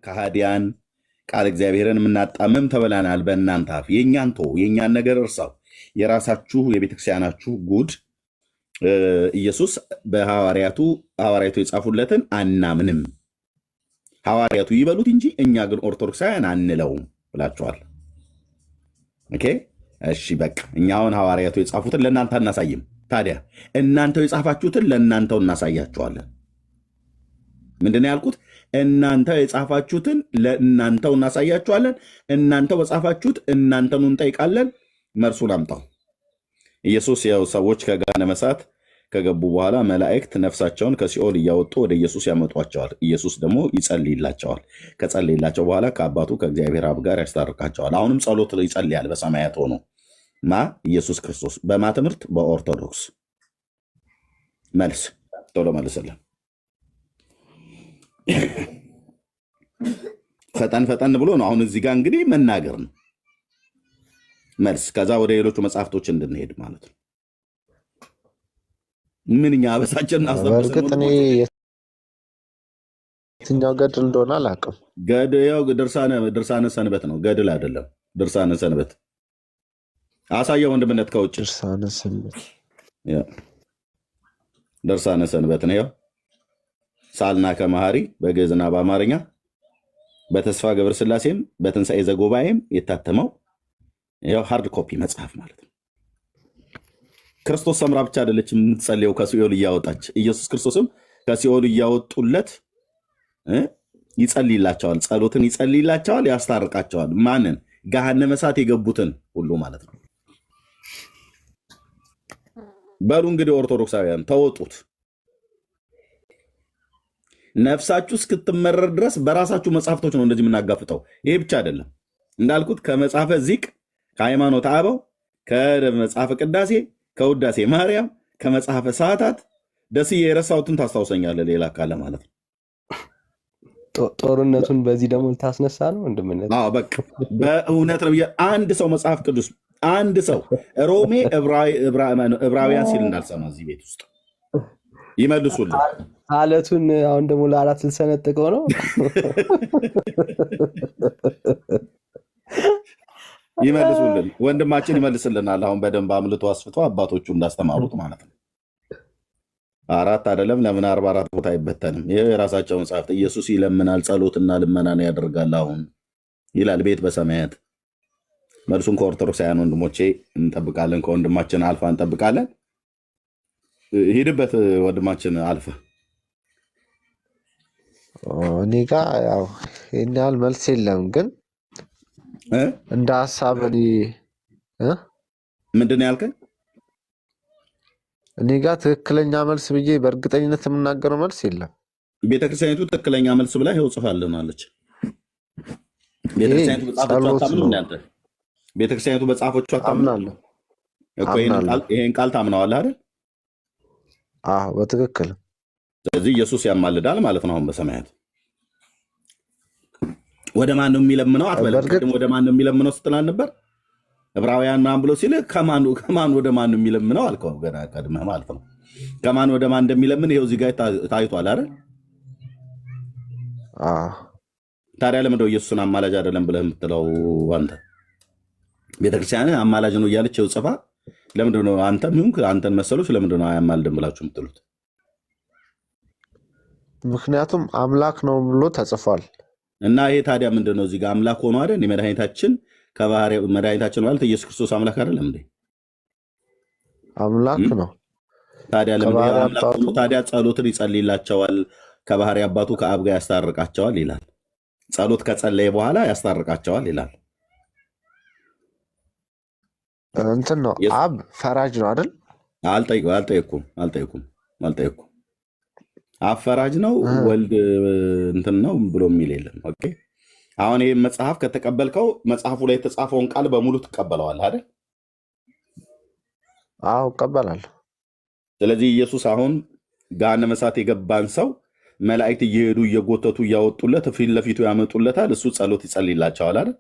ከሃዲያን ቃል እግዚአብሔርን የምናጣምም ተብለናል በእናንተ አፍ። የእኛን ተው፣ የእኛን ነገር እርሳው። የራሳችሁ የቤተክርስቲያናችሁ ጉድ ኢየሱስ ሐዋርያቱ የጻፉለትን አናምንም፣ ሐዋርያቱ ይበሉት እንጂ እኛ ግን ኦርቶዶክሳውያን አንለውም ብላችኋል። ኦኬ እሺ በቃ እኛ አሁን ሐዋርያቱ የጻፉትን ለእናንተ አናሳይም። ታዲያ እናንተው የጻፋችሁትን ለእናንተው እናሳያችኋለን። ምንድነው ያልኩት? እናንተው የጻፋችሁትን ለእናንተው እናሳያችኋለን። እናንተው በጻፋችሁት እናንተኑ እንጠይቃለን። መልሱን አምጣው። ኢየሱስ ያው ሰዎች ከገሃነመ እሳት ከገቡ በኋላ መላእክት ነፍሳቸውን ከሲኦል እያወጡ ወደ ኢየሱስ ያመጧቸዋል። ኢየሱስ ደግሞ ይጸልይላቸዋል። ከጸልይላቸው በኋላ ከአባቱ ከእግዚአብሔር አብ ጋር ያስታርቃቸዋል። አሁንም ጸሎት ይጸልያል በሰማያት ሆኖ ኢየሱስ ክርስቶስ። በማ ትምህርት? በኦርቶዶክስ። መልስ ቶሎ መልስልን። ፈጠን ብሎ ነው አሁን እዚህ ጋር እንግዲህ መናገር ነው መልስ። ከዛ ወደ ሌሎቹ መጽሐፍቶች እንድንሄድ ማለት ነው። ምንኛ አበሳችን በእርግጥ እኔ የትኛው ገድል እንደሆነ አላውቅም። ገድያው ድርሳነ ሰንበት ነው፣ ገድል አይደለም። ድርሳነ ሰንበት አሳየው ወንድምነት ከውጭ ድርሳነ ሰንበት ነው። ያው ሳልና ከመሃሪ በግዕዝና በአማርኛ በተስፋ ገብረ ሥላሴም በትንሣኤ ዘጉባኤም የታተመው ያው ሃርድ ኮፒ መጽሐፍ ማለት ነው። ክርስቶስ ሰምራ ብቻ አይደለች የምትጸልየው ከሲኦል እያወጣች። ኢየሱስ ክርስቶስም ከሲኦል እያወጡለት ይጸልይላቸዋል። ጸሎትን ይጸልይላቸዋል፣ ያስታርቃቸዋል። ማንን? ገሃነመ እሳት የገቡትን ሁሉ ማለት ነው። በሉ እንግዲህ ኦርቶዶክሳውያን ተወጡት። ነፍሳችሁ እስክትመረር ድረስ በራሳችሁ መጽሐፍቶች ነው እንደዚህ የምናጋፍጠው። ይሄ ብቻ አይደለም እንዳልኩት ከመጽሐፈ ዚቅ፣ ከሃይማኖተ አበው፣ ከመጽሐፈ ቅዳሴ፣ ከውዳሴ ማርያም፣ ከመጽሐፈ ሰዓታት ደስዬ የረሳሁትን ታስታውሰኛለህ ሌላ ካለ ማለት ነው። ጦርነቱን በዚህ ደግሞ ልታስነሳ ነው ወንድምነት? በቃ በእውነት ነው። አንድ ሰው መጽሐፍ ቅዱስ አንድ ሰው ሮሜ ዕብራውያን ሲል እንዳልሰማ እዚህ ቤት ውስጥ ይመልሱልን። አለቱን አሁን ደግሞ ለአራት ልሰነጥቀው ነው። ይመልሱልን፣ ወንድማችን ይመልስልናል። አሁን በደንብ አምልቶ አስፍቶ አባቶቹ እንዳስተማሩት ማለት ነው። አራት አይደለም ለምን 44 ቦታ አይበተንም? ይህ የራሳቸው መጽሐፍት። ኢየሱስ ይለምናል፣ ጸሎትና ልመናን ያደርጋል አሁን ይላል ቤት በሰማያት። መልሱን ከኦርቶዶክሳውያን ወንድሞቼ እንጠብቃለን፣ ከወንድማችን አልፋ እንጠብቃለን። ሂድበት ወንድማችን አልፋ። እኔ ጋ ያው ይህን ያህል መልስ የለም፣ ግን እንደ ሀሳብ ምንድን ነው ያልከኝ? እኔ ጋር ትክክለኛ መልስ ብዬ በእርግጠኝነት የምናገረው መልስ የለም። ቤተክርስቲያኒቱ ትክክለኛ መልስ ብላ ይኸው ጽፋልናለች። ቤተክርስቲያኒቱ በጻፎቿ አምናለሁ። ይሄን ቃል ታምነዋለህ አይደል? አዎ በትክክል። ስለዚህ ኢየሱስ ያማልዳል ማለት ነው። አሁን በሰማያት ወደ ማን ነው የሚለምነው አትበለም። ወደ ማን ነው የሚለምነው ስትላል ነበር። ዕብራውያን ምናምን ብሎ ሲል ከማን ወደ ማን ነው የሚለምነው አልከው። ገና ቀድመህ ማለት ነው። ከማን ወደ ማን እንደሚለምን ይኸው እዚህ ጋር ታይቷል አይደል? ታዲያ ለምንድነው ኢየሱስን አማላጅ አይደለም ብለህ የምትለው አንተ? ቤተክርስቲያን አማላጅ ነው እያለች ይኸው ጽፋ፣ ለምንድነው አንተም ይሁን አንተን መሰሎች ለምንድነው አያማልድም ብላችሁ የምትሉት? ምክንያቱም አምላክ ነው ብሎ ተጽፏል። እና ይሄ ታዲያ ምንድነው እዚህ ጋር አምላክ ሆኖ አይደል? መድኃኒታችን መድኃኒታችን ማለት ኢየሱስ ክርስቶስ አምላክ አይደለም እንዴ? አምላክ ነው። ታዲያ ጸሎትን ይጸልይላቸዋል፣ ከባህሪ አባቱ ከአብ ጋር ያስታርቃቸዋል ይላል። ጸሎት ከጸለየ በኋላ ያስታርቃቸዋል ይላል። እንትን ነው አብ ፈራጅ ነው አይደል? አልጠየኩም። አብ ፈራጅ ነው፣ ወልድ እንትን ነው ብሎ የሚል የለም። ኦኬ አሁን ይህ መጽሐፍ ከተቀበልከው መጽሐፉ ላይ የተጻፈውን ቃል በሙሉ ትቀበለዋል አይደል? አዎ እቀበላለሁ። ስለዚህ ኢየሱስ አሁን ገሃነመ እሳት የገባን ሰው መላእክት እየሄዱ እየጎተቱ እያወጡለት ፊት ለፊቱ ያመጡለታል። እሱ ጸሎት ይጸልይላቸዋል አይደል?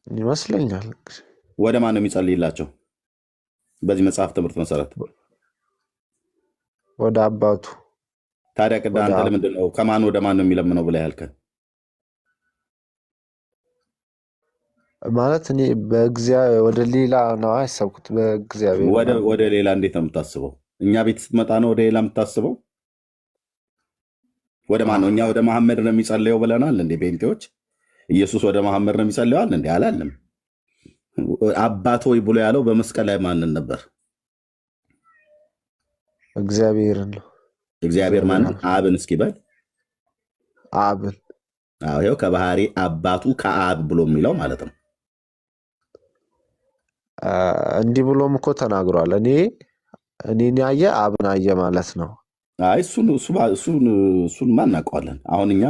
ይመስለኛል። ወደ ማን ነው የሚጸልይላቸው? በዚህ መጽሐፍ ትምህርት መሰረት ወደ አባቱ። ታዲያ ቅዳ ወደ አንተ አብ ለምንድን ነው ከማን ወደ ማን ነው የሚለምነው ብለህ ያልከን? ማለት እኔ ወደ ሌላ ነው ያሰብኩት። በእግዚአብሔር ምናምን ወደ ሌላ እንዴት ነው የምታስበው? እኛ ቤት ስትመጣ ነው ወደ ሌላ የምታስበው? ወደ ማን ነው? እኛ ወደ መሐመድ ነው የሚጸልየው ብለናል እንዴ? ጴንጤዎች ኢየሱስ ወደ መሐመድ ነው የሚጸልየዋል እንዴ? አላለም። አባት ሆይ ብሎ ያለው በመስቀል ላይ ማንን ነበር? እግዚአብሔርን ነው። እግዚአብሔር እግዚአብሔር ማንን? አብ አብን። እስኪ በል አብን ይኸው ከባህሪ አባቱ ከአብ ብሎ የሚለው ማለት ነው። እንዲህ ብሎም እኮ ተናግሯል። እኔን ያየ አብን አየ ማለት ነው። አይ እሱን ማን እናውቀዋለን? አሁን እኛ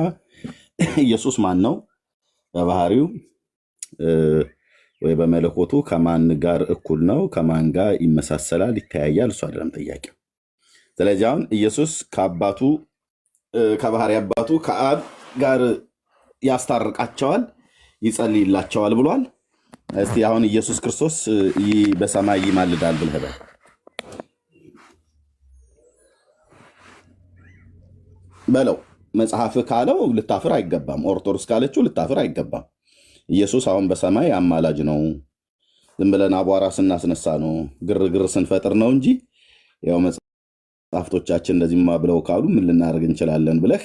ኢየሱስ ማን ነው በባህሪው ወይ በመለኮቱ ከማን ጋር እኩል ነው? ከማን ጋር ይመሳሰላል? ይተያያል? እሱ አይደለም ጥያቄው። ስለዚህ አሁን ኢየሱስ ከአባቱ ከባህሪ አባቱ ከአብ ጋር ያስታርቃቸዋል፣ ይጸልይላቸዋል ብሏል። እስቲ አሁን ኢየሱስ ክርስቶስ በሰማይ ይማልዳል ብለህ በል። በለው መጽሐፍ ካለው ልታፍር አይገባም። ኦርቶዶክስ ካለችው ልታፍር አይገባም። ኢየሱስ አሁን በሰማይ አማላጅ ነው። ዝም ብለን አቧራ ስናስነሳ ነው፣ ግርግር ስንፈጥር ነው እንጂ ያው መጽሐፍቶቻችን እንደዚህማ ብለው ካሉ ምን ልናደርግ እንችላለን ብለህ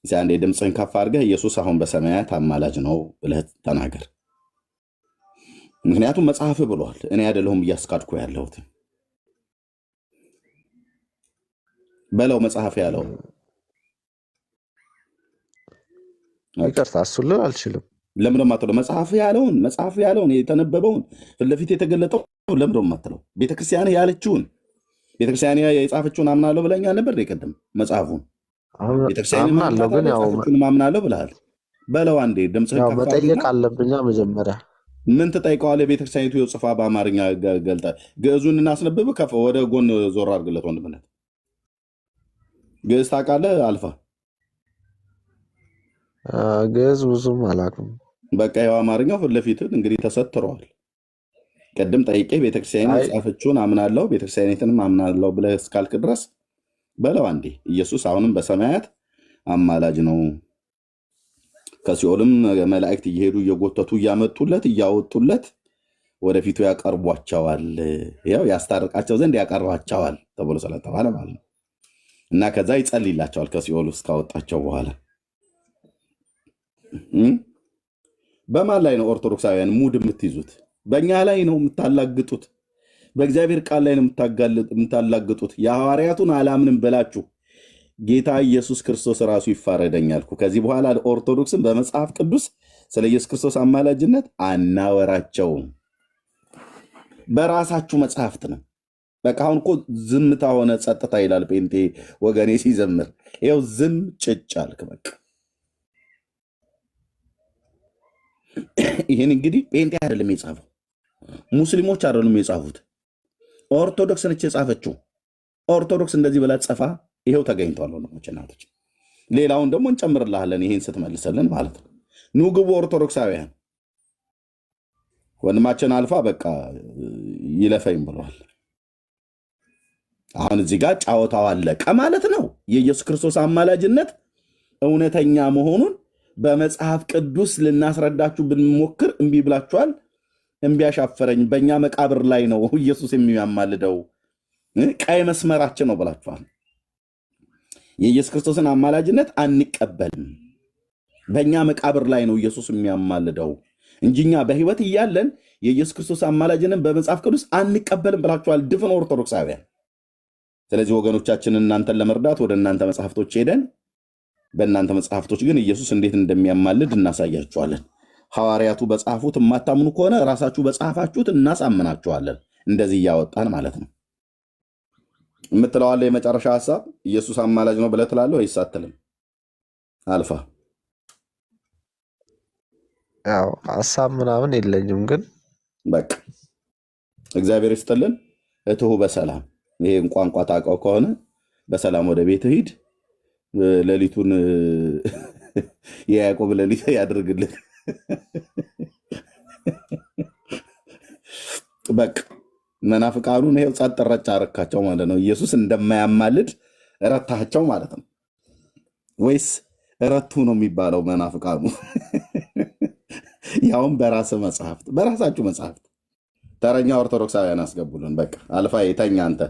አንዴ ድምፅህን ከፍ አድርገህ ኢየሱስ አሁን በሰማያት አማላጅ ነው ብለህ ተናገር። ምክንያቱም መጽሐፍ ብሏል። እኔ አይደለሁም እያስካድኩ ያለሁት። በለው መጽሐፍ ያለው ይቅርታ፣ እሱን ልል አልችልም። ለምንድን ነው የማትለው? መጽሐፍ ያለውን የተነበበውን ፊት ለፊት የተገለጠው ለምንድን ነው የማትለው? ቤተክርስቲያን ያለችውን ቤተክርስቲያን የጻፈችውን አምናለሁ ብለኛል ነበር። የቀደም መጽሐፉን ቤተክርስቲያን አምናለሁ፣ ግን ያው የጻፈችውን አምናለሁ ብለሃል። በለው አንዴ ድምፅህን ከፍ መጠየቅ አድርግና አለብኛ መጀመሪያ። ምን ትጠይቀዋለህ? ቤተክርስቲያኒቱ ጽፋ በአማርኛ ገልጠ ግዕዙን እናስነብብ። ከፍ ወደ ጎን ዞር አድርግለት ወንድምነት። ግዕዝ ታውቃለህ? አልፋ ግዕዝ ብዙም አላውቅም። በቃ ያው አማርኛው ፊት ለፊት እንግዲህ ተሰትረዋል። ቅድም ጠይቄ ቤተክርስቲያን የጻፈችውን አምናለሁ ቤተክርስቲያኒትንም አምናለሁ ብለህ እስካልክ ድረስ በለው አንዴ ኢየሱስ አሁንም በሰማያት አማላጅ ነው። ከሲኦልም መላእክት እየሄዱ እየጎተቱ እያመጡለት እያወጡለት ወደፊቱ ያቀርቧቸዋል። ያው ያስታርቃቸው ዘንድ ያቀርባቸዋል ተብሎ ስለተባለ ማለት ነው። እና ከዛ ይጸልይላቸዋል ከሲኦል ውስጥ ካወጣቸው በኋላ። በማን ላይ ነው ኦርቶዶክሳውያን ሙድ የምትይዙት? በእኛ ላይ ነው የምታላግጡት። በእግዚአብሔር ቃል ላይ ነው የምታላግጡት። የሐዋርያቱን አላምንም ብላችሁ ጌታ ኢየሱስ ክርስቶስ ራሱ ይፋረደኛል። ከዚህ በኋላ ኦርቶዶክስን በመጽሐፍ ቅዱስ ስለ ኢየሱስ ክርስቶስ አማላጅነት አናወራቸውም። በራሳችሁ መጽሐፍት ነው። በቃ አሁን እኮ ዝምታ ሆነ፣ ጸጥታ ይላል ጴንጤ ወገኔ ሲዘምር። ይኸው ዝም ጭጭ አልክ። በቃ ይህን እንግዲህ ጴንጤ አይደለም የጻፈው፣ ሙስሊሞች አይደሉም የጻፉት፣ ኦርቶዶክስ ነች የጻፈችው። ኦርቶዶክስ እንደዚህ ብላ ጽፋ ይሄው ተገኝቷል። ወንድሞች እናቶች፣ ሌላውን ደግሞ እንጨምርልሃለን ይህን ስትመልሰልን ማለት ነው። ኑ ግቡ ኦርቶዶክሳውያን። ወንድማችን አልፋ በቃ ይለፈኝ ብለዋል። አሁን እዚህ ጋር ጫወታው አለቀ ማለት ነው። የኢየሱስ ክርስቶስ አማላጅነት እውነተኛ መሆኑን በመጽሐፍ ቅዱስ ልናስረዳችሁ ብንሞክር እምቢ ብላችኋል። እምቢ አሻፈረኝ፣ በእኛ መቃብር ላይ ነው ኢየሱስ የሚያማልደው፣ ቀይ መስመራችን ነው ብላችኋል። የኢየሱስ ክርስቶስን አማላጅነት አንቀበልም። በእኛ መቃብር ላይ ነው ኢየሱስ የሚያማልደው እንጂ እኛ በሕይወት እያለን የኢየሱስ ክርስቶስ አማላጅንን በመጽሐፍ ቅዱስ አንቀበልም ብላችኋል ድፍን ኦርቶዶክሳውያን። ስለዚህ ወገኖቻችን እናንተን ለመርዳት ወደ እናንተ መጽሐፍቶች ሄደን በእናንተ መጽሐፍቶች ግን ኢየሱስ እንዴት እንደሚያማልድ እናሳያችኋለን። ሐዋርያቱ በጻፉት የማታምኑ ከሆነ ራሳችሁ በጻፋችሁት እናሳምናችኋለን። እንደዚህ እያወጣን ማለት ነው። የምትለዋለ የመጨረሻ ሀሳብ ኢየሱስ አማላጅ ነው ብለህ ትላለህ ወይስ አትልም? አልፋ ያው ሀሳብ ምናምን የለኝም፣ ግን በቃ እግዚአብሔር ይስጥልን። እትሁ በሰላም ይሄን ቋንቋ ታውቀው ከሆነ በሰላም ወደ ቤት ሂድ። ሌሊቱን የያዕቆብ ሌሊት ያድርግልን። በቃ መናፍቃኑን ይሄው ጸጥ ረጭ አረካቸው ማለት ነው። ኢየሱስ እንደማያማልድ ረታቸው ማለት ነው። ወይስ ረቱ ነው የሚባለው? መናፍቃኑ ያውም በራሳችሁ መጽሐፍት ተረኛ ኦርቶዶክሳውያን አስገቡልን። በቃ አልፋ የተኛ አንተ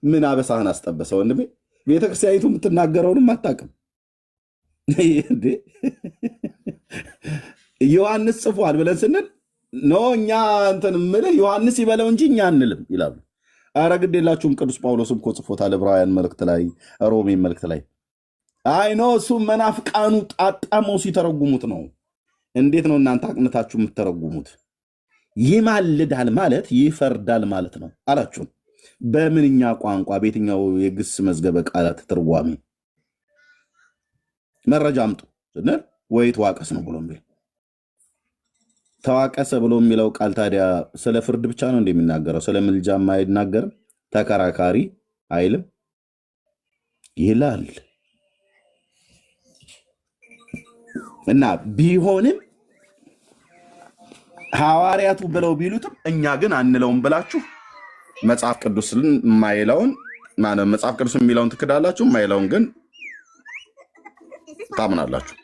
ምን አበሳህን አስጠበሰ ወንድሜ? ቤተክርስቲያኒቱ የምትናገረውንም አታውቅም። ዮሐንስ ጽፏል ብለን ስንል ኖ እኛ እንትን የምልህ ዮሐንስ ይበለው እንጂ እኛ አንልም ይላሉ። አረ ግድ የላችሁም። ቅዱስ ጳውሎስም እኮ ጽፎታል ዕብራውያን መልእክት ላይ፣ ሮሜ መልእክት ላይ። አይ ኖ እሱ መናፍቃኑ ጣጣመው ሲተረጉሙት ነው። እንዴት ነው እናንተ አቅንታችሁ የምትተረጉሙት? ይማልዳል ማለት ይፈርዳል ማለት ነው አላችሁ። በምንኛ ቋንቋ በየትኛው የግስ መዝገበ ቃላት ትርጓሜ መረጃ አምጡ ስንል ወይ ተዋቀስ ነው ብሎ ተዋቀሰ ብሎ የሚለው ቃል ታዲያ ስለ ፍርድ ብቻ ነው እንደሚናገረው? ስለ ምልጃም አይናገርም? ተከራካሪ አይልም ይላል። እና ቢሆንም ሐዋርያቱ ብለው ቢሉትም እኛ ግን አንለውም ብላችሁ መጽሐፍ ቅዱስን የማይለውን መጽሐፍ ቅዱስ የሚለውን ትክዳላችሁ፣ የማይለውን ግን ታምናላችሁ።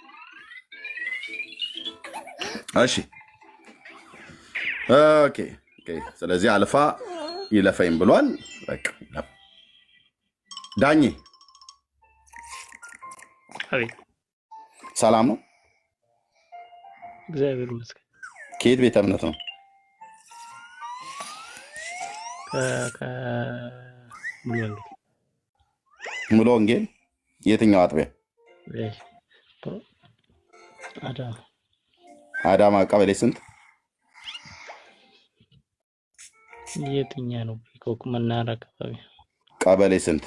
እሺ ኦኬ። ስለዚህ አልፋ ይለፈኝ ብሏል። በቃ ዳኜ ሰላም ነው? እግዚአብሔር ይመስገን። ከየት ቤተ እምነት ነው? ሙሉ ወንጌል። የትኛው አጥቢያ? አዳማ። ቀበሌ ስንት? የትኛ ነው? ቢኮክ መናራ አካባቢ። ቀበሌ ስንት?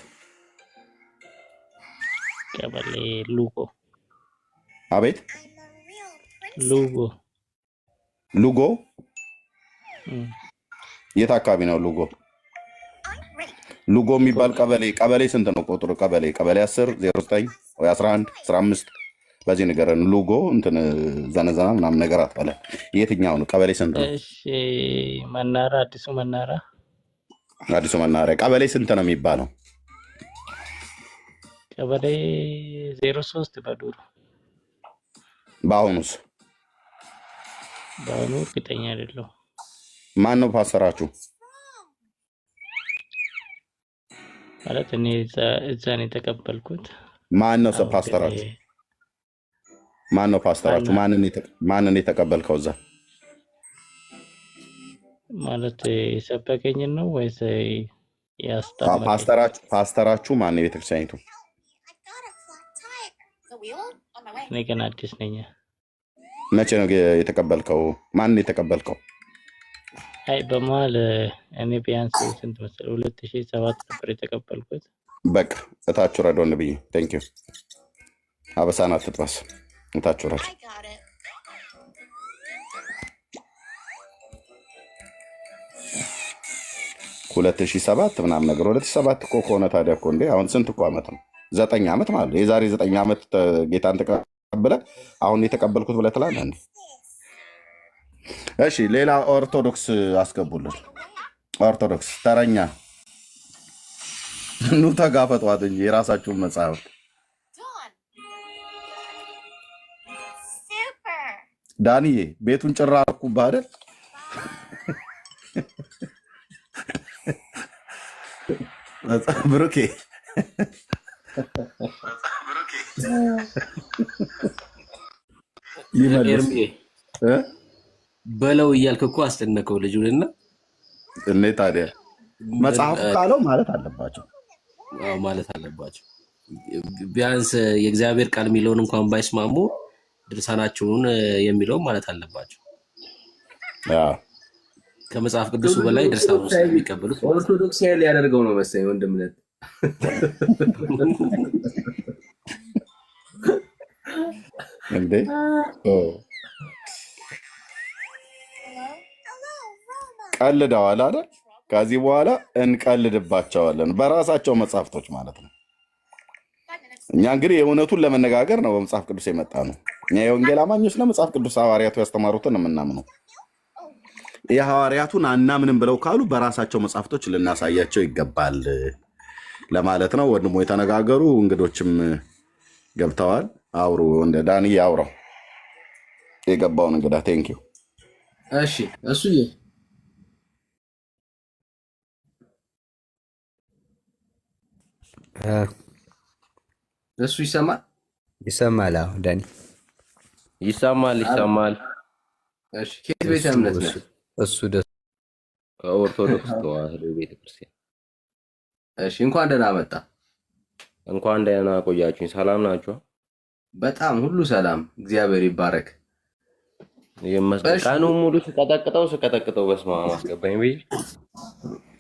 ቀበሌ ሉጎ። አቤት ሉጎ። ሉጎ የት አካባቢ ነው ሉጎ? ሉጎ የሚባል ቀበሌ ስንት ነው ቁጥሩ? ቀበሌ 10 09 ወይ 11 15 በዚህ ንገረን። ሉጎ እንትን ዘነዘና ምናምን ነገር አትበለ። የትኛው ነው? ቀበሌ ስንት ነው? እሺ መናራ፣ አዲሱ መናራ። አዲሱ መናራ ቀበሌ ስንት ነው የሚባለው? ቀበሌ 03 በዱሩ። በአሁኑስ? በአሁኑ እርግጠኛ አይደለሁም። ማን ነው ፓስተራችሁ? ማለት እኔ እዛ ነው የተቀበልኩት። ማን ነው ፓስተራችሁ? ማን ነው ፓስተራችሁ? ማንን የተቀበልከው እዛ? ማለት የሰበከኝን ነው ወይስ ያስታመመኝ? ፓስተራችሁ ማን ነው? የቤተክርስቲያኒቱ? እኔ ገና አዲስ ነኝ። መቼ ነው የተቀበልከው? ማንን የተቀበልከው? አይ በመሀል እኔ ቢያንስ ስንት መሰለህ 2007 ነበር የተቀበልኩት። በቃ እታችሁ ረዶን ብዬ ቴንክ ዩ። አበሳን አትጥበስ። እታችሁ ረዶ 2007 ምናምን ነገር 2007 እኮ ከሆነ ታዲያ እኮ እንዴ አሁን ስንት እኮ ዓመት ነው? 9 ዓመት ማለት ነው። የዛሬ 9 ዓመት ጌታን ተቀበለ አሁን የተቀበልኩት ብለህ ትላለህ እንዴ? እሺ ሌላ ኦርቶዶክስ አስገቡልን። ኦርቶዶክስ ተረኛ ኑ ተጋፈጧት እንጂ የራሳችሁን መጽሐፍ። ዳንዬ ቤቱን ጭራ አልኩብህ አይደል? ብሩኬ በለው እያልክ እኮ አስጨነቀው ልጁንና እኔ ታዲያ መጽሐፉ ካለው ማለት አለባቸው ማለት አለባቸው። ቢያንስ የእግዚአብሔር ቃል የሚለውን እንኳን ባይስማሙ ድርሳናቸውን የሚለውን ማለት አለባቸው። ከመጽሐፍ ቅዱሱ በላይ ድርሳኑ የሚቀበሉት ኦርቶዶክሳዊ ሊያደርገው ነው መሰለኝ ወንድምነት። እንዴ ቀልደዋል አይደል? ከዚህ በኋላ እንቀልድባቸዋለን በራሳቸው መጽሐፍቶች ማለት ነው። እኛ እንግዲህ የእውነቱን ለመነጋገር ነው በመጽሐፍ ቅዱስ የመጣ ነው። እኛ የወንጌል አማኞች ለመጽሐፍ ቅዱስ ሐዋርያቱ ያስተማሩትን የምናምነው። የሐዋርያቱን አናምንም ብለው ካሉ በራሳቸው መጽሐፍቶች ልናሳያቸው ይገባል ለማለት ነው። ወንድሞ የተነጋገሩ እንግዶችም ገብተዋል። አውሩ፣ እንደ ዳኒ አውራው የገባውን እንግዳ ቴንኪው። እሺ እሱዬ እሱ ይሰማል ይሰማል? አዎ ዳኒ ይሰማል። እሺ ከየት ቤተ እምነት ነው? እሱ ደስ ከኦርቶዶክስ ተዋህዶ ቤተክርስቲያን። እሺ እንኳን ደህና መጣ። እንኳን ደህና ቆያችሁኝ። ሰላም ናችሁ? በጣም ሁሉ ሰላም፣ እግዚአብሔር ይባረክ። ቀኑን ሙሉ ስቀጠቅጠው በስመ አብ አስገባኝ ብዬ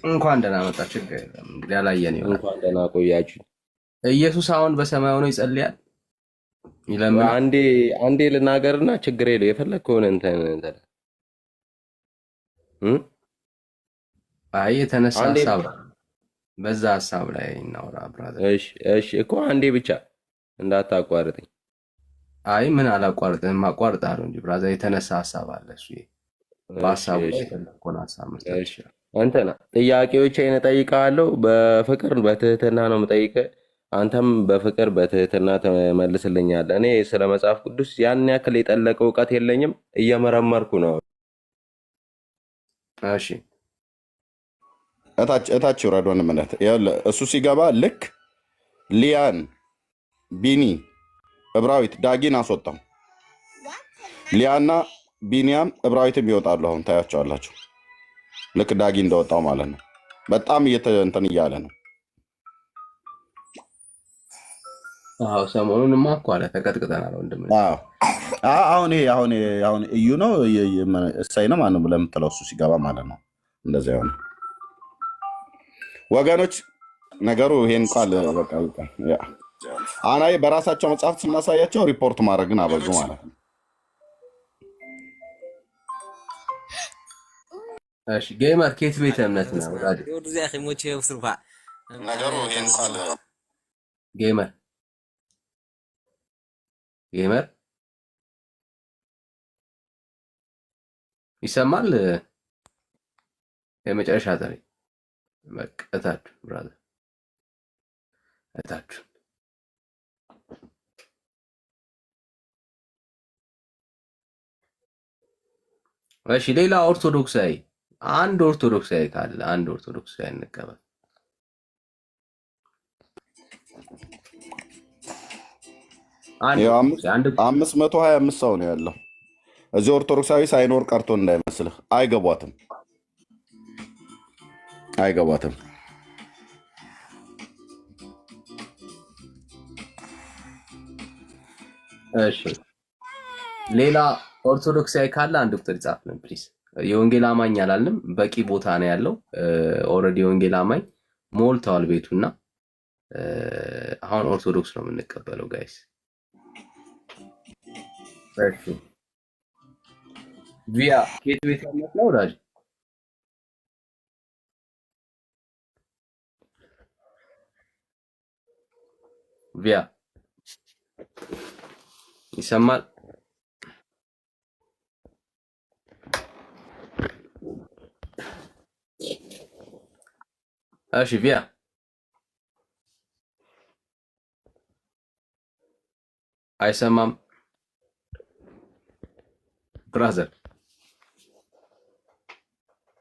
እንኳን ደህና መጣ። ችግር የለም እንግዲህ አላየን ይሆናል። እንኳን ደህና ቆያችሁ። ኢየሱስ አሁን በሰማይ ሆኖ ይጸልያል ይለምናል። አንዴ ልናገርና ችግር የለው የፈለግከውን እንትን አይ የተነሳ ሀሳብ በዛ ሀሳብ ላይ እናውራ ብራዘር። እሺ እኮ አንዴ ብቻ እንዳታቋርጠኝ። አይ ምን አላቋርጥም፣ አቋርጣለሁ እንጂ ብራዘር የተነሳ ሀሳብ አለ። እሱ በሀሳቡ ላይ የተለኮን ሀሳብ መስጠት እንትና ጥያቄዎቼን እጠይቅሃለሁ። በፍቅር በትህትና ነው የምጠይቅህ። አንተም በፍቅር በትህትና ትመልስልኛለህ። እኔ ስለ መጽሐፍ ቅዱስ ያን ያክል የጠለቀ እውቀት የለኝም፣ እየመረመርኩ ነው። እሺ እታች ውረድ ወንድምነት። እሱ ሲገባ ልክ ሊያን፣ ቢኒ፣ እብራዊት፣ ዳጊን አስወጣው። ሊያና ቢኒያም እብራዊትም ይወጣሉ። አሁን ታያቸዋላችሁ። ልክ ዳጊ እንደወጣው ማለት ነው። በጣም እንትን እያለ ነው። አዎ ሰሞኑንማ እኮ አለ ተቀጥቅጠናል ወንድም። አሁን እዩ ነው እሳይ ነው ማነው ብለህ የምትለው እሱ ሲገባ ማለት ነው። እንደዚያ ሆነ ወገኖች። ነገሩ ይሄን ቃል በቃ አናይ በራሳቸው መጽሐፍት ስናሳያቸው ሪፖርት ማድረግን አበዙ ማለት ነው። እሺ ጌመር ከየት ቤተ እምነት ነው? ነገሩ ይሄን ቃል ጌመር ይሰማል? የመጨረሻ ዘሬ በቃ እታችሁ ብራዘር እታችሁ። እሺ ሌላ ኦርቶዶክሳዊ አንድ ኦርቶዶክሳዊ ካለ አንድ ኦርቶዶክሳዊ እንቀበል። አንድ 525 ሰው ነው ያለው እዚህ ኦርቶዶክሳዊ ሳይኖር ቀርቶ እንዳይመስልህ። አይገቧትም። እሺ ሌላ ኦርቶዶክሳዊ ካለ አንድ ቁጥር ይጻፍልን ፕሊዝ። የወንጌል አማኝ አላልንም፣ በቂ ቦታ ነው ያለው። ኦልሬዲ የወንጌል አማኝ ሞልተዋል ቤቱና አሁን ኦርቶዶክስ ነው የምንቀበለው ጋይስ። እሺ ቪያ ከየት ቤት ያመጣ ነው ወዳጅ? ቪያ ይሰማል? እሺ ቪያ አይሰማም ብራዘር።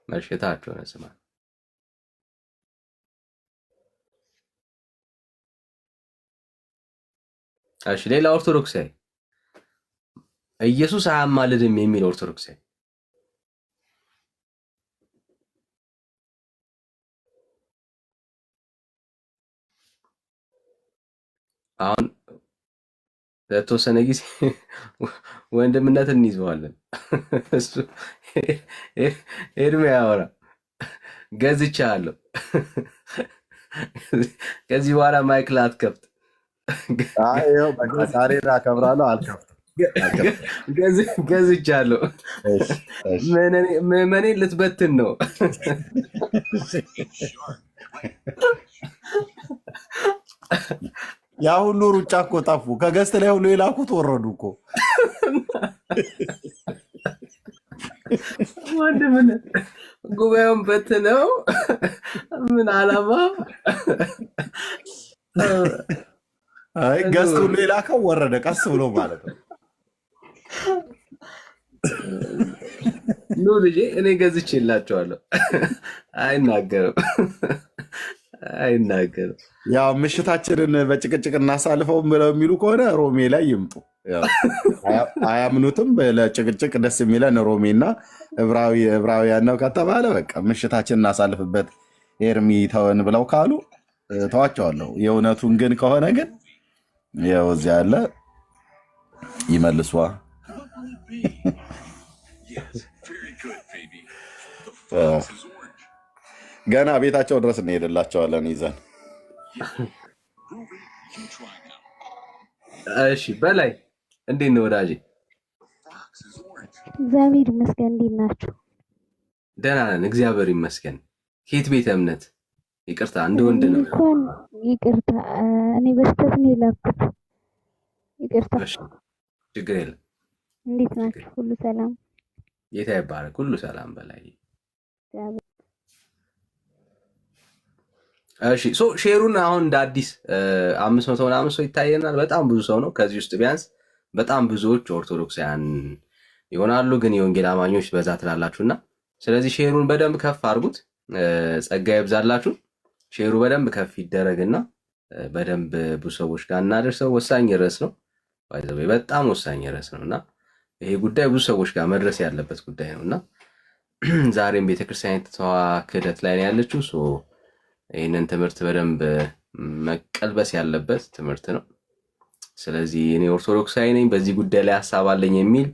መሽታችሁ ነው ስማ። እሺ ሌላ ኦርቶዶክሳዊ ኢየሱስ አያማልድም የሚል ኦርቶዶክሳዊ አሁን ለተወሰነ ጊዜ ወንድምነት እንይዘዋለን። እሱ ኤርሚ ያወራ ገዝቻለሁ። ከዚህ በኋላ ማይክል አትከፍት። ዛሬን አከብራለሁ አልከፍትም። ገዝቻለሁ። ምዕመኔን ልትበትን ነው። ያ ሁሉ ሩጫ እኮ ጠፉ። ከገስት ላይ ሁሉ የላኩት ወረዱ እኮ። ወንድምነት ጉባኤውን በትነው ምን አላማ አይ ገዝቱ ሌላ ከው ወረደ ቀስ ብሎ ማለት ነው። ኑ ልጄ እኔ ገዝቼላቸዋለሁ። አይናገርም አይናገርም። ያው ምሽታችንን በጭቅጭቅ እናሳልፈው ብለው የሚሉ ከሆነ ሮሜ ላይ ይምጡ። ያው አያምኑትም። ለጭቅጭቅ ደስ የሚለን ሮሜና ዕብራውያን ነው ከተባለ በቃ ምሽታችን እናሳልፍበት ኤርሚ ተወን ብለው ካሉ ተዋቸዋለሁ። የእውነቱን ግን ከሆነ ግን ያው እዚያ ያለ ይመልሷ። ገና ቤታቸው ድረስ እንሄድላቸዋለን ይዘን። እሺ በላይ እንዴት ነው ወዳጄ? እግዚአብሔር ይመስገን። እንዴት ናችሁ? ደህና ነን እግዚአብሔር ይመስገን። ከየት ቤተ እምነት? ይቅርታ እንደ ወንድ ነው። እንኳን ይቅርታ፣ እኔ በስተት ነው የላኩት። ይቅርታ። ችግር የለም። እንዴት ናችሁ? ሁሉ ሰላም? ጌታ ይባረክ። ሁሉ ሰላም በላይ። እሺ ሼሩን አሁን እንደ አዲስ 500 ምናምን ሰው ይታየናል። በጣም ብዙ ሰው ነው። ከዚህ ውስጥ ቢያንስ በጣም ብዙዎች ኦርቶዶክሳውያን ይሆናሉ፣ ግን የወንጌል አማኞች በዛ ትላላችሁና፣ ስለዚህ ሼሩን በደንብ ከፍ አድርጉት። ጸጋ ይብዛላችሁ። ሼሩ በደንብ ከፍ ይደረግና በደንብ ብዙ ሰዎች ጋር እናደርሰው። ወሳኝ ርዕስ ነው፣ በጣም ወሳኝ ርዕስ ነው እና ይሄ ጉዳይ ብዙ ሰዎች ጋር መድረስ ያለበት ጉዳይ ነው እና ዛሬም ቤተክርስቲያን ክህደት ላይ ነው ያለችው። ይህንን ትምህርት በደንብ መቀልበስ ያለበት ትምህርት ነው። ስለዚህ እኔ ኦርቶዶክሳዊ ነኝ በዚህ ጉዳይ ላይ ሀሳብ አለኝ የሚል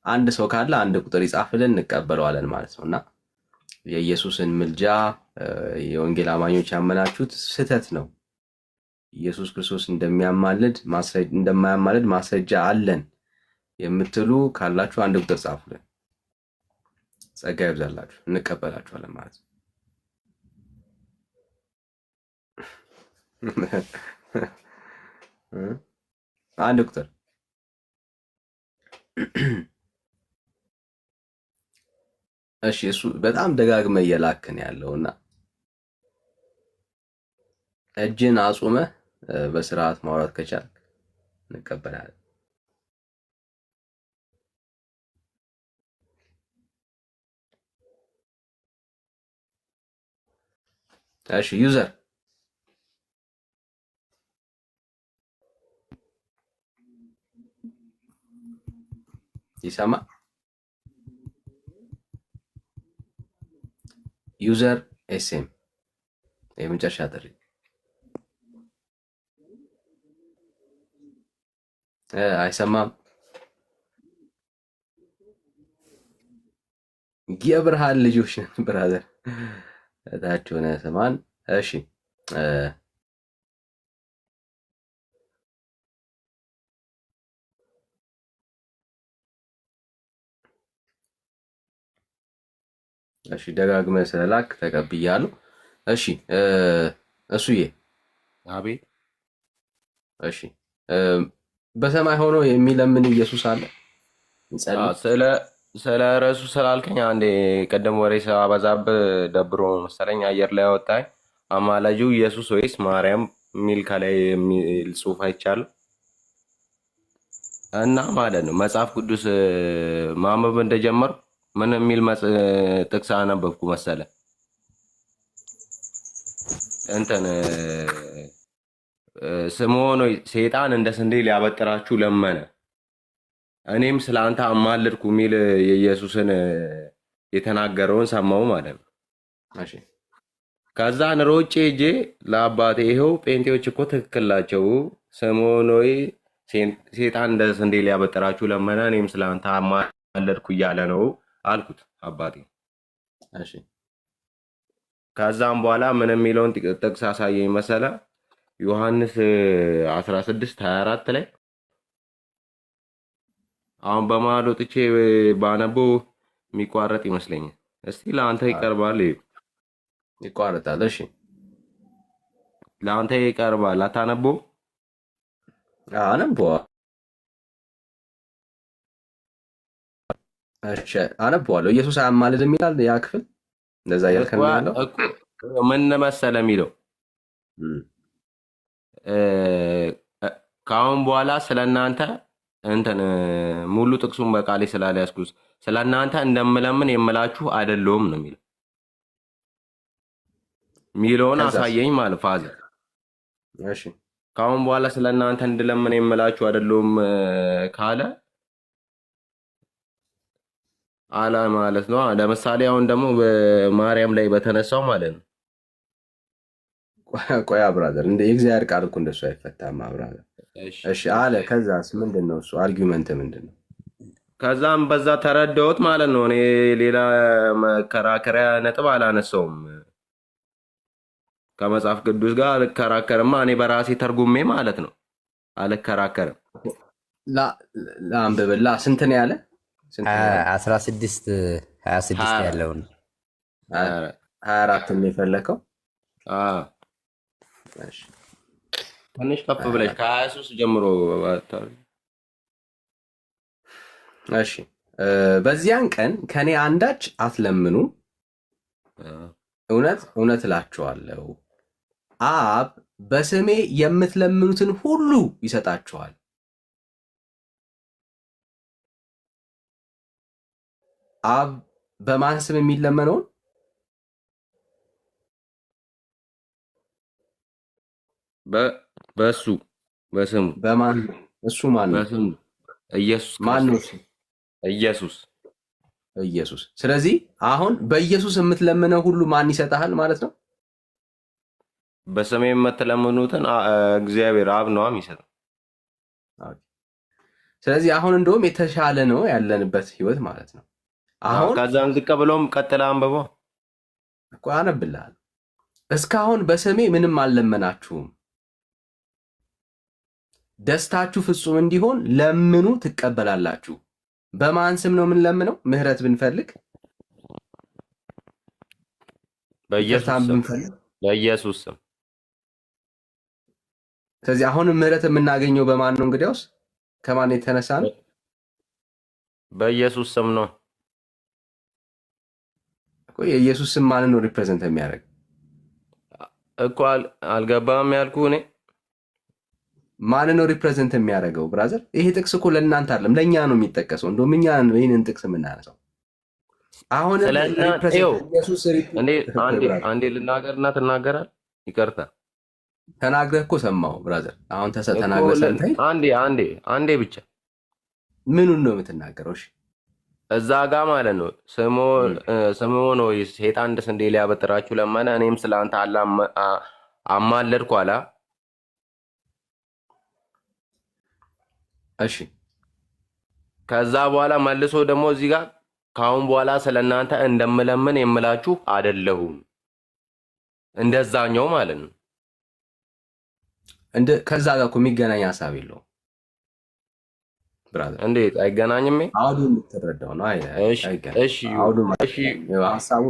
አንድ ሰው ካለ አንድ ቁጥር ይጻፍልን፣ እንቀበለዋለን ማለት ነው እና የኢየሱስን ምልጃ የወንጌል አማኞች ያመናችሁት ስህተት ነው። ኢየሱስ ክርስቶስ እንደማያማልድ ማስረጃ አለን የምትሉ ካላችሁ አንድ ቁጥር ጻፉልን። ጸጋ ይብዛላችሁ፣ እንቀበላችኋለን ማለት ነው። አንድ ቁጥር እሺ። እሱ በጣም ደጋግመ እየላክን ያለውና እጅን አጹመ በስርዓት ማውራት ከቻልክ እንቀበላለን። እሺ ዩዘር ይሰማ ዩዘር ኤስኤም የመጨረሻ ጥሪ አይሰማም። የብርሃን ልጆች ብራዘር እታችሁ ሆነ ሰማን። እሺ እሺ ደጋግመህ ስለላክ ተቀብያለሁ። እሺ እሱዬ አቤት። እሺ በሰማይ ሆኖ የሚለምን ኢየሱስ አለ። ስለ ርዕሱ ስላልከኝ አንዴ ቀደም ወሬ ሳበዛብህ ደብሮ መሰለኝ አየር ላይ ወጣኝ። አማላጁ ኢየሱስ ወይስ ማርያም የሚል ከላይ የሚል ጽሑፍ አይቻልም እና ማለት ነው መጽሐፍ ቅዱስ ማንበብ እንደጀመርኩ ምን የሚል ጥቅስ አነበብኩ መሰለ እንትን ስምዖን ሆይ ሰይጣን እንደ ስንዴ ሊያበጥራችሁ ለመነ፣ እኔም ስለ አንተ አማልድኩ የሚል የኢየሱስን የተናገረውን ሰማው ማለት ነው። እሺ ከዛን ሮጬ ሄጄ ለአባቴ ይኸው ጴንጤዎች እኮ ትክክል ናቸው፣ ስምዖን ሆይ ሰይጣን እንደ ስንዴ ሊያበጥራችሁ ለመነ፣ እኔም ስለ አንተ አማልድኩ እያለ ነው አልኩት አባቴ። እሺ ከዛም በኋላ ምን የሚለውን ጥቅስ አሳየኝ መሰለ ዮሐንስ 16:24 ላይ አሁን በመሀል ወጥቼ ባነበው የሚቋረጥ ይመስለኛል። እስቲ ለአንተ ይቀርባል። ይቋረጣል። እሺ ለአንተ ይቀርባል። አታነበው? አነበው። እሺ አነበዋለሁ። ኢየሱስ አያማልድም ይላል ያ ክፍል። እንደዛ ያልከኝ ያለው ምን መሰለ የሚለው እም፣ ከአሁን በኋላ ስለ እናንተ እንትን ሙሉ ጥቅሱን በቃሌ ስላልያዝኩት ስለ እናንተ እንደምለምን የምላችሁ አይደለሁም ነው የሚለው። ሚለውን ከዛስ? አሳየኝ ማለት ፋዘር። እሺ ከአሁን በኋላ ስለ እናንተ እንድለምን የምላችሁ አይደለሁም ካለ አላ ማለት ነው። ለምሳሌ አሁን ደግሞ በማርያም ላይ በተነሳው ማለት ነው። ቆያ ብራዘር፣ እንደ የእግዚአብሔር ቃል እኮ እንደሱ አይፈታም ብራዘር። እሺ እሺ አለ። ከዛስ ምንድን ነው እሱ አርጊውመንት ምንድን ነው? ከዛም በዛ ተረዳሁት ማለት ነው። እኔ ሌላ መከራከሪያ ነጥብ አላነሳውም። ከመጽሐፍ ቅዱስ ጋር አልከራከርማ። እኔ በራሴ ተርጉሜ ማለት ነው አልከራከርም። ለአንብብላ ስንት ነው ያለ? ስንት ነው ያለ? 16 26 ያለውን 24 ነው የፈለከው? እሺ ትንሽ ከፍ ብለሽ ከ23 ጀምሮ እሺ። በዚያን ቀን ከኔ አንዳች አትለምኑ፣ እውነት እውነት እላችኋለሁ አብ በስሜ የምትለምኑትን ሁሉ ይሰጣችኋል። አብ በማን ስም የሚለመነውን በሱ በስሙ በማን እሱ ማን ነው? በስሙ ኢየሱስ ማን ነው? ክርስቶስ ኢየሱስ ኢየሱስ። ስለዚህ አሁን በኢየሱስ የምትለምነው ሁሉ ማን ይሰጣል ማለት ነው? በስሜ የምትለምኑትን እግዚአብሔር አብ ነው የሚሰጠው። ስለዚህ አሁን እንደውም የተሻለ ነው ያለንበት ህይወት ማለት ነው። አሁን ከዛም ዝቅ ብሎም ቀጥላ አንብበው እኮ አነብልሃል። እስካሁን በስሜ ምንም አልለመናችሁም፣ ደስታችሁ ፍጹም እንዲሆን ለምኑ ትቀበላላችሁ። በማን ስም ነው የምንለምነው? ምህረት ብንፈልግ በኢየሱስ ስም። ስለዚህ አሁንም ምህረት የምናገኘው በማን ነው? እንግዲያውስ ከማን የተነሳ ነው? በኢየሱስ ስም ነው እኮ። የኢየሱስ ስም ማንን ነው ሪፕሬዘንት የሚያደርግ እኮ? አልገባም ያልኩህ እኔ። ማንን ነው ሪፕሬዘንት የሚያደርገው ብራዘር? ይሄ ጥቅስ እኮ ለእናንተ አይደለም ለእኛ ነው የሚጠቀሰው። እንደውም እኛ ነው ይህንን ጥቅስ የምናነሳው። አሁን አንዴ ልናገርና ትናገራል። ይቅርታ ተናግረህ እኮ ሰማሁ ብራዘር። አሁን ተናግረህ ሰምተኸኝ አንዴ ብቻ ምኑን ነው የምትናገረው? እሺ እዛ ጋ ማለት ነው ስምዖን ሆይ ሰይጣን እንደ ስንዴ ሊያበጥራችሁ ለመነ፣ እኔም ስለ አንተ አማለድኩ አላ። እሺ ከዛ በኋላ መልሶ ደግሞ እዚህ ጋር ከአሁን በኋላ ስለ እናንተ እንደምለምን የምላችሁ አይደለሁም፣ እንደዛኛው ማለት ነው። ከዛ ጋር እኮ የሚገናኝ ሀሳብ የለውም ብራዘር። እንዴት አይገናኝም? አውዱ የምትረዳው ነው። ሀሳቡ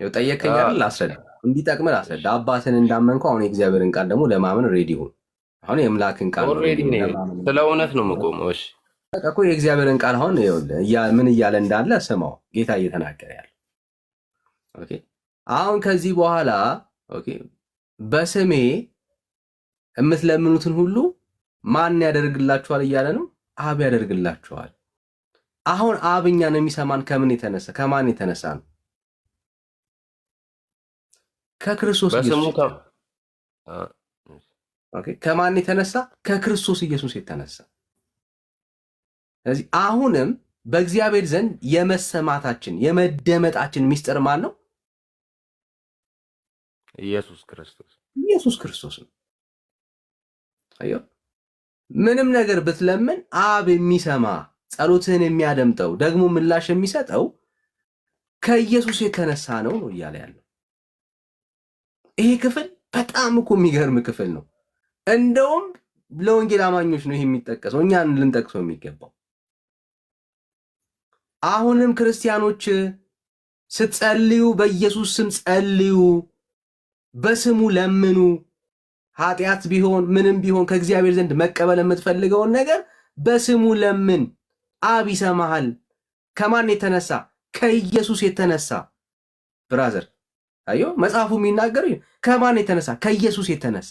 ጠየቀኝ አይደል? ላስረዳ፣ እንዲጠቅምህ ላስረዳ። አባትን እንዳመንከው አሁን የእግዚአብሔርን ቃል ደግሞ ለማመን ሬዲ ሁን። አሁን የአምላክን ቃል ስለ እውነት ነው የምቆመው። እሺ እኮ የእግዚአብሔርን ቃል አሁን ምን እያለ እንዳለ ስማው። ጌታ እየተናገረ ያለ አሁን ከዚህ በኋላ በስሜ የምትለምኑትን ሁሉ ማን ያደርግላችኋል እያለ ነው። አብ ያደርግላችኋል። አሁን አብ እኛን የሚሰማን ከምን የተነሳ ከማን የተነሳ ነው? ከክርስቶስ ኢየሱስ። ከማን የተነሳ? ከክርስቶስ ኢየሱስ የተነሳ። ስለዚህ አሁንም በእግዚአብሔር ዘንድ የመሰማታችን የመደመጣችን ሚስጥር ማን ነው? ኢየሱስ ክርስቶስ። ኢየሱስ ክርስቶስ ነው። አዮ ምንም ነገር ብትለምን አብ የሚሰማ ጸሎትህን የሚያደምጠው ደግሞ ምላሽ የሚሰጠው ከኢየሱስ የተነሳ ነው እያለ ያለው። ይሄ ክፍል በጣም እኮ የሚገርም ክፍል ነው። እንደውም ለወንጌል አማኞች ነው ይሄ የሚጠቀሰው፣ እኛን ልንጠቅሰው የሚገባው። አሁንም ክርስቲያኖች ስትጸልዩ በኢየሱስ ስም ጸልዩ፣ በስሙ ለምኑ። ኃጢአት ቢሆን ምንም ቢሆን ከእግዚአብሔር ዘንድ መቀበል የምትፈልገውን ነገር በስሙ ለምን፣ አብ ይሰማሃል። ከማን የተነሳ? ከኢየሱስ የተነሳ ብራዘር። አዮ መጽሐፉ የሚናገር ከማን የተነሳ ከኢየሱስ የተነሳ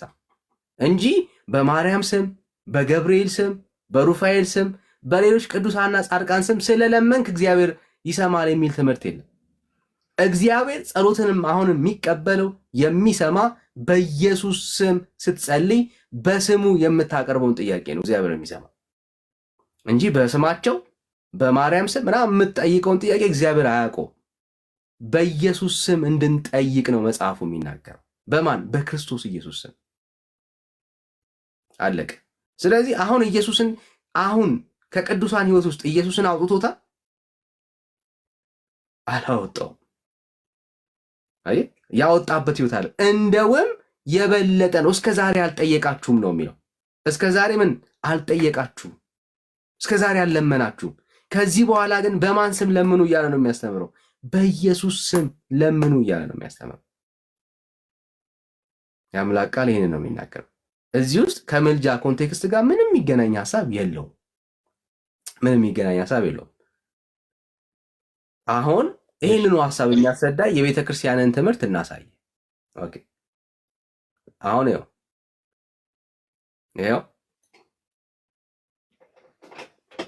እንጂ በማርያም ስም፣ በገብርኤል ስም፣ በሩፋኤል ስም፣ በሌሎች ቅዱሳና ጻድቃን ስም ስለለመንክ እግዚአብሔር ይሰማል የሚል ትምህርት የለም። እግዚአብሔር ጸሎትንም አሁን የሚቀበለው የሚሰማ በኢየሱስ ስም ስትጸልይ በስሙ የምታቀርበውን ጥያቄ ነው እግዚአብሔር የሚሰማ እንጂ በስማቸው በማርያም ስም ምናምን የምትጠይቀውን ጥያቄ እግዚአብሔር አያውቀውም። በኢየሱስ ስም እንድንጠይቅ ነው መጽሐፉ የሚናገረው። በማን? በክርስቶስ ኢየሱስ ስም። አለቀ። ስለዚህ አሁን ኢየሱስን አሁን ከቅዱሳን ሕይወት ውስጥ ኢየሱስን አውጥቶታል? አላወጣውም። አይ ያወጣበት ሕይወት አለ። እንደውም የበለጠ ነው። እስከ ዛሬ አልጠየቃችሁም ነው የሚለው። እስከ ዛሬ ምን አልጠየቃችሁም? እስከ ዛሬ አልለመናችሁም። ከዚህ በኋላ ግን በማን ስም ለምኑ እያለ ነው የሚያስተምረው። በኢየሱስ ስም ለምኑ እያለ ነው የሚያስተምረው። የአምላክ ቃል ይህን ነው የሚናገረው። እዚህ ውስጥ ከምልጃ ኮንቴክስት ጋር ምንም የሚገናኝ ሀሳብ የለውም። ምንም የሚገናኝ ሀሳብ የለውም። አሁን ይህንኑ ሀሳብ የሚያስረዳ የቤተ ክርስቲያንን ትምህርት እናሳይ። ኦኬ አሁን ይኸው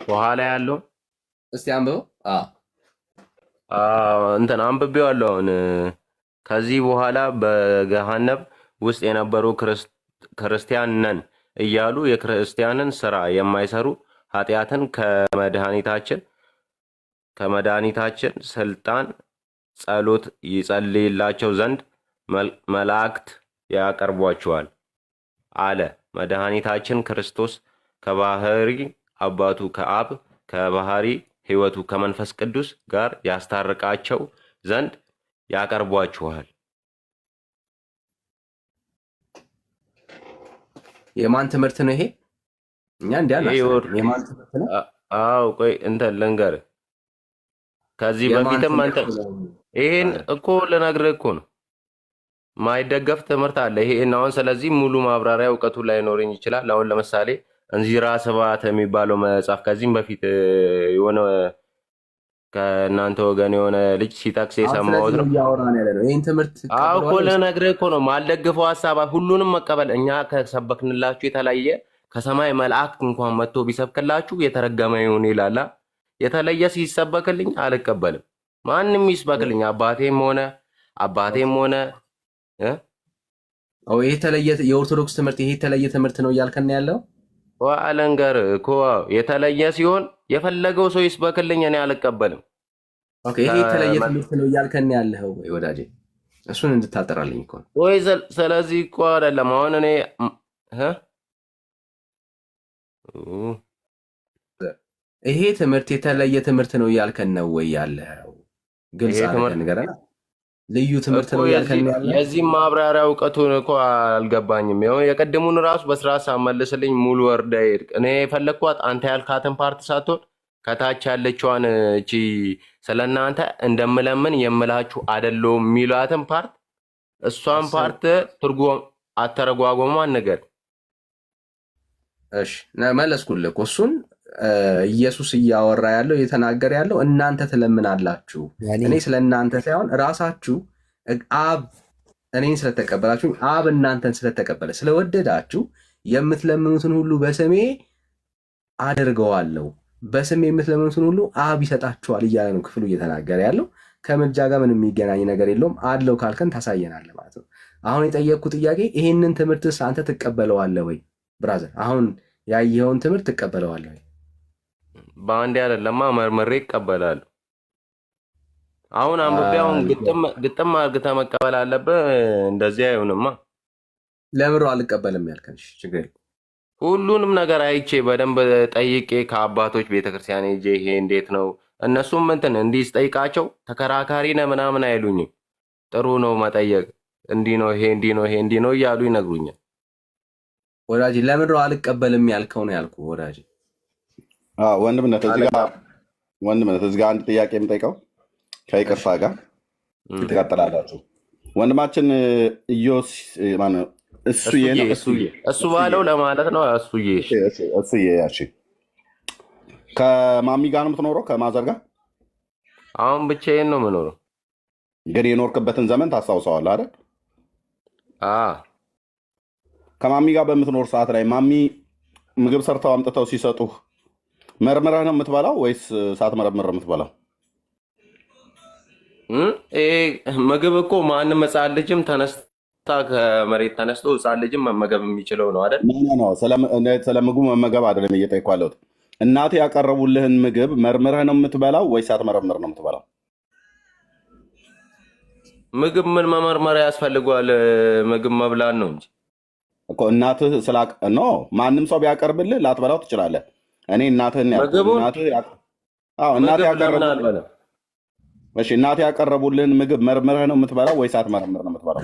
በኋላ ያለው እስቲ አንብበው። እንትን አንብቤዋለሁ። አሁን ከዚህ በኋላ በገሃነብ ውስጥ የነበሩ ክርስቲያን ነን እያሉ የክርስቲያንን ስራ የማይሰሩ ኃጢአትን ከመድኃኒታችን ስልጣን ጸሎት ይጸልይላቸው ዘንድ መላእክት ያቀርቧቸዋል አለ። መድኃኒታችን ክርስቶስ ከባህሪ አባቱ ከአብ ከባህሪ ሕይወቱ ከመንፈስ ቅዱስ ጋር ያስታርቃቸው ዘንድ ያቀርቧችኋል። የማን ትምህርት ነው ይሄ? እኛ እንዲያል የማን ትምህርት ነው? አዎ ቆይ እንትን ልንገርህ። ከዚህ በፊትም አንተ ይሄን እኮ ልነግርህ እኮ ነው። ማይደገፍ ትምህርት አለ ይሄን አሁን። ስለዚህ ሙሉ ማብራሪያ እውቀቱ ላይኖረኝ ይችላል። አሁን ለምሳሌ እንዚራ ስብሐት የሚባለው መጽሐፍ ከዚህም በፊት የሆነ ከእናንተ ወገን የሆነ ልጅ ሲጠቅስ የሰማሁት ነው። ይህን ትምህርት እኮ ልነግርህ እኮ ነው። ማልደግፈው ሀሳብ ሁሉንም መቀበል። እኛ ከሰበክንላችሁ የተለየ ከሰማይ መልአክ እንኳን መጥቶ ቢሰብክላችሁ የተረገመ ይሁን ይላል። የተለየ ሲሰበክልኝ አልቀበልም። ማንም ይስበክልኝ፣ አባቴም ሆነ ይሄ የተለየ የኦርቶዶክስ ትምህርት ይሄ የተለየ ትምህርት ነው እያልከን ያለው ዋለንገር እኮ የተለየ ሲሆን የፈለገው ሰው ይስበክልኝ፣ እኔ አልቀበልም። ኦኬ ይሄ የተለየ ትምህርት ነው እያልከን ያለው ወይ ወዳጄ? እሱን እንድታጠራልኝ እኮ ነው ወይ? ስለዚህ እኮ አይደለም አሁን እኔ ይሄ ትምህርት የተለየ ትምህርት ነው እያልከን ነው ወይ ያለው? ግልጽ አድርገን ንገረን። ልዩ ትምህርት ነው እያልከን ያለው? የዚህ ማብራሪያ እውቀቱን እኮ አልገባኝም። የቀድሙን ራሱ በስርዓት ሳመልስልኝ ሙሉ ወርዳ ሄድክ። እኔ የፈለግኳት አንተ ያልካትን ፓርት ሳትሆን ከታች ያለችዋን እቺ ስለእናንተ እንደምለምን የምላችሁ አይደለሁም የሚሏትን ፓርት፣ እሷን ፓርት ትርጉም አተረጓጎሟን ነገር እሺ መለስኩልህ እኮ እሱን ኢየሱስ እያወራ ያለው እየተናገረ ያለው እናንተ ትለምናላችሁ። እኔ ስለ እናንተ ሳይሆን ራሳችሁ አብ እኔን ስለተቀበላችሁ አብ እናንተን ስለተቀበለ ስለወደዳችሁ የምትለምኑትን ሁሉ በስሜ አደርገዋለሁ፣ በስሜ የምትለምኑትን ሁሉ አብ ይሰጣችኋል እያለ ነው ክፍሉ እየተናገረ ያለው። ከምልጃ ጋር ምንም የሚገናኝ ነገር የለውም። አለው ካልከን ታሳየናለህ ማለት ነው። አሁን የጠየቅኩ ጥያቄ ይሄንን ትምህርትስ አንተ ትቀበለዋለህ ወይ ብራዘር? አሁን ያየኸውን ትምህርት ትቀበለዋለህ ወይ? በአንድ አይደለማ መርመሬ ይቀበላል። አሁን አንብቤ አሁን ግጥም አድርገህ መቀበል አለብህ። እንደዚህ አይሆንማ። ለምሮ አልቀበልም ያልከን ችግር የለም። ሁሉንም ነገር አይቼ በደንብ ጠይቄ ከአባቶች ቤተክርስቲያን ሄጄ ይሄ እንዴት ነው እነሱም እንትን እንዲህ ስጠይቃቸው ተከራካሪ ነህ ምናምን አይሉኝም። ጥሩ ነው መጠየቅ፣ እንዲህ ነው ይሄ እንዲህ ነው ይሄ እንዲህ ነው እያሉ ይነግሩኛል። ወዳጅ ለምሮ አልቀበልም ያልከው ነው ያልኩህ ወዳጅ። ወንድምነት እዚህ ጋር አንድ ጥያቄ የምጠይቀው ከይቅርታ ጋር ትቀጥላላችሁ። ወንድማችን እሱ ባለው ለማለት ነው። እሱዬ ከማሚ ጋር ነው የምትኖረው? ከማዘር ጋር? አሁን ብቻዬን ነው የምኖረው። ግን የኖርክበትን ዘመን ታስታውሰዋል አይደል? አዎ ከማሚ ጋር በምትኖር ሰዓት ላይ ማሚ ምግብ ሰርተው አምጥተው ሲሰጡህ መርምረህ ነው የምትበላው ወይስ ሳትመረምር ነው የምትበላው? ይሄ ምግብ እኮ ማንም ሕፃን ልጅም ተነስታ ከመሬት ተነስቶ ሕፃን ልጅም መመገብ የሚችለው ነው አይደል? ኖ ስለ ምግቡ መመገብ አይደለም እየጠየኩህ ያለሁት። እናትህ ያቀረቡልህን ምግብ መርምረህ ነው የምትበላው ወይስ ሳትመረምር ነው የምትበላው? ምግብ ምን መመርመሪያ ያስፈልገዋል? ምግብ መብላት ነው እንጂ እኮ እናትህ ኖ ማንም ሰው ቢያቀርብልህ ላትበላው ትችላለህ። እኔ እናትህን ምግቡን እናትህ ምግብ ለምን አልበላም? እሺ እናትህ ያቀረቡልህን ምግብ መርምረህ ነው የምትበላው ወይስ ሳትመረምር ነው የምትበላው?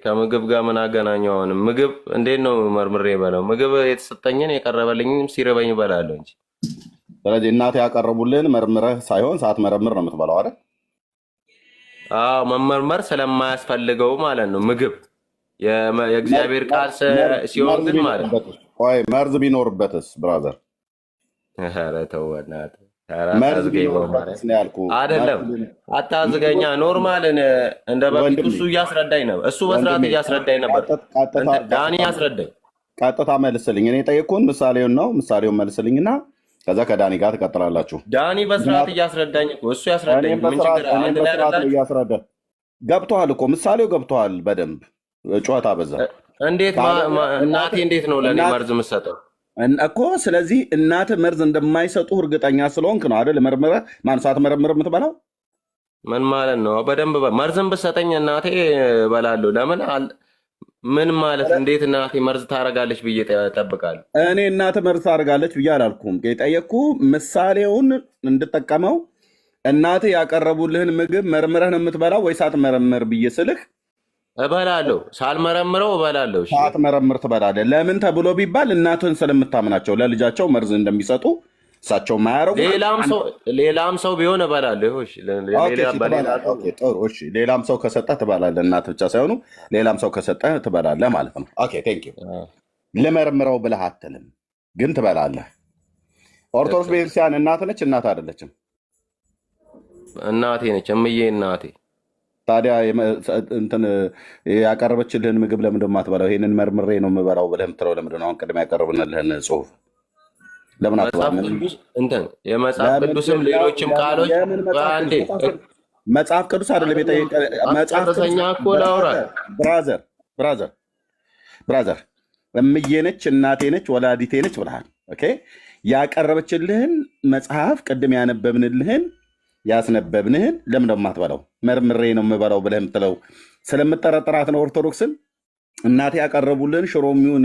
ከምግብ ጋር ምን አገናኘው? አሁን ምግብ እንዴት ነው መርምሬ በላው? ምግብ የተሰጠኝን የቀረበልኝም ሲርበኝ እበላለሁ እንጂ። ስለዚህ እናትህ ያቀረቡልህን መርምረህ ሳይሆን ሳትመረምር ነው የምትበላው አይደል? አዎ መመርመር ስለማያስፈልገው ማለት ነው። ምግብ የእግዚአብሔር ቃል ሲሆን ግን ማለት ነው። ቆይ መርዝ ቢኖርበትስ ብራዘር? ኧረ ተው በእናትህ። መርዝ ቢኖርበትስ ነው ያልኩህ። አይደለም አታዝገኛ። ኖርማልን እንደ በፊቱ እሱ እያስረዳኝ ነበር። እሱ በስርዓት እያስረዳኝ ነበር። ዳኒ ያስረዳኝ። ቀጥታ መልስልኝ። እኔ ጠየቅኩህን ምሳሌውን ነው። ምሳሌውን መልስልኝና ከዛ ከዳኒ ጋር ትቀጥላላችሁ። ዳኒ በስርዓት እያስረዳኝ እኮ እሱ ያስረዳኝ። ምን ችግር አንድ ላይ እያስረዳ ገብቶሃል እኮ ምሳሌው ገብቶሃል በደንብ። ጩኸት አበዛ። እንዴት እናቴ እንዴት ነው ለእኔ መርዝ የምትሰጠው እኮ? ስለዚህ እናትህ መርዝ እንደማይሰጡ እርግጠኛ ስለሆንክ ነው አይደል? መርምረህ ማንሳት መረምር የምትበላው ምን ማለት ነው? በደንብ መርዝን ብትሰጠኝ እናቴ እበላለሁ። ለምን ምን ማለት እንዴት እናቴ መርዝ ታደርጋለች ብዬ እጠብቃለሁ? እኔ እናትህ መርዝ ታደርጋለች ብዬ አላልኩም። የጠየቅኩህ ምሳሌውን እንድጠቀመው እናትህ ያቀረቡልህን ምግብ መርምረህ ነው የምትበላው ወይ ሳትመረምር ብዬ ስልህ እበላለሁ። ሳልመረምረው እበላለሁ። ሳትመረምር ትበላለህ። ለምን ተብሎ ቢባል እናትህን ስለምታምናቸው ለልጃቸው መርዝ እንደሚሰጡ እሳቸው ማያረጉ ሌላም ሰው ቢሆን እበላለሁ። ጥሩ እሺ፣ ሌላም ሰው ከሰጠህ ትበላለህ። እናት ብቻ ሳይሆኑ ሌላም ሰው ከሰጠህ ትበላለህ ማለት ነው። ኦኬ ቴንክ ዩ። ልመርምረው ብለህ አትልም ግን ትበላለህ። ኦርቶዶክስ ቤተክርስቲያን እናት ነች እናት አይደለችም? እናቴ ነች፣ እምዬ እናቴ። ታዲያ እንትን ያቀረበችልህን ምግብ ለምንድን ነው የማትበላው? ይሄንን መርምሬ ነው የምበላው ብለህ የምትለው ለምንድን ነው? አሁን ቅድም ያቀረብንልህን ጽሑፍ ለምን የመጽሐፍ ቅዱስም ሌሎችም ቃሎች በአንዴ መጽሐፍ ቅዱስ አይደለም የጠየቀህ። መጽሐፍ እኮ ላውራ ብራዘር እምዬ ነች እናቴ ነች ወላዲቴ ነች ብለሃል። ኦኬ ያቀረበችልህን መጽሐፍ ቅድም ያነበብንልህን ያስነበብንህን ለምን ነው የማትበላው? መርምሬ ነው የምበላው ብለህ የምትለው ስለምጠረጥራት ነው ኦርቶዶክስን። እናቴ ያቀረቡልን ሽሮ የሚሆን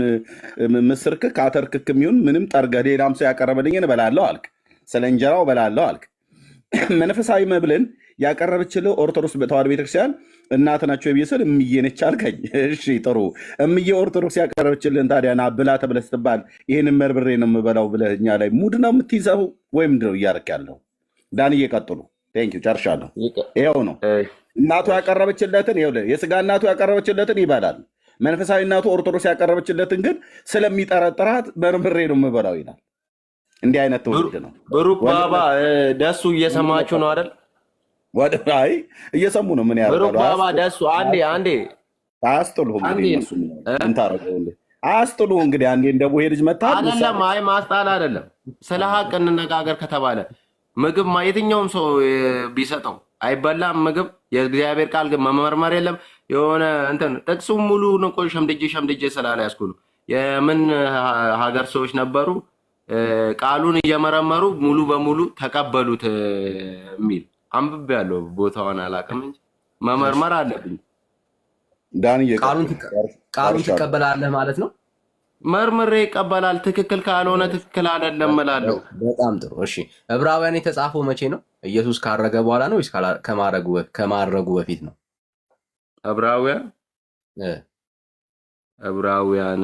ምስር ክክ አተር ክክ የሚሆን ምንም ጠርገህ ሌላም ሰው ያቀረበልኝን እበላለሁ አልክ። ስለ እንጀራው እበላለሁ አልክ። መንፈሳዊ መብልን ያቀረበችልህ ኦርቶዶክስ ተዋሕዶ ቤተክርስቲያን እናት ናቸው ብዬ ስል እምዬ ነች አልከኝ። እሺ ጥሩ፣ እምዬ ኦርቶዶክስ ያቀረበችልህን ታዲያ ና ብላ ተብለህ ስትባል ይህንን መርምሬ ነው የምበላው ብለህ እኛ ላይ ሙድ ነው የምትይዘው ወይ ምንድን ነው እያደረክ ያለው? ዳንዬ ቀጥሉ። ቴንኪው ጨርሻለሁ። ይኸው ነው እናቱ ያቀረበችለትን የስጋ እናቱ ያቀረበችለትን ይበላል። መንፈሳዊ እናቱ ኦርቶዶክስ ያቀረበችለትን ግን ስለሚጠረጥራት መርምሬ ነው የምበላው ይላል። እንዲህ አይነት ትውልድ ነው። ብሩክ ባባ ደሱ እየሰማችሁ ነው አይደል? አይ እየሰሙ ነው። ምን ያደርጋሉ? ብሩክ ባባ ደሱ አንዴ አያስጥሉህም። አያስጥሉህ እንግዲህ አንዴ እንደ ቡሄ ልጅ መታ አይደለም። አይ ማስጣል አይደለም። ስለ ሀቅ እንነጋገር ከተባለ ምግብ የትኛውም ሰው ቢሰጠው አይበላም። ምግብ የእግዚአብሔር ቃል ግን መመርመር የለም። የሆነ እንትን ጥቅሱም ሙሉ ንቆ ሸምድጄ ስላለ ያስኩሉ የምን ሀገር ሰዎች ነበሩ ቃሉን እየመረመሩ ሙሉ በሙሉ ተቀበሉት የሚል አንብቤ ያለው ቦታውን አላውቅም እንጂ መመርመር አለብኝ። ቃሉን ትቀበላለህ ማለት ነው። መርምሬ ይቀበላል። ትክክል ካልሆነ ትክክል አይደለም እላለሁ። በጣም ጥሩ። እሺ ዕብራውያን የተጻፈው መቼ ነው? ኢየሱስ ካረገ በኋላ ነው ወይስ ከማረጉ በፊት ነው? ዕብራውያን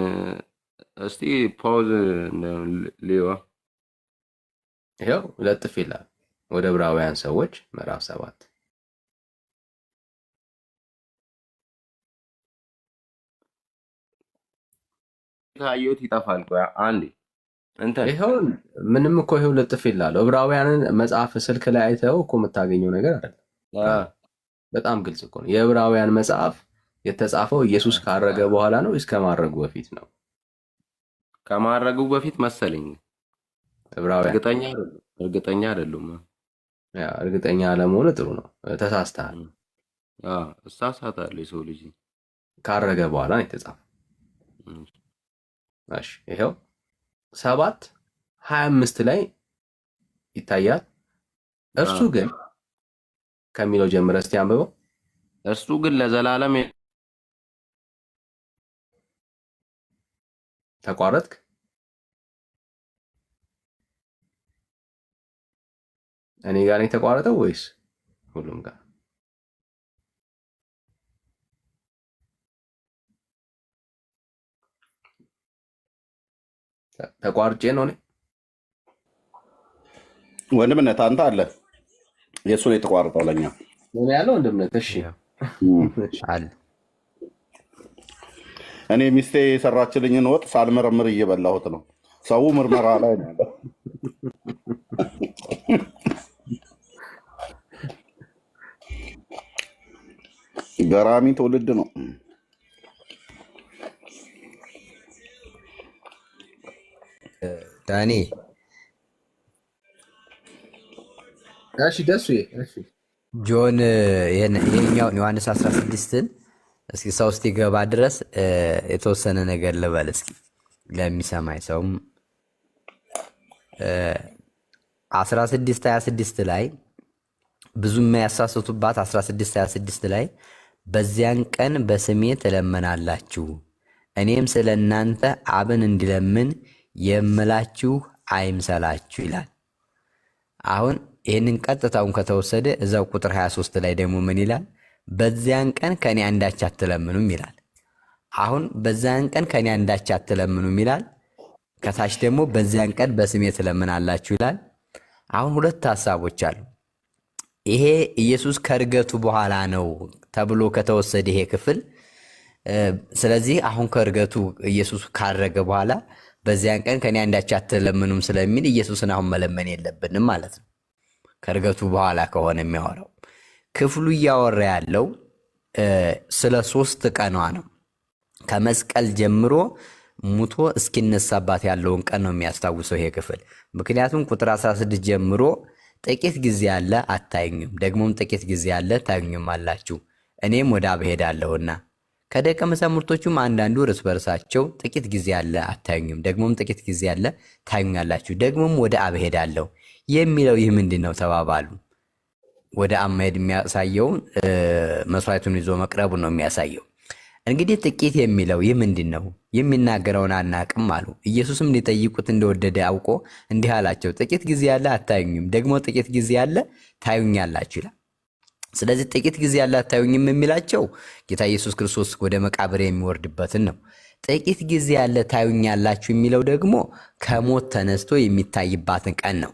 እስቲ ፖዝ ሊዮ ይኸው ለጥፍ ይላል። ወደ ዕብራውያን ሰዎች ምዕራፍ 7 ካየሁት ይጠፋል። ቆይ አንዴ እንትን ይኸው ምንም እኮ ይኸው ልጥፍ ይላል። ዕብራውያንን መጽሐፍ ስልክ ላይ አይተው እኮ የምታገኘው ነገር አይደለም። በጣም ግልጽ እኮ ነው። የዕብራውያን መጽሐፍ የተጻፈው ኢየሱስ ካረገ በኋላ ነው ወይስ ከማረጉ በፊት ነው? ከማረጉ በፊት መሰለኝ። ዕብራውያን እርግጠኛ አይደሉም። እርግጠኛ አለመሆን ጥሩ ነው። ተሳስተሃል። እሳሳታለሁ። የሰው ልጅ ካረገ በኋላ ነው የተጻፈው። እሺ ይኸው 7:25 ላይ ይታያል። እርሱ ግን ከሚለው ጀምረህ እስቲ አንብበው። እርሱ ግን ለዘላለም ተቋረጥክ? እኔ ጋር ነው የተቋረጠው ወይስ ሁሉም ጋር? ተቋርጬ ነው እኔ ወንድምነት አንተ አለ የእሱ ነው የተቋረጠው። ለኛ ምን ያለው ወንድምነት? እሺ አለ እኔ ሚስቴ የሰራችልኝን ወጥ ሳልመረምር እየበላሁት ነው። ሰው ምርመራ ላይ ነው ያለው። ገራሚ ትውልድ ነው። ዳኒ እሺ ደሱ እሺ ጆን ይሄኛውን ዮሐንስ 16ን እስኪ ሰው እስኪገባ ድረስ የተወሰነ ነገር ልበል እስኪ ለሚሰማኝ ሰውም 16:26 ላይ ብዙ የሚያሳስቱባት 16:26 ላይ በዚያን ቀን በስሜ ትለመናላችሁ እኔም ስለ እናንተ አብን እንዲለምን የምላችሁ አይምሰላችሁ ይላል። አሁን ይህንን ቀጥታውን ከተወሰደ እዛው ቁጥር 23 ላይ ደግሞ ምን ይላል? በዚያን ቀን ከኔ አንዳች አትለምኑም ይላል። አሁን በዚያን ቀን ከኔ አንዳች አትለምኑም ይላል። ከታች ደግሞ በዚያን ቀን በስሜ ትለምናላችሁ ይላል። አሁን ሁለት ሐሳቦች አሉ። ይሄ ኢየሱስ ከእርገቱ በኋላ ነው ተብሎ ከተወሰደ ይሄ ክፍል፣ ስለዚህ አሁን ከእርገቱ ኢየሱስ ካረገ በኋላ በዚያን ቀን ከኔ አንዳች አትለምኑም ስለሚል ኢየሱስን አሁን መለመን የለብንም ማለት ነው። ከእርገቱ በኋላ ከሆነ የሚያወራው ክፍሉ እያወራ ያለው ስለ 3 ቀኗ ነው። ከመስቀል ጀምሮ ሙቶ እስኪነሳባት ያለውን ቀን ነው የሚያስታውሰው ይሄ ክፍል። ምክንያቱም ቁጥር 16 ጀምሮ ጥቂት ጊዜ አለ አታዩኝም፣ ደግሞም ጥቂት ጊዜ አለ ታዩኝም አላችሁ፣ እኔም ወደ አብ ሄዳለሁና። ከደቀ መዛሙርቶቹም አንዳንዱ እርስ በርሳቸው ጥቂት ጊዜ አለ አታዩኝም፣ ደግሞም ጥቂት ጊዜ አለ ታዩኛላችሁ፣ ደግሞም ወደ አብ ሄዳለሁ የሚለው ይህ ምንድን ነው ተባባሉ። ወደ አብ መሄድ የሚያሳየውን መስዋዕቱን ይዞ መቅረቡ ነው የሚያሳየው። እንግዲህ ጥቂት የሚለው ይህ ምንድን ነው? የሚናገረውን አናቅም አሉ። ኢየሱስም ሊጠይቁት እንደወደደ አውቆ እንዲህ አላቸው፣ ጥቂት ጊዜ አለ አታዩኝም፣ ደግሞ ጥቂት ጊዜ አለ ታዩኛላችሁ ይላል። ስለዚህ ጥቂት ጊዜ አለ አታዩኝም የሚላቸው ጌታ ኢየሱስ ክርስቶስ ወደ መቃብር የሚወርድበትን ነው። ጥቂት ጊዜ አለ ታዩኛላችሁ የሚለው ደግሞ ከሞት ተነስቶ የሚታይባትን ቀን ነው።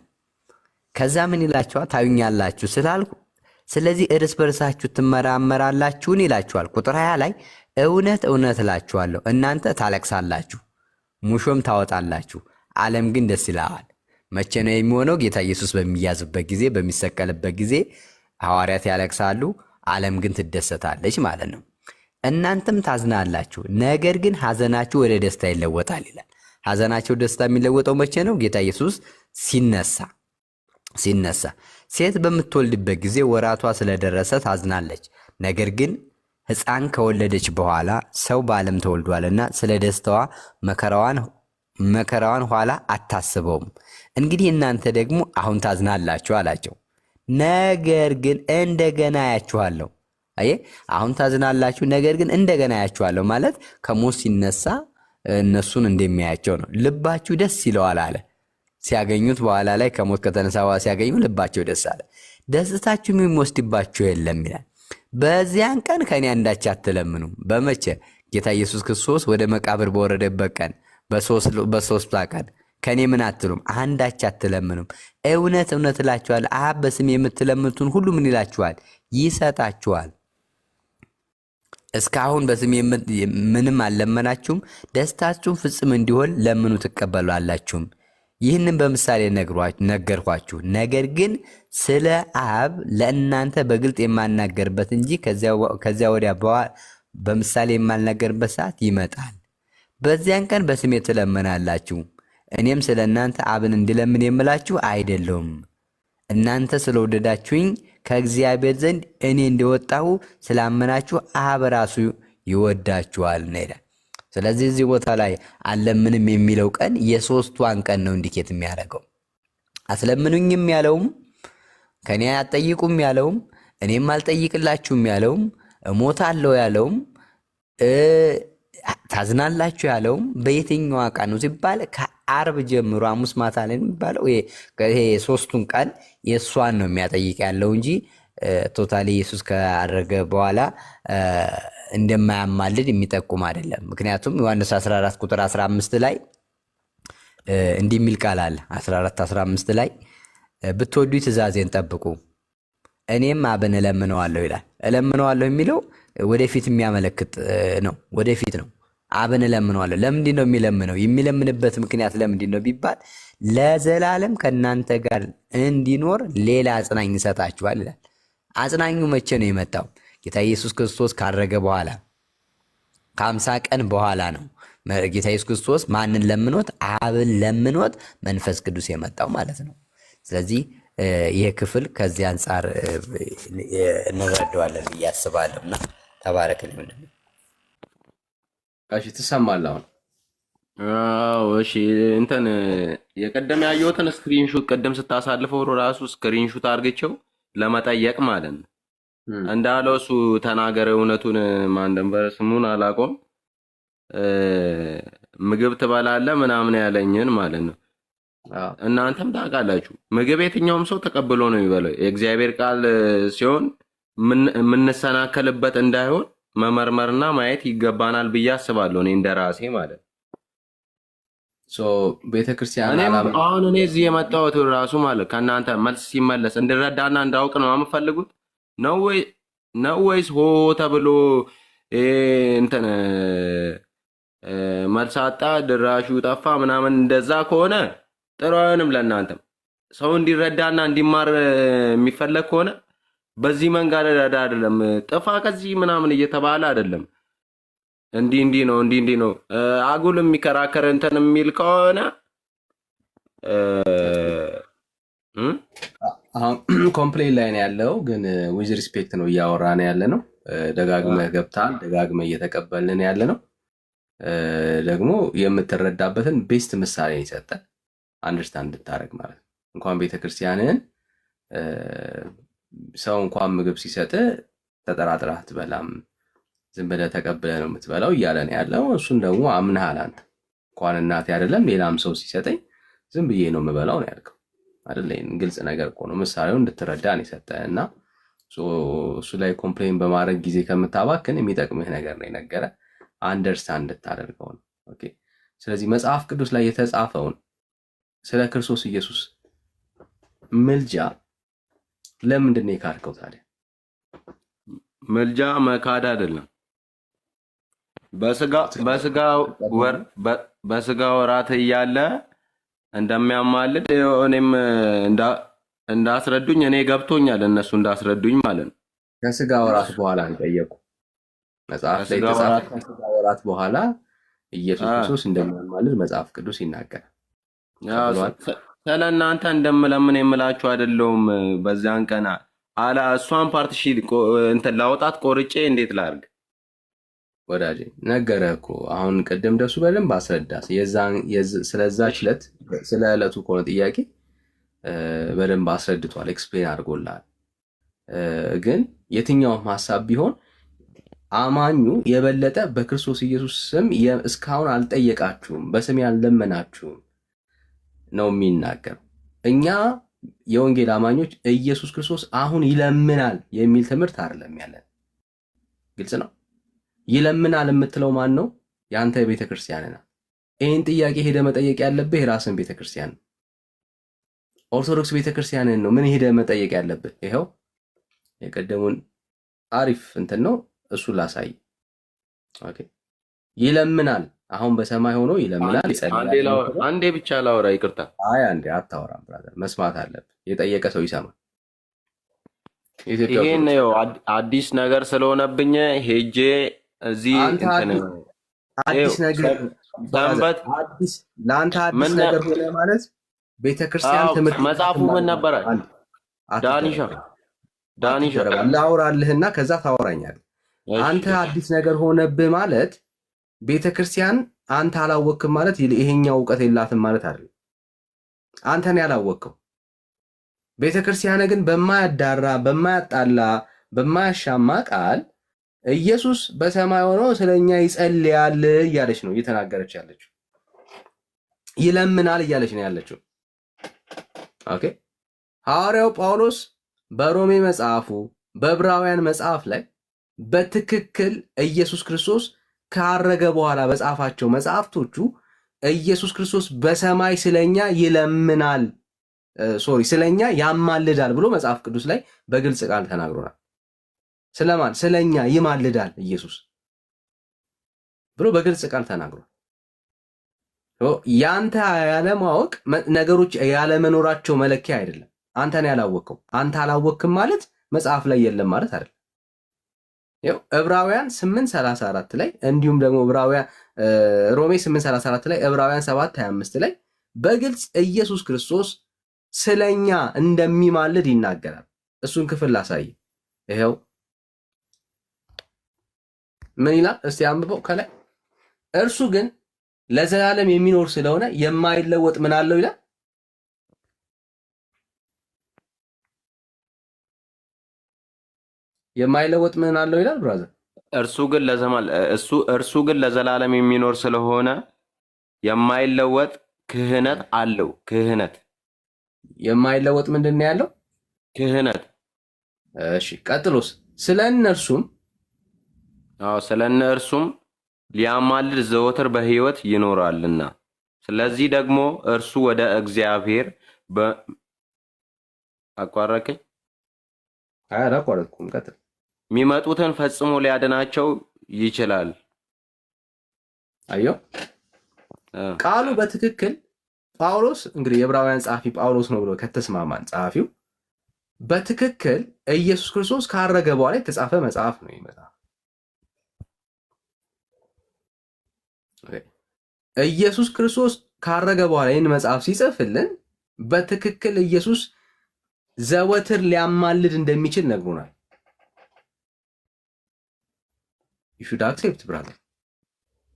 ከዛ ምን ይላችኋል? ታዩኛላችሁ ስላልኩ ስለዚህ እርስ በርሳችሁ ትመራመራላችሁን ይላችኋል። ቁጥር 20 ላይ እውነት እውነት እላችኋለሁ እናንተ ታለቅሳላችሁ፣ ሙሾም ታወጣላችሁ፣ ዓለም ግን ደስ ይለዋል። መቼ ነው የሚሆነው? ጌታ ኢየሱስ በሚያዝበት ጊዜ፣ በሚሰቀልበት ጊዜ ሐዋርያት ያለቅሳሉ፣ ዓለም ግን ትደሰታለች ማለት ነው። እናንተም ታዝናላችሁ፣ ነገር ግን ሐዘናችሁ ወደ ደስታ ይለወጣል ይላል። ሐዘናቸው ደስታ የሚለወጠው መቼ ነው? ጌታ ኢየሱስ ሲነሳ። ሴት በምትወልድበት ጊዜ ወራቷ ስለደረሰ ታዝናለች። ነገር ግን ሕፃን ከወለደች በኋላ ሰው በዓለም ተወልዷልና ስለ ደስታዋ መከራዋን ኋላ አታስበውም። እንግዲህ እናንተ ደግሞ አሁን ታዝናላችሁ አላቸው። ነገር ግን እንደገና አያችኋለሁ። አሁን ታዝናላችሁ፣ ነገር ግን እንደገና አያችኋለሁ ማለት ከሞት ሲነሳ እነሱን እንደሚያያቸው ነው። ልባችሁ ደስ ይለዋል አለ። ሲያገኙት በኋላ ላይ ከሞት ከተነሳ በኋላ ሲያገኙ ልባቸው ደስ አለ። ደስታችሁም የሚወስድባችሁ የለም ይላል። በዚያን ቀን ከኔ አንዳች አትለምኑም። በመቼ? ጌታ ኢየሱስ ክርስቶስ ወደ መቃብር በወረደበት ቀን በሶስት ቀን ከኔ ምን አትሉም? አንዳች አትለምኑም። እውነት እውነት እላችኋለሁ አብ በስሜ የምትለምኑትን ሁሉ ምን ይላችኋል? ይሰጣችኋል። እስካሁን በስሜ ምንም አልለመናችሁም፣ ደስታችሁም ፍጽም እንዲሆን ለምኑ ትቀበሏላችሁም። ይህንን በምሳሌ ነገርኳችሁ። ነገር ግን ስለ አብ ለእናንተ በግልጥ የማናገርበት እንጂ ከዚያ ወዲያ በምሳሌ የማልናገርበት ሰዓት ይመጣል። በዚያን ቀን በስሜ ትለምናላችሁ። እኔም ስለ እናንተ አብን እንድለምን የምላችሁ አይደለሁም። እናንተ ስለወደዳችሁኝ ከእግዚአብሔር ዘንድ እኔ እንደወጣሁ ስላመናችሁ አብ ራሱ ይወዳችኋል ነው ይላል። ስለዚህ እዚህ ቦታ ላይ አለምንም የሚለው ቀን የሶስቷን ቀን ነው ኢንዲኬት የሚያደርገው። አስለምኑኝም ያለውም ከኔ አትጠይቁም ያለውም እኔም አልጠይቅላችሁም ያለውም እሞታለሁ ያለውም ታዝናላችሁ ያለውም በየትኛዋ ቀን ነው ሲባል ከአርብ ጀምሮ ሐሙስ ማታ ላይ የሚባለው ይሄ ሶስቱን ቀን የእሷን ነው የሚያጠይቅ ያለው እንጂ ቶታሊ ኢየሱስ ካደረገ በኋላ እንደማያማልድ የሚጠቁም አይደለም። ምክንያቱም ዮሐንስ 14 ቁጥር 15 ላይ እንዲህ የሚል ቃል አለ። 14 15 ላይ ብትወዱ ትእዛዜን ጠብቁ እኔም አብን እለምነዋለሁ ይላል። እለምነዋለሁ የሚለው ወደፊት የሚያመለክት ነው። ወደፊት ነው። አብን እለምነዋለሁ። ለምንድን ነው የሚለምነው? የሚለምንበት ምክንያት ለምንድን ነው ቢባል ለዘላለም ከእናንተ ጋር እንዲኖር ሌላ አጽናኝ ይሰጣችኋል ይላል። አጽናኙ መቼ ነው የመጣው? ጌታ ኢየሱስ ክርስቶስ ካረገ በኋላ ከ50 ቀን በኋላ ነው ጌታ ኢየሱስ ክርስቶስ ማንን ለምኖት? አብን ለምኖት መንፈስ ቅዱስ የመጣው ማለት ነው። ስለዚህ ይህ ክፍል ከዚህ አንጻር እንረዳዋለን ብዬ አስባለሁ። እና ተባረክልኝ። ምንድን ነው እሺ፣ ትሰማለህ አሁን? እሺ እንትን የቀደም ያየሁትን ስክሪንሹት ቀደም ስታሳልፈው ራሱ ስክሪንሹት አድርገቸው ለመጠየቅ ማለት ነው። እንዳለው እሱ ተናገረ። እውነቱን ማን ነበር ስሙን አላውቀውም። ምግብ ትበላለህ ምናምን ያለኝን ማለት ነው። እናንተም ታውቃላችሁ ምግብ የትኛውም ሰው ተቀብሎ ነው የሚበላው። የእግዚአብሔር ቃል ሲሆን የምንሰናከልበት እንዳይሆን መመርመርና ማየት ይገባናል ብዬ አስባለሁ። እኔ እንደራሴ ማለት ቤተክርስቲያን አሁን እኔ እዚህ የመጣሁት ራሱ ማለት ከእናንተ መልስ ሲመለስ እንድረዳና እንዳውቅ ነው የምፈልጉት ነው ወይስ ሆ ተብሎ እንትን መልስ አጣ ድራሹ ጠፋ ምናምን? እንደዛ ከሆነ ጥሩ አይሆንም። ለእናንተም ሰው እንዲረዳና እንዲማር የሚፈለግ ከሆነ በዚህ መንገድ አይደለም ጥፋ ከዚህ ምናምን እየተባለ አይደለም። እንዲህ ነው አጉል የሚከራከር እንትን የሚል ከሆነ አሁን ኮምፕሌን ላይ ነው ያለው። ግን ዊዝ ሪስፔክት ነው እያወራን ያለ ነው። ደጋግመህ ገብታል፣ ደጋግመህ እየተቀበልን ያለ ነው። ደግሞ የምትረዳበትን ቤስት ምሳሌ የሰጠ አንደርስታንድ እንድታደርግ ማለት ነው። እንኳን ቤተክርስቲያንን ሰው እንኳን ምግብ ሲሰጥ ተጠራጥረህ አትበላም፣ ዝም ብለህ ተቀብለህ ነው የምትበላው እያለ ነው ያለው። እሱን ደግሞ አምነሃል አንተ። እንኳን እናቴ አይደለም ሌላም ሰው ሲሰጠኝ ዝም ብዬ ነው የምበላው ነው ያልከው አይደል? ግልጽ ነገር እኮ ነው። ምሳሌውን እንድትረዳ ነው የሰጠህ እና እሱ ላይ ኮምፕሌን በማድረግ ጊዜ ከምታባክን የሚጠቅምህ ነገር ነው የነገረ አንደርስታንድ እንድታደርገው ነው። ኦኬ። ስለዚህ መጽሐፍ ቅዱስ ላይ የተጻፈውን ስለ ክርስቶስ ኢየሱስ ምልጃ ለምንድን ነው የካድከው ታዲያ? ምልጃ መካድ አይደለም። በስጋ ወራት እያለ እንደሚያማልድ እኔም እንዳስረዱኝ እኔ ገብቶኛል፣ እነሱ እንዳስረዱኝ ማለት ነው። ከስጋ ወራት በኋላ ጠየቁ። መጽሐፍ ላይ የተጻፈ ከስጋ ወራት በኋላ ኢየሱስ ክርስቶስ እንደሚያማልድ መጽሐፍ ቅዱስ ይናገራል። ስለ እናንተ እንደምለምን የምላችሁ አይደለሁም። በዛን ቀን አላ እሷን ፓርትሺ እንትን ላውጣት ቆርጬ እንዴት ላድርግ? ወዳጄ ነገረህ እኮ አሁን ቅድም ደሱ በደንብ አስረዳ። ስለዛች ዕለት ስለ ዕለቱ ከሆነ ጥያቄ በደንብ አስረድቷል፣ ኤክስፕሌን አድርጎልሃል። ግን የትኛውም ሀሳብ ቢሆን አማኙ የበለጠ በክርስቶስ ኢየሱስ ስም እስካሁን አልጠየቃችሁም፣ በስሜ አልለመናችሁም ነው የሚናገረው። እኛ የወንጌል አማኞች ኢየሱስ ክርስቶስ አሁን ይለምናል የሚል ትምህርት አይደለም ያለን። ግልጽ ነው። ይለምናል የምትለው ማን ነው? የአንተ ቤተክርስቲያን ናት። ይህን ጥያቄ ሄደ መጠየቅ ያለብህ የራስን ቤተክርስቲያን ነው። ኦርቶዶክስ ቤተክርስቲያንን ነው ምን ሄደ መጠየቅ ያለብህ። ይኸው የቀደሙን አሪፍ እንትን ነው፣ እሱን ላሳይ። ኦኬ። ይለምናል። አሁን በሰማይ ሆኖ ይለምናል፣ ይጸልያል። አንዴ ብቻ ላውራ፣ ይቅርታ። አይ አንዴ አታወራም ብራዘር፣ መስማት አለብህ። የጠየቀ ሰው ይሰማል። ይሄን ነው አዲስ ነገር ስለሆነብኝ ሄጄ እዚህ አዲስ ነገር ሰንበት ለአንተ አዲስ ነገር ሆነ ማለት ቤተክርስቲያን ትምህርት መጽሐፉ ምን ነበረ? ዳኒሻ ላውራልህና ከዛ ታወራኛለህ። አንተ አዲስ ነገር ሆነብህ ማለት ቤተክርስቲያን አንተ አላወቅም ማለት ይሄኛው እውቀት የላትም ማለት አይደለም። አንተ ነው ያላወቅከው። ቤተክርስቲያን ግን በማያዳራ በማያጣላ በማያሻማ ቃል ኢየሱስ በሰማይ ሆኖ ስለኛ ይጸልያል እያለች ነው እየተናገረች ያለችው። ይለምናል እያለች ነው ያለችው። ኦኬ። ሐዋርያው ጳውሎስ በሮሜ መጽሐፉ በዕብራውያን መጽሐፍ ላይ በትክክል ኢየሱስ ክርስቶስ ካረገ በኋላ በጻፋቸው መጽሐፍቶቹ ኢየሱስ ክርስቶስ በሰማይ ስለኛ ይለምናል ስለኛ ያማልዳል ብሎ መጽሐፍ ቅዱስ ላይ በግልጽ ቃል ተናግሮናል። ስለማን? ስለኛ ይማልዳል ኢየሱስ ብሎ በግልጽ ቃል ተናግሯል። ያንተ ያለማወቅ ነገሮች ያለመኖራቸው መለኪያ አይደለም። አንተ ነው ያላወቅከው። አንተ አላወቅክም ማለት መጽሐፍ ላይ የለም ማለት አይደለም። ያው ዕብራውያን 8:34 ላይ እንዲሁም ደግሞ ሮሜ 8:34 ላይ ዕብራውያን 7:25 ላይ በግልጽ ኢየሱስ ክርስቶስ ስለኛ እንደሚማልድ ይናገራል። እሱን ክፍል ላሳይ። ይሄው ምን ይላል? እስቲ አንብበው ከላይ። እርሱ ግን ለዘላለም የሚኖር ስለሆነ የማይለወጥ ምን አለው ይላል? የማይለወጥ ምን አለው ይላል ብራዘር? እርሱ ግን ለዘላለም የሚኖር ስለሆነ የማይለወጥ ክህነት አለው። ክህነት የማይለወጥ ምንድን ነው ያለው? ክህነት። እሺ ቀጥሎስ? ስለ እነርሱም ሊያማልድ ዘወትር በሕይወት ይኖራልና፣ ስለዚህ ደግሞ እርሱ ወደ እግዚአብሔር አቋረከኝ። አላቋረጥኩም። ቀጥል። የሚመጡትን ፈጽሞ ሊያድናቸው ይችላል። አየው ቃሉ በትክክል ጳውሎስ እንግዲህ የዕብራውያን ጸሐፊ ጳውሎስ ነው ብሎ ከተስማማን ጸሐፊው በትክክል ኢየሱስ ክርስቶስ ካረገ በኋላ የተጻፈ መጽሐፍ ነው ይመጣ። ኢየሱስ ክርስቶስ ካረገ በኋላ ይህን መጽሐፍ ሲጽፍልን በትክክል ኢየሱስ ዘወትር ሊያማልድ እንደሚችል ነግሮናል። you should accept brother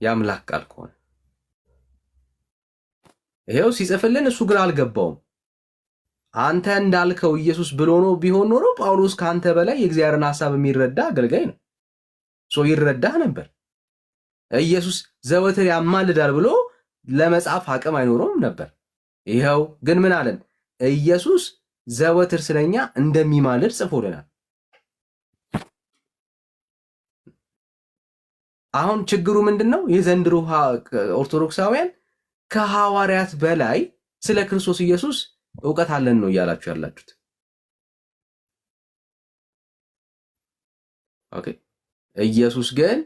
የአምላክ ቃል ከሆነ ይሄው ሲጽፍልን እሱ ግራ አልገባውም። አንተ እንዳልከው ኢየሱስ ብሎ ነው ቢሆን ኖሮ ጳውሎስ ካንተ በላይ የእግዚአብሔርን ሐሳብ የሚረዳ አገልጋይ ነው። ይረዳህ ነበር። ኢየሱስ ዘወትር ያማልዳል ብሎ ለመጻፍ አቅም አይኖረውም ነበር። ይሄው ግን ምን አለን? ኢየሱስ ዘወትር ስለኛ እንደሚማልድ ጽፎልናል። አሁን ችግሩ ምንድነው? የዘንድሮ ኦርቶዶክሳውያን ከሐዋርያት በላይ ስለ ክርስቶስ ኢየሱስ ዕውቀት አለን ነው እያላችሁ ያላችሁት። ኦኬ። ኢየሱስ ግን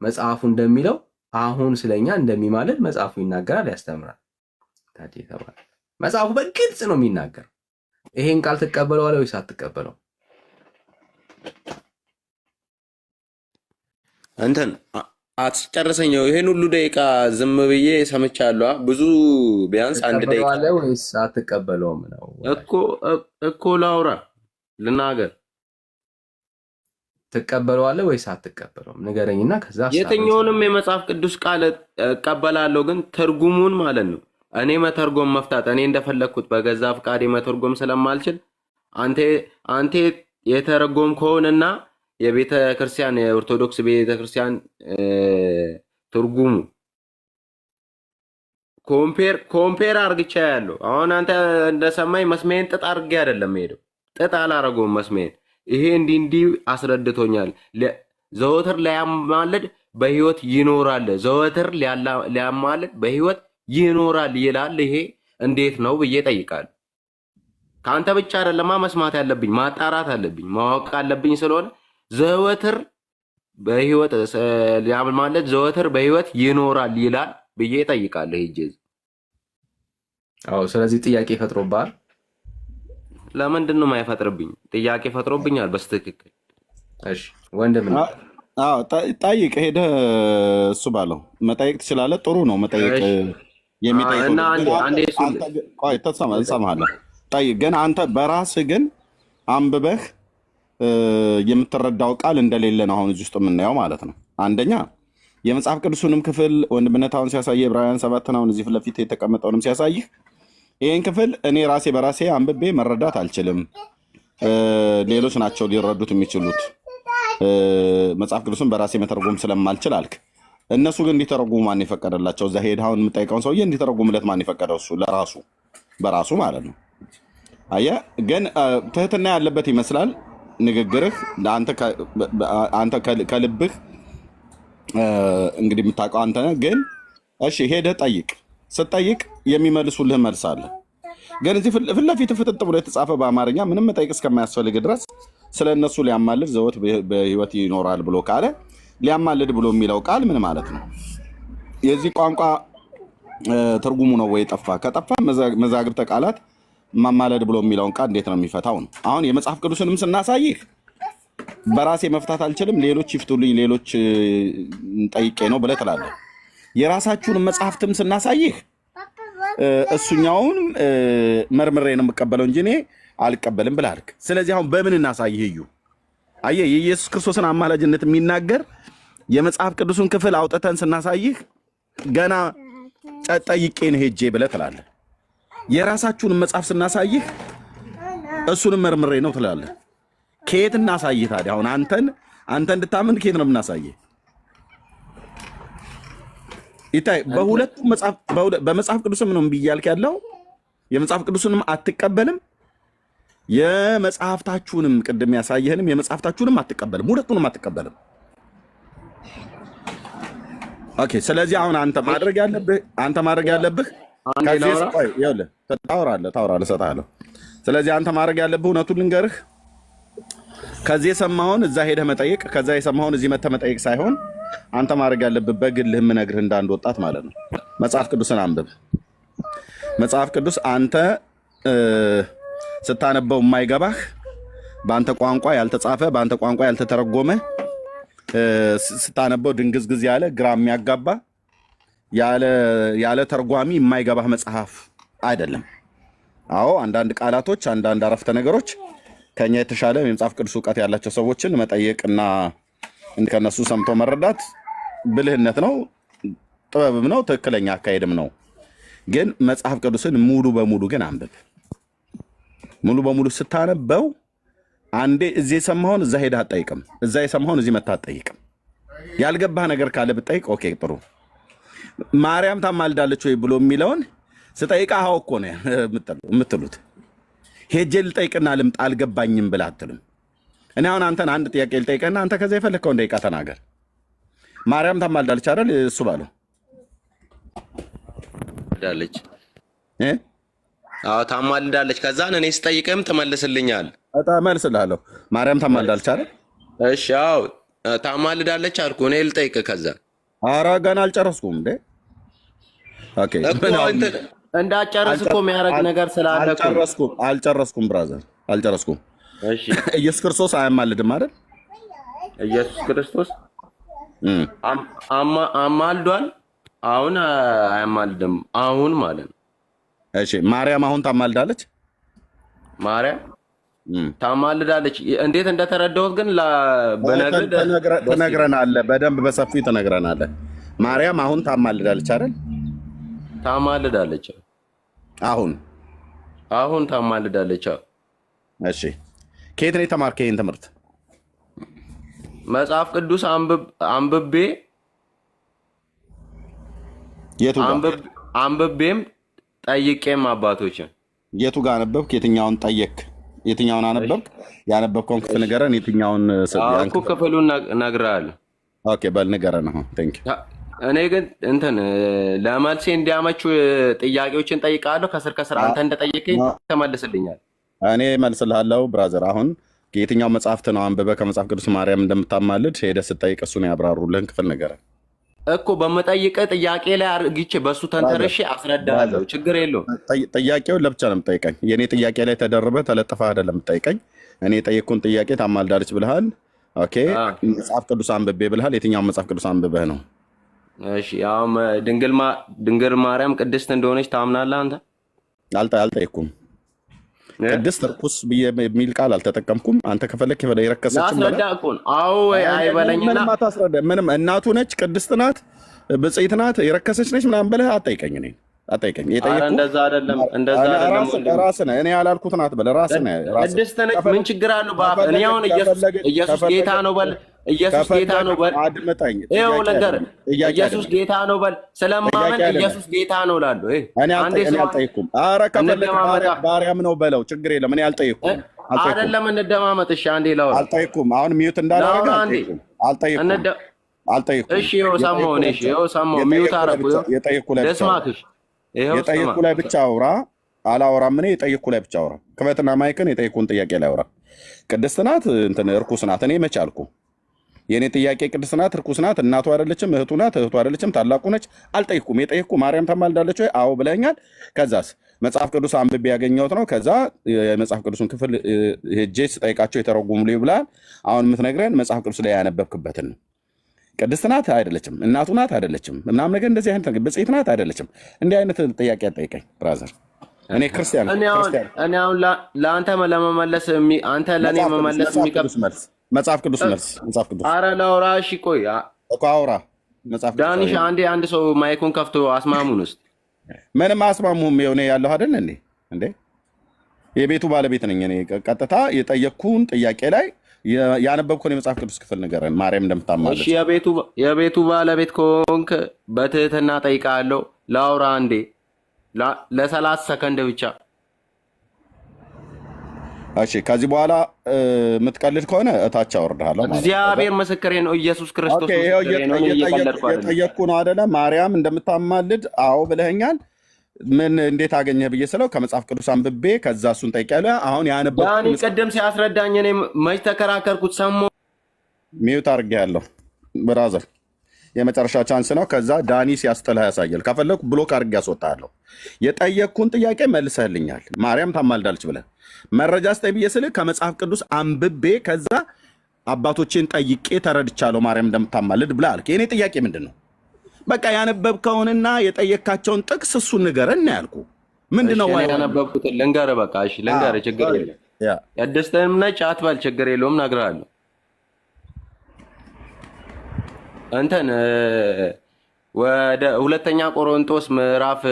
መጽሐፉ እንደሚለው አሁን ስለኛ እንደሚማልድ መጽሐፉ ይናገራል፣ ያስተምራል። ታዲያ ተባለ መጽሐፉ በግልጽ ነው የሚናገር። ይሄን ቃል ትቀበለዋለህ ወይስ አትቀበለው? አንተን አትጨርሰኛው። ይሄን ሁሉ ደቂቃ ዝም ብዬ ሰምቻለሁ። ብዙ ቢያንስ አንድ ደቂቃ ትቀበለዋለህ ወይስ አትቀበለውም ነው እኮ ላውራ ልናገር። ትቀበለዋለህ ወይስ አትቀበለውም ንገረኝና ከዛ የትኛውንም የመጽሐፍ ቅዱስ ቃል እቀበላለሁ፣ ግን ትርጉሙን ማለት ነው። እኔ መተርጎም መፍታት እኔ እንደፈለግኩት በገዛ ፍቃዴ መተርጎም ስለማልችል አንተ የተረጎም ከሆነና የቤተ ክርስቲያን የኦርቶዶክስ ቤተ ክርስቲያን ትርጉሙ ኮምፔር አርግቻ ያለው አሁን አንተ እንደሰማኝ መስሜን ጥጥ አርጌ አይደለም ሄደው ጥጥ አላረገውም መስሜን ይሄ እንዲህ አስረድቶኛል። ዘወትር ሊያማልድ በሕይወት ይኖራል፣ ዘወትር ሊያማልድ በሕይወት ይኖራል ይላል። ይሄ እንዴት ነው ብዬ ጠይቃለሁ። ከአንተ ብቻ አይደለማ መስማት ያለብኝ፣ ማጣራት አለብኝ፣ ማወቅ አለብኝ። ስለሆነ ዘወትር በህይወት ማለት ዘወትር በህይወት ይኖራል ይላል ብዬ እጠይቃለሁ። ሂጅ አዎ። ስለዚህ ጥያቄ ፈጥሮብሃል። ለምንድን ነው የማይፈጥርብኝ? ጥያቄ ፈጥሮብኛል በስትክክል። እሺ ወንድም ነው። አዎ ጠይቅ፣ ሄደህ እሱ ባለው መጠየቅ ትችላለህ። ጥሩ ነው መጠየቅ። የሚጠይቀው ትሰማለህ። ጠይቅ። ግን አንተ በራስህ ግን አንብበህ የምትረዳው ቃል እንደሌለ ነው አሁን እዚህ ውስጥ የምናየው ማለት ነው። አንደኛ የመጽሐፍ ቅዱሱንም ክፍል ወንድምነት አሁን ሲያሳይ ዕብራውያን 7 አሁን እዚህ ፊት ለፊት የተቀመጠውንም ሲያሳይህ ይህን ክፍል እኔ ራሴ በራሴ አንብቤ መረዳት አልችልም፣ ሌሎች ናቸው ሊረዱት የሚችሉት፣ መጽሐፍ ቅዱስን በራሴ መተርጎም ስለማልችል አልክ። እነሱ ግን እንዲተረጉሙ ማን የፈቀደላቸው? እዛ ሄድ አሁን የምጠይቀውን ሰውዬ እንዲተረጉምለት ማን የፈቀደው? እሱ ለራሱ በራሱ ማለት ነው። አየህ፣ ግን ትህትና ያለበት ይመስላል ንግግርህ። አንተ ከልብህ እንግዲህ የምታውቀው አንተ ነህ። ግን እሺ ሄደህ ጠይቅ። ስትጠይቅ የሚመልሱልህ መልስ አለ። ግን እዚህ ፊት ለፊት ፍጥጥ ብሎ የተጻፈ በአማርኛ ምንም መጠይቅ እስከማያስፈልግ ድረስ ስለ እነሱ ሊያማልድ ዘወት በህይወት ይኖራል ብሎ ካለ ሊያማልድ ብሎ የሚለው ቃል ምን ማለት ነው? የዚህ ቋንቋ ትርጉሙ ነው ወይ ጠፋ? ከጠፋ መዛግብተ ቃላት ማማለድ ብሎ የሚለውን ቃል እንዴት ነው የሚፈታው ነው። አሁን የመጽሐፍ ቅዱስንም ስናሳይህ በራሴ መፍታት አልችልም፣ ሌሎች ይፍቱልኝ፣ ሌሎች ጠይቄ ነው ብለህ ትላለህ። የራሳችሁን መጽሐፍትም ስናሳይህ እሱኛውን መርምሬ ነው የምቀበለው እንጂ እኔ አልቀበልም ብለህ አልክ። ስለዚህ አሁን በምን እናሳይህ? እዩ፣ አየህ፣ የኢየሱስ ክርስቶስን አማላጅነት የሚናገር የመጽሐፍ ቅዱሱን ክፍል አውጥተን ስናሳይህ ገና ጠይቄ ነው ሄጄ ብለህ ትላለህ። የራሳችሁን መጽሐፍ ስናሳይህ እሱንም መርምሬ ነው ትላለህ። ከየት እናሳይህ ታዲያ? አሁን አንተ እንድታምን ከየት ነው የምናሳይህ? ይታይ በሁለቱም መጽሐፍ በመጽሐፍ ቅዱስም ነው እምቢ እያልክ ያለው። የመጽሐፍ ቅዱስንም አትቀበልም፣ የመጽሐፍታችሁንም ቅድም ያሳየህንም የመጽሐፍታችሁንም አትቀበልም፣ ሁለቱንም አትቀበልም። ኦኬ። ስለዚህ አሁን አንተ ማድረግ ያለብህ ከዚህ ቆይ ይኸውልህ ታወራለህ እሰጥሃለሁ። ስለዚህ አንተ ማድረግ ያለብህ እውነቱን ልንገርህ፣ ከዚህ የሰማኸውን እዛ ሄደህ መጠየቅ፣ ከዛ የሰማኸውን እዚህ መተህ መጠየቅ ሳይሆን አንተ ማድረግ ያለብህ በግልህ የምነግርህ እንዳንድ ወጣት ማለት ነው፣ መጽሐፍ ቅዱስን አንብብ። መጽሐፍ ቅዱስ አንተ ስታነበው የማይገባህ በአንተ ቋንቋ ያልተጻፈ በአንተ ቋንቋ ያልተተረጎመ ስታነበው ድንግዝግዝ ያለ ግራ የሚያጋባ ያለ ተርጓሚ የማይገባህ መጽሐፍ አይደለም። አዎ አንዳንድ ቃላቶች፣ አንዳንድ አረፍተ ነገሮች ከኛ የተሻለ የመጽሐፍ ቅዱስ እውቀት ያላቸው ሰዎችን መጠየቅና ከነሱ ሰምቶ መረዳት ብልህነት ነው፣ ጥበብም ነው፣ ትክክለኛ አካሄድም ነው። ግን መጽሐፍ ቅዱስን ሙሉ በሙሉ ግን አንብብ። ሙሉ በሙሉ ስታነበው አንዴ እዚህ የሰማኸውን እዛ ሄደህ አትጠይቅም፣ እዛ የሰማኸውን እዚህ መተህ አትጠይቅም። ያልገባህ ነገር ካለ ብትጠይቅ ኦኬ ጥሩ። ማርያም ታማልዳለች ወይ ብሎ የሚለውን ስጠይቅ አዎ እኮ ነው የምትሉት። ሄጄ ልጠይቅና ልምጣ አልገባኝም ብለህ አትልም። እኔ አሁን አንተን አንድ ጥያቄ ልጠይቅና አንተ ከዛ የፈለግከውን ደቂቃ ተናገር። ማርያም ታማልዳለች አይደል? እሱ ባለው ታማልዳለች። አዎ ታማልዳለች። ከዛን እኔ ስጠይቅም ትመልስልኛል። እመልስልሃለሁ። ማርያም ታማልዳለች አይደል? እሺ አዎ ታማልዳለች አልኩ። እኔ ልጠይቅ ከዛ። ኧረ ገና አልጨረስኩም እንዴ። ኦኬ እንዳጨርስ እኮ የሚያደርግ ነገር ስላለ አልጨረስኩም ብራዘር፣ አልጨረስኩም። እሺ ኢየሱስ ክርስቶስ አያማልድም አይደል? ኢየሱስ ክርስቶስ አማልዷል። አሁን አያማልድም አሁን ማለት ነው። እሺ ማርያም አሁን ታማልዳለች? ማርያም ታማልዳለች። እንዴት እንደተረዳሁት ግን ትነግረናለህ፣ በደንብ በሰፊው ትነግረናለህ። ማርያም አሁን ታማልዳለች አይደል? ታማልዳለች። አሁን ታማልዳለች። እሺ ከየት ነው የተማርከው ይሄን ትምህርት? መጽሐፍ ቅዱስ አንብቤ አንብቤም ጠይቄም አባቶችን። የቱ ጋር አነበብክ? የትኛውን ጠየቅ? የትኛውን አነበብክ? ያነበብከውን ክፍል ንገረን። የትኛውን እኮ ክፍሉን እነግርሃለሁ። ኦኬ በል ንገረን። አሁን ቴንክ ዩ። እኔ ግን ለመልሴ እንዲያመቹ ጥያቄዎችን ጠይቃለሁ። ከስር አንተ እንደጠየቀኝ ተመልስልኛል። እኔ መልስልሃለሁ ብራዘር። አሁን የትኛው መጽሐፍት ነው አንብበህ ከመጽሐፍ ቅዱስ ማርያም እንደምታማልድ ሄደህ ስትጠይቅ እሱን ያብራሩልህን ክፍል ንገረን እኮ በመጠይቀህ ጥያቄ ላይ አርግቼ በሱ ተንተርሼ አስረዳለሁ። ችግር የለውም። ጥያቄውን ለብቻ ነው የምጠይቀኝ። የእኔ ጥያቄ ላይ ተደርበህ ተለጥፈህ አይደለም የምጠይቀኝ። እኔ የጠየቅኩን ጥያቄ ታማልዳለች ብልሃል። ኦኬ መጽሐፍ ቅዱስ አንብቤ ብልሃል። የትኛውን መጽሐፍ ቅዱስ አንብበህ ነው? እሺ ያው ድንግል ማርያም ቅድስት እንደሆነች ታምናለህ አንተ? አልጠየኩም። ቅድስት ርኩስ የሚል ቃል አልተጠቀምኩም። አንተ ከፈለክ የረከሰችም ላስረዳ እኮ ነው። አዎ ወይ አይበለኝና ምንም እናቱ ነች፣ ቅድስት ናት፣ ብጽዕት ናት፣ የረከሰች ነች ምናምን ብለህ አትጠይቀኝ። እኔ አትጠይቀኝ። እንደዛ አይደለም፣ እንደዛ አይደለም። ራስህ ነህ። እኔ ያላልኩት ናት በል። ራስህ ነህ። ቅድስት ነች። ምን ችግር አለው? እኔ አሁን ኢየሱስ ጌታ ነው በል። ኢየሱስ ጌታ ነው በል። አድምጠኝ። ይኸው ነገር ኢየሱስ ጌታ ነው በል። ስለማመን ኢየሱስ ጌታ ነው እላለሁ። እኔ አልጠየኩም። ኧረ ከፈለክ ባሪያም ነው በለው፣ ችግር የለም። እኔ አልጠየኩም። አይደለም እንደማመጥ። እሺ አንዴ ላውራ። አልጠየኩም። አሁን ሚዩት እንዳላረገ አልጠየኩም። እሺ ይኸው ሰማሁ። እሺ ይኸው ሰማሁ። ሚዩት አደረኩ። ደስማክሽ የጠየኩ ላይ ብቻ አውራ። አላወራም። እኔ የጠየኩ ላይ ብቻ አውራ። ክፈትና ማይክን የጠየኩን ጥያቄ ላይ አውራ። ቅድስት ናት እንትን እርኩስ ናት እኔ መች አልኩ? የእኔ ጥያቄ ቅድስት ናት እርኩስ ናት እናቱ አይደለችም እህቱ ናት እህቱ አይደለችም ታላቁ ነች አልጠየኩም። የጠየኩ ማርያም ታማልዳለች ወይ? አዎ ብለኛል። ከዛስ መጽሐፍ ቅዱስ አንብቤ ያገኘሁት ነው። ከዛ የመጽሐፍ ቅዱስን ክፍል ሄጄ ስጠይቃቸው የተረጉሙልኝ ብለሃል። አሁን የምትነግረን መጽሐፍ ቅዱስ ላይ ያነበብክበትን ነው። ቅድስት ናት አይደለችም፣ እናቱ ናት አይደለችም፣ ምናምን ነገር እንደዚህ አይነት ነገር ብጽዕት ናት አይደለችም። እንዲህ አይነት ጥያቄ አትጠይቀኝ ብራዘር። እኔ ክርስቲያን እኔ አሁን ለአንተ ለመመለስ አንተ ለእኔ መመለስ የሚቀብስ መልስ መጽሐፍ ቅዱስ መልስ መጽሐፍ ቅዱስ። ኧረ ላውራ። እሺ ቆይ እኮ አውራ። መጽሐፍ ዳንሽ አንድ ሰው ማይኩን ከፍቶ አስማሙን ውስጥ ምንም አስማሙም የሆነ ያለው አይደል እንዴ? የቤቱ ባለቤት ነኝ እኔ። ቀጥታ የጠየቅኩን ጥያቄ ላይ ያነበብኩን የመጽሐፍ ቅዱስ ክፍል ንገረን። ማርያም እንደምታማለች። እሺ የቤቱ ባለቤት ከሆንክ በትህትና ጠይቃለሁ። ላውራ አንዴ ለ30 ሰከንድ ብቻ። እሺ ከዚህ በኋላ የምትቀልድ ከሆነ እታች አወርድሃለሁ። እግዚአብሔር ምስክሬ ነው። ኢየሱስ ክርስቶስ ምስክሬ ነው። የጠየቅኩ ነው አይደለ? ማርያም እንደምታማልድ አዎ ብለኸኛል። ምን እንዴት አገኘህ ብዬ ስለው ከመጽሐፍ ቅዱስ አንብቤ ከዛ እሱን ጠይቄያለሁ። አሁን ያነበብኩት ዳኒ ቅድም ሲያስረዳኝ እኔ መች ተከራከርኩት? ሰሞኑን ሚዩት አድርጌያለሁ ብራዘር። የመጨረሻ ቻንስ ነው። ከዛ ዳኒ ሲያስጥልህ ያሳያል። ከፈለኩ ብሎክ አድርጌ ያስወጣለሁ። የጠየቅኩን ጥያቄ መልሰህልኛል። ማርያም ታማልዳለች ብለህ መረጃ ስጠኝ ብዬ ስልህ ከመጽሐፍ ቅዱስ አንብቤ ከዛ አባቶቼን ጠይቄ ተረድቻለሁ ማርያም እንደምታማልድ ብለህ አልክ። የእኔ ጥያቄ ምንድን ነው? በቃ ያነበብከውንና የጠየካቸውን ጥቅስ እሱን ንገረን ነው ያልኩ። ምንድነው ያነበብኩት? ልንገርህ። በቃ እሺ ልንገርህ፣ ችግር የለም። ቅድስትም ነች አትበል፣ ችግር የለውም፣ እነግርሃለሁ። እንትን ወደ ሁለተኛ ቆሮንቶስ ምዕራፍ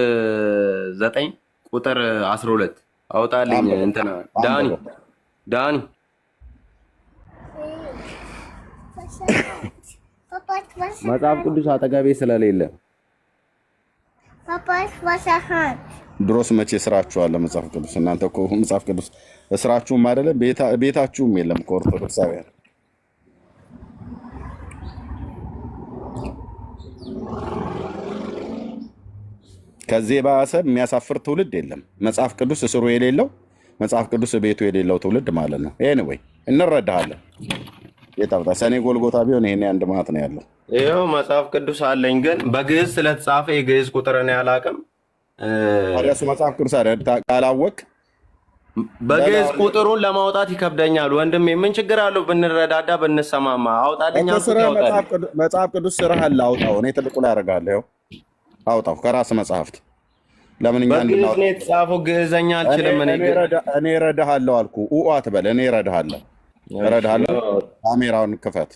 9 ቁጥር 12 አውጣልኝ። እንትና ዳኒ መጽሐፍ ቅዱስ አጠገቤ ስለሌለ ድሮስ መቼ ስራችኋል? መጽሐፍ ቅዱስ እናንተ እኮ መጽሐፍ ቅዱስ ስራችሁም አይደለም ቤታችሁም የለም እኮ ኦርቶዶክሳውያን። ከዚህ የባሰ የሚያሳፍር ትውልድ የለም። መጽሐፍ ቅዱስ እስሩ የሌለው መጽሐፍ ቅዱስ ቤቱ የሌለው ትውልድ ማለት ነው። ኤኒዌይ እንረዳሃለን። የታውጣ ሰኔ ጎልጎታ ቢሆን ይሄን አንድ ማለት ነው ያለው። ይኸው መጽሐፍ ቅዱስ አለኝ፣ ግን በግዕዝ ስለተጻፈ የግዕዝ ቁጥር ነው ያላቅም። ታዲያ እሱ መጽሐፍ ቅዱስ ካላወቅ በግዕዝ ቁጥሩን ለማውጣት ይከብደኛል ወንድሜ። ምን ችግር አለው ብንረዳዳ ብንሰማማ? አውጣልኝ። መጽሐፍ ቅዱስ ስራህ አለ፣ አውጣው። እኔ ትልቁ ላይ አደርጋለሁ። አውጣው ከራስ መጽሐፍት። ለምን እኛ በግዕዝ ነው የተጻፈው? ግዕዘኛ አልችልም እኔ እረዳሃለሁ አልኩ። አትበል። እኔ እረዳሃለሁ። ካሜራውን ክፈት።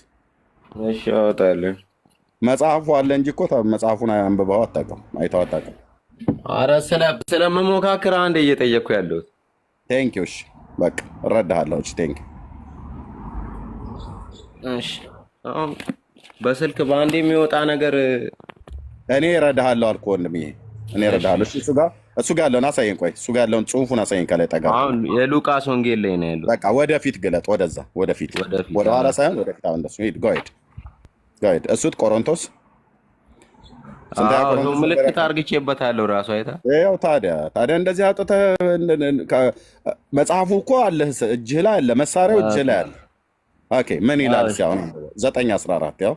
እሺ አውጣልኝ። መጽሐፉ አለ እንጂ እኮ መጽሐፉን አንብበው አታውቅም፣ አይተው አታውቅም። ኧረ ስለምሞካክር አንዴ እየጠየቅኩ ያለሁት። ቴንኪው። እሺ በቃ እረዳሃለሁ። እሺ ቴንኪው። እሺ አሁን በስልክ በአንዴ የሚወጣ ነገር እኔ እረዳሃለሁ አልኩህ ወንድምዬ። እኔ እረዳሃለሁ። እሱ ጋር ያለውን አሳየን። ቆይ እሱ ጋር ያለውን ጽሑፉን አሳየን። ከላይ ጠጋ። አሁን የሉቃስ ወንጌል ላይ ነው ያለው። በቃ ወደፊት ግለጥ። ወደዛ ወደፊት፣ ወደኋላ ሳይሆን ወደፊት። አሁን እንደሱ ሂድ። ጎ ሄድ። እሱት ቆሮንቶስ ስንተኛ ቆሮንቶስ ነበር ምልክት ያልከው? አርግቼበታለሁ ራሱ አይታ። ይኸው ታዲያ እንደዚህ አውጥተህ መጽሐፉ እኮ አለህ እጅህ ላይ አለ፣ መሳሪያው እጅህ ላይ አለ። ኦኬ ምን ይላል? ሲያሁን 9:14 ያው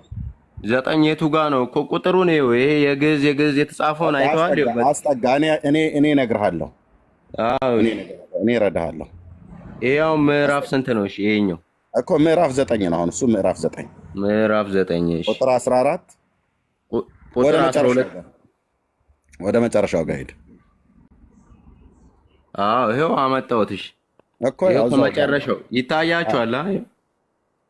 9 የቱ ጋ ነው እኮ ቁጥሩን? ይኸው ይሄ የግዕዝ የተጻፈውን አይተዋል። አስጠጋ። እኔ እነግርሃለሁ፣ እኔ እረዳሃለሁ። ይኸው ምዕራፍ ስንት ነው? እሺ ይሄኛው እኮ ምዕራፍ 9 ነው። አሁን እሱ ምዕራፍ 9 እሺ ቁጥር 14 ቁጥር 12 ወደ መጨረሻው ጋር ሄድ። ይኸው አመጣሁት። እሺ እኮ ያው መጨረሻው ይታያችኋል።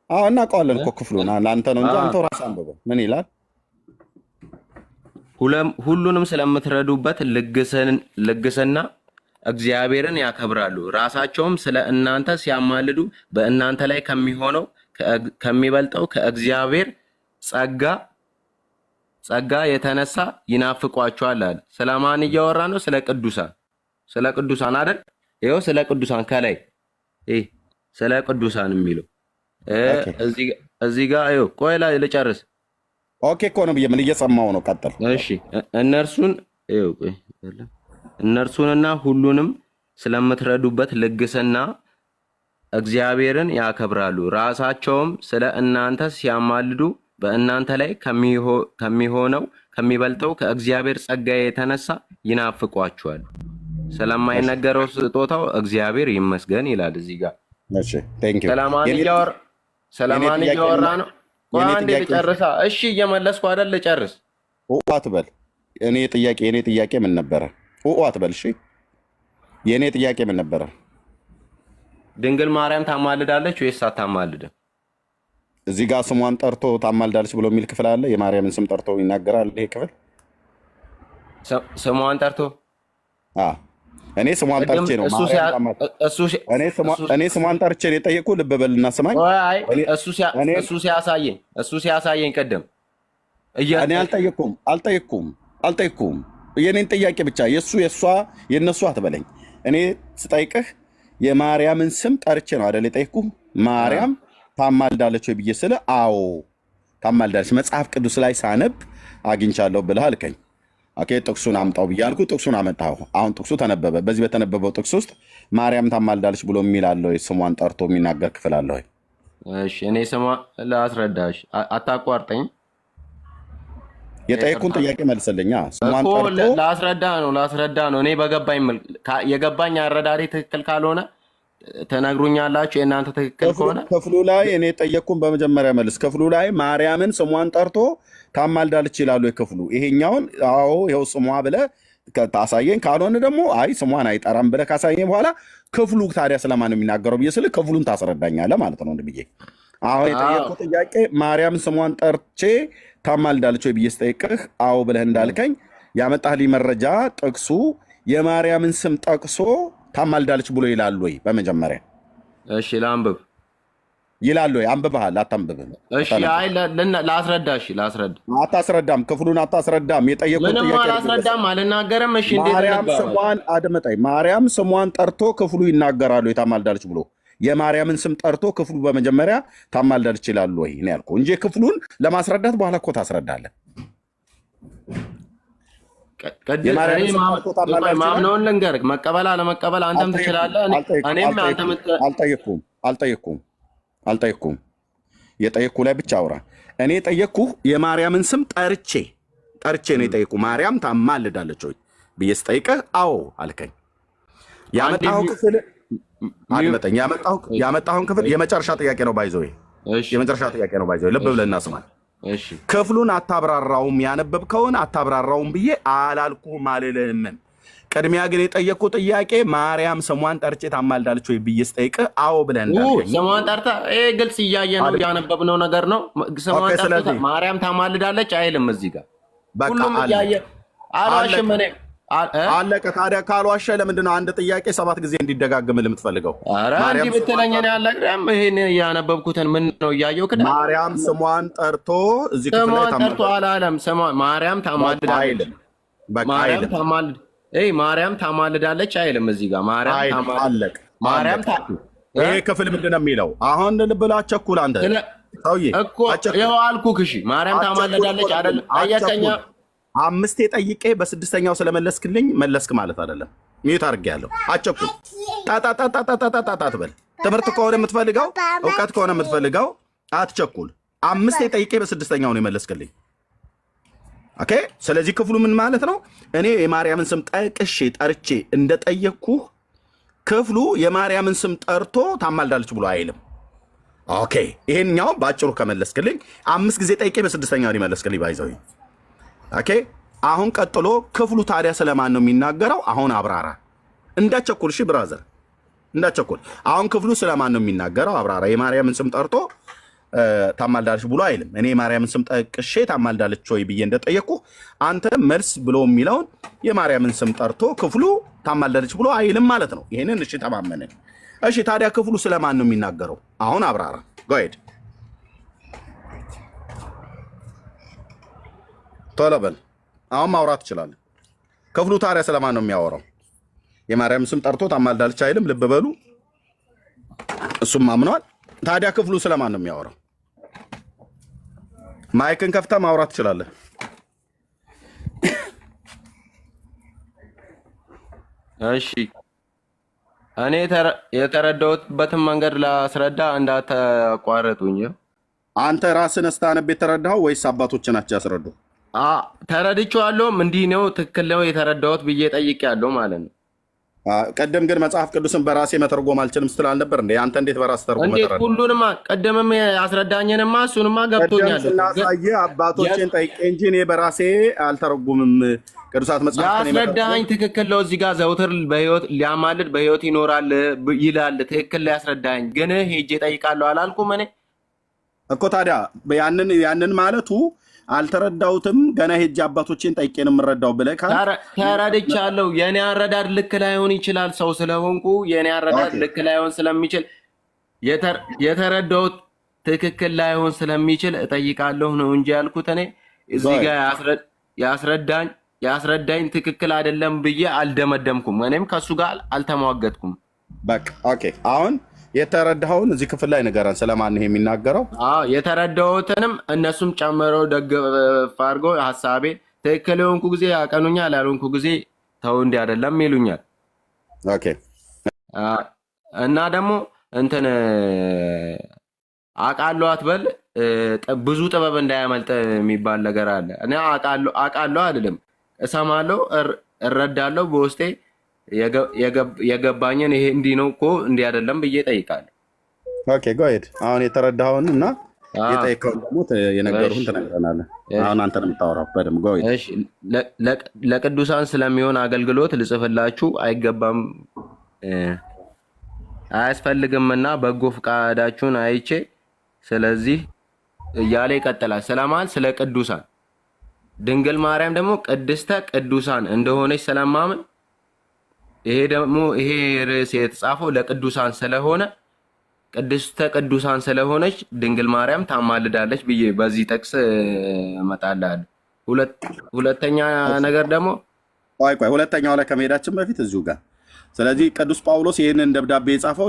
እናውቀዋለን እኮ ክፍሉን፣ ለአንተ ነው እንጂ አንተው ራስህ አንብበው። ምን ይላል? ሁሉንም ስለምትረዱበት ልግስና እግዚአብሔርን ያከብራሉ። ራሳቸውም ስለ እናንተ ሲያማልዱ በእናንተ ላይ ከሚበልጠው ከእግዚአብሔር ጸጋ የተነሳ ይናፍቋቸዋል አለ። ስለማን እያወራ ነው? ስለ ቅዱሳን አይደል? ይኸው ስለ ቅዱሳን ከላይ ስለ ቅዱሳን የሚለው እዚህ ጋር ይኸው። ቆይ ላይ ልጨርስ። ኦኬ እኮ ነው ብዬ ምን እየሰማው ነው? ቀጥል። እሺ እነርሱንና ሁሉንም ስለምትረዱበት ልግስና እግዚአብሔርን ያከብራሉ። ራሳቸውም ስለ እናንተ ሲያማልዱ በእናንተ ላይ ከሚበልጠው ከእግዚአብሔር ጸጋ የተነሳ ይናፍቋችኋል። ስለማይነገረው ስጦታው እግዚአብሔር ይመስገን ይላል እዚህ ጋር። እሺ ቴንክ ዩ። ሰላማን እያወራ ነው። ቆይ አንዴ ልጨርሳ። እሺ እየመለስኩ አይደል? ልጨርስ። አትበል። የኔ ጥያቄ ምን ነበረ? አትበል። እሺ የኔ ጥያቄ ምን ነበረ? ድንግል ማርያም ታማልዳለች ወይስ አታማልድም? እዚህ ጋር ስሟን ጠርቶ ታማልዳለች ብሎ የሚል ክፍል አለ። የማርያምን ስም ጠርቶ ይናገራል ይሄ ክፍል። ስሟን ጠርቶ እኔ ስሟን ጠርቼ ነው እኔ ስሟን ጠርቼ ነው የጠየቁ። ልብ በልና ስማኝ። እሱ ሲያሳየኝ ቅድም እኔ አልጠየቅኩም። የኔን ጥያቄ ብቻ የእሱ የእሷ የእነሱ አትበለኝ። እኔ ስጠይቅህ የማርያምን ስም ጠርቼ ነው አይደል የጠየቅኩህ። ማርያም ታማልዳለች ወይ ብዬ ስለ አዎ ታማልዳለች መጽሐፍ ቅዱስ ላይ ሳነብ አግኝቻለሁ ብለህ አልከኝ። ኦኬ ጥቅሱን አምጣው ብያልኩ ጥቅሱን አመጣሁ። አሁን ጥቅሱ ተነበበ። በዚህ በተነበበው ጥቅስ ውስጥ ማርያም ታማልዳለች ብሎ የሚል አለ ወይ? ስሟን ጠርቶ የሚናገር ክፍል አለ ወይ? እሺ እኔ ስሟ ላስረዳሽ፣ አታቋርጠኝ። የጠየቁን ጥያቄ መልስልኛ። ስሟን ጠርቶ ላስረዳ ነው። እኔ የገባኝ አረዳዴ ትክክል ካልሆነ ተነግሩኛላችሁ። የእናንተ ትክክል ከሆነ ክፍሉ ላይ እኔ ጠየቅኩን በመጀመሪያ መልስ። ክፍሉ ላይ ማርያምን ስሟን ጠርቶ ታማልዳለች ይላሉ የክፍሉ። ይሄኛውን አዎ ይኸው ስሟ ብለህ ታሳየኝ። ካልሆነ ደግሞ አይ ስሟን አይጠራም ብለህ ካሳየኝ በኋላ ክፍሉ ታዲያ ስለማን ነው የሚናገረው ብዬ ስልህ ክፍሉን ታስረዳኛለህ ማለት ነው ብዬ። አሁን የጠየቅኩ ጥያቄ ማርያም ስሟን ጠርቼ ታማልዳለች ወይ ብዬ ስጠይቅህ አዎ ብለህ እንዳልከኝ ያመጣህልኝ መረጃ ጥቅሱ የማርያምን ስም ጠቅሶ ታማልዳለች ብሎ ይላል ወይ? በመጀመሪያ እሺ ላንብብ። ይላል ወይ? አንብበሃል? አታንብብም? እሺ አይ ላስረዳ። እሺ ላስረዳ። አታስረዳም። ክፍሉን አታስረዳም። የጠየቁት ጥያቄ ምንም አላስረዳም፣ አልናገርም። እሺ እንዴት ማርያም ስሟን አድምጠኝ። ማርያም ስሟን ጠርቶ ክፍሉ ይናገራሉ ታማልዳለች ብሎ የማርያምን ስም ጠርቶ ክፍሉ በመጀመሪያ ታማልዳለች ይላል ወይ ነው ያልኩህ እንጂ ክፍሉን ለማስረዳት በኋላ እኮ ታስረዳለህ። ማምነውን ልንገርህ፣ መቀበል አለመቀበል አንተም ትችላለህ። እኔም አልጠየቅኩም። የጠየቅኩ ላይ ብቻ አውራ። እኔ የጠየቅኩህ የማርያምን ስም ጠርቼ ነው የጠየቅኩህ። ማርያም ታማልዳለች ወይ ብዬ ስጠይቅህ አዎ አልከኝ። ያመጣኸው ክፍል አድመጠኝ። ያመጣኸውን ክፍል የመጨረሻ ጥያቄ ነው ባይዘው፣ የመጨረሻ ጥያቄ ነው ባይዘው። ልብ ብለህ እናስማል። ክፍሉን አታብራራውም፣ ያነበብከውን አታብራራውም ብዬ አላልኩህም፣ አልልህም። ቅድሚያ ግን የጠየቅኩ ጥያቄ ማርያም ስሟን ጠርቼ ታማልዳለች ወይ ብዬ ስጠይቅህ አዎ ብለህ እንዳልከኝ። ስሟን ጠርታ ግልጽ እያየ ነው ያነበብነው ነገር ነው። ስሟን ጠርታ ማርያም ታማልዳለች አይልም እዚህ ጋር። ሁሉም እያየ አልዋሽም እኔ አለቀ። ታዲያ ካልዋሸ ለምንድን ነው አንድ ጥያቄ 7 ጊዜ እንዲደጋግምልህ የምትፈልገው? እንዲህ ብትለኝ እኔ አላቅም። ይሄን ያነበብኩትን ምን ነው እያየው ክዳ ማርያም ስሟን ጠርቶ እዚህ ክፍል ላይ ጠርቶ አላለም። ማርያም ታማልዳለች፣ ማርያም ታማልዳለች አይልም እዚህ ጋር። ማርያም ይሄ ክፍል ምንድን ነው የሚለው? አሁን ልብላ ቸኩል አንተ ሰውዬ እኮ ይኸው አልኩህ። እሺ ማርያም ታማልዳለች አይደለም? አያቀኛ አምስቴ ጠይቄ በስድስተኛው ስለመለስክልኝ መለስክ ማለት አይደለም። ሚዩት አድርጌያለሁ። አቸኩል ጣጣጣጣጣጣጣ ትበል። ትምህርት ከሆነ የምትፈልገው እውቀት ከሆነ የምትፈልገው አትቸኩል። አምስቴ ጠይቄ በስድስተኛው ነው የመለስክልኝ። ኦኬ። ስለዚህ ክፍሉ ምን ማለት ነው? እኔ የማርያምን ስም ጠቅሼ ጠርቼ እንደጠየቅኩህ ክፍሉ የማርያምን ስም ጠርቶ ታማልዳለች ብሎ አይልም። ኦኬ። ይሄኛው ባጭሩ ከመለስክልኝ 5 ጊዜ ጠይቄ በስድስተኛው ሊመለስክልኝ ባይዘው። ኦኬ። አሁን ቀጥሎ ክፍሉ ታዲያ ስለማን ነው የሚናገረው? አሁን አብራራ። እንዳቸኩል፣ እሺ ብራዘር እንዳቸኩል። አሁን ክፍሉ ስለማን ነው የሚናገረው? አብራራ። የማርያምን ስም ጠርቶ ታማልዳለች ብሎ አይልም። እኔ የማርያምን ስም ጠቅሼ ታማልዳለች ወይ ብዬ እንደጠየቅኩ አንተ መልስ ብሎ የሚለውን የማርያምን ስም ጠርቶ ክፍሉ ታማልዳለች ብሎ አይልም ማለት ነው። ይሄንን እሺ ተማመንን። እሺ ታዲያ ክፍሉ ስለማን ነው የሚናገረው? አሁን አብራራ። ጎሄድ ቶሎ በል። አሁን ማውራት ትችላለህ። ክፍሉ ታዲያ ስለማን ነው የሚያወራው? የማርያም ስም ጠርቶ ታማልዳለች አይልም። ልብ በሉ፣ እሱም አምኗል። ታዲያ ክፍሉ ስለማን ነው የሚያወራው? ማይክን ከፍታ ማውራት ትችላለህ። እሺ እኔ የተረዳሁበትን መንገድ ላስረዳ፣ እንዳታቋርጡኝ። አንተ ራስን ስታነብ የተረዳኸው ወይስ አባቶች ናቸው ያስረዱ? ተረድቼዋለሁም እንዲህ ነው ትክክል ነው የተረዳሁት ብዬ ጠይቄያለሁ ማለት ነው። ቀደም ግን መጽሐፍ ቅዱስን በራሴ መተርጎም አልችልም ስትል አልነበር እንዴ? አንተ እንዴት በራስ ተርጎም እንዴት? ሁሉንማ ቀደምም ያስረዳኝንማ እሱንማ ገብቶኛል። ስናሳየ አባቶችን ጠይቄ እንጂ እኔ በራሴ አልተረጉምም። ቅዱሳት መጽሐፍ ያስረዳኝ ትክክል ነው። እዚህ ጋር ዘውትር በህይወት ሊያማልድ በህይወት ይኖራል ይላል። ትክክል ላይ ያስረዳኝ ግን ሄጄ ጠይቃለሁ አላልኩም እኔ እኮ። ታዲያ ያንን ማለቱ አልተረዳሁትም ገና ሄጄ አባቶችን ጠይቄ ነው የምረዳው ብለህ ተረድቻለሁ። የኔ አረዳድ ልክ ላይሆን ይችላል። ሰው ስለሆንኩ የኔ አረዳድ ልክ ላይሆን ስለሚችል የተረዳሁት ትክክል ላይሆን ስለሚችል እጠይቃለሁ ነው እንጂ ያልኩት እኔ እዚህ ጋር ያስረዳኝ ትክክል አይደለም ብዬ አልደመደምኩም። እኔም ከሱ ጋር አልተሟገጥኩም። በቃ ኦኬ። አሁን የተረዳኸውን እዚህ ክፍል ላይ ንገረን። ስለማን ነው የሚናገረው? የተረዳሁትንም እነሱም ጨምረው ደግፍ አድርገው ሀሳቤ ትክክል የሆንኩ ጊዜ ያቀኑኛል፣ ያልሆንኩ ጊዜ ተው እንዲህ አይደለም ይሉኛል። ኦኬ። እና ደግሞ እንትን አውቃለሁ አትበል፣ ብዙ ጥበብ እንዳያመልጥ የሚባል ነገር አለ። እኔ አውቃለሁ አልልም፣ እሰማለሁ፣ እረዳለሁ በውስጤ የገባኝን ይሄ እንዲህ ነው እኮ እንዲህ አይደለም ብዬ ጠይቃለሁ። ኦኬ ጎሄድ። አሁን የተረዳኸውን እና የጠየቀውን ደግሞ የነገሩህን ትነግረናለህ። አሁን አንተ ነው የምታወራው በደምብ ጎሄድ። እሺ ለቅዱሳን ስለሚሆን አገልግሎት ልጽፍላችሁ አይገባም አያስፈልግምና በጎ ፈቃዳችሁን አይቼ ስለዚህ እያለ ይቀጥላል። ስለማን? ስለ ቅዱሳን። ድንግል ማርያም ደግሞ ቅድስተ ቅዱሳን እንደሆነች ስለማምን ይሄ ርዕስ የተጻፈው ለቅዱሳን ስለሆነ ቅድስተ ቅዱሳን ስለሆነች ድንግል ማርያም ታማልዳለች ብዬ በዚህ ጥቅስ እመጣልሃለሁ። ሁለተኛ ነገር ደግሞ ቆይ ሁለተኛው ላይ ከመሄዳችን በፊት እዚሁ ጋር ስለዚህ ቅዱስ ጳውሎስ ይህንን ደብዳቤ የጻፈው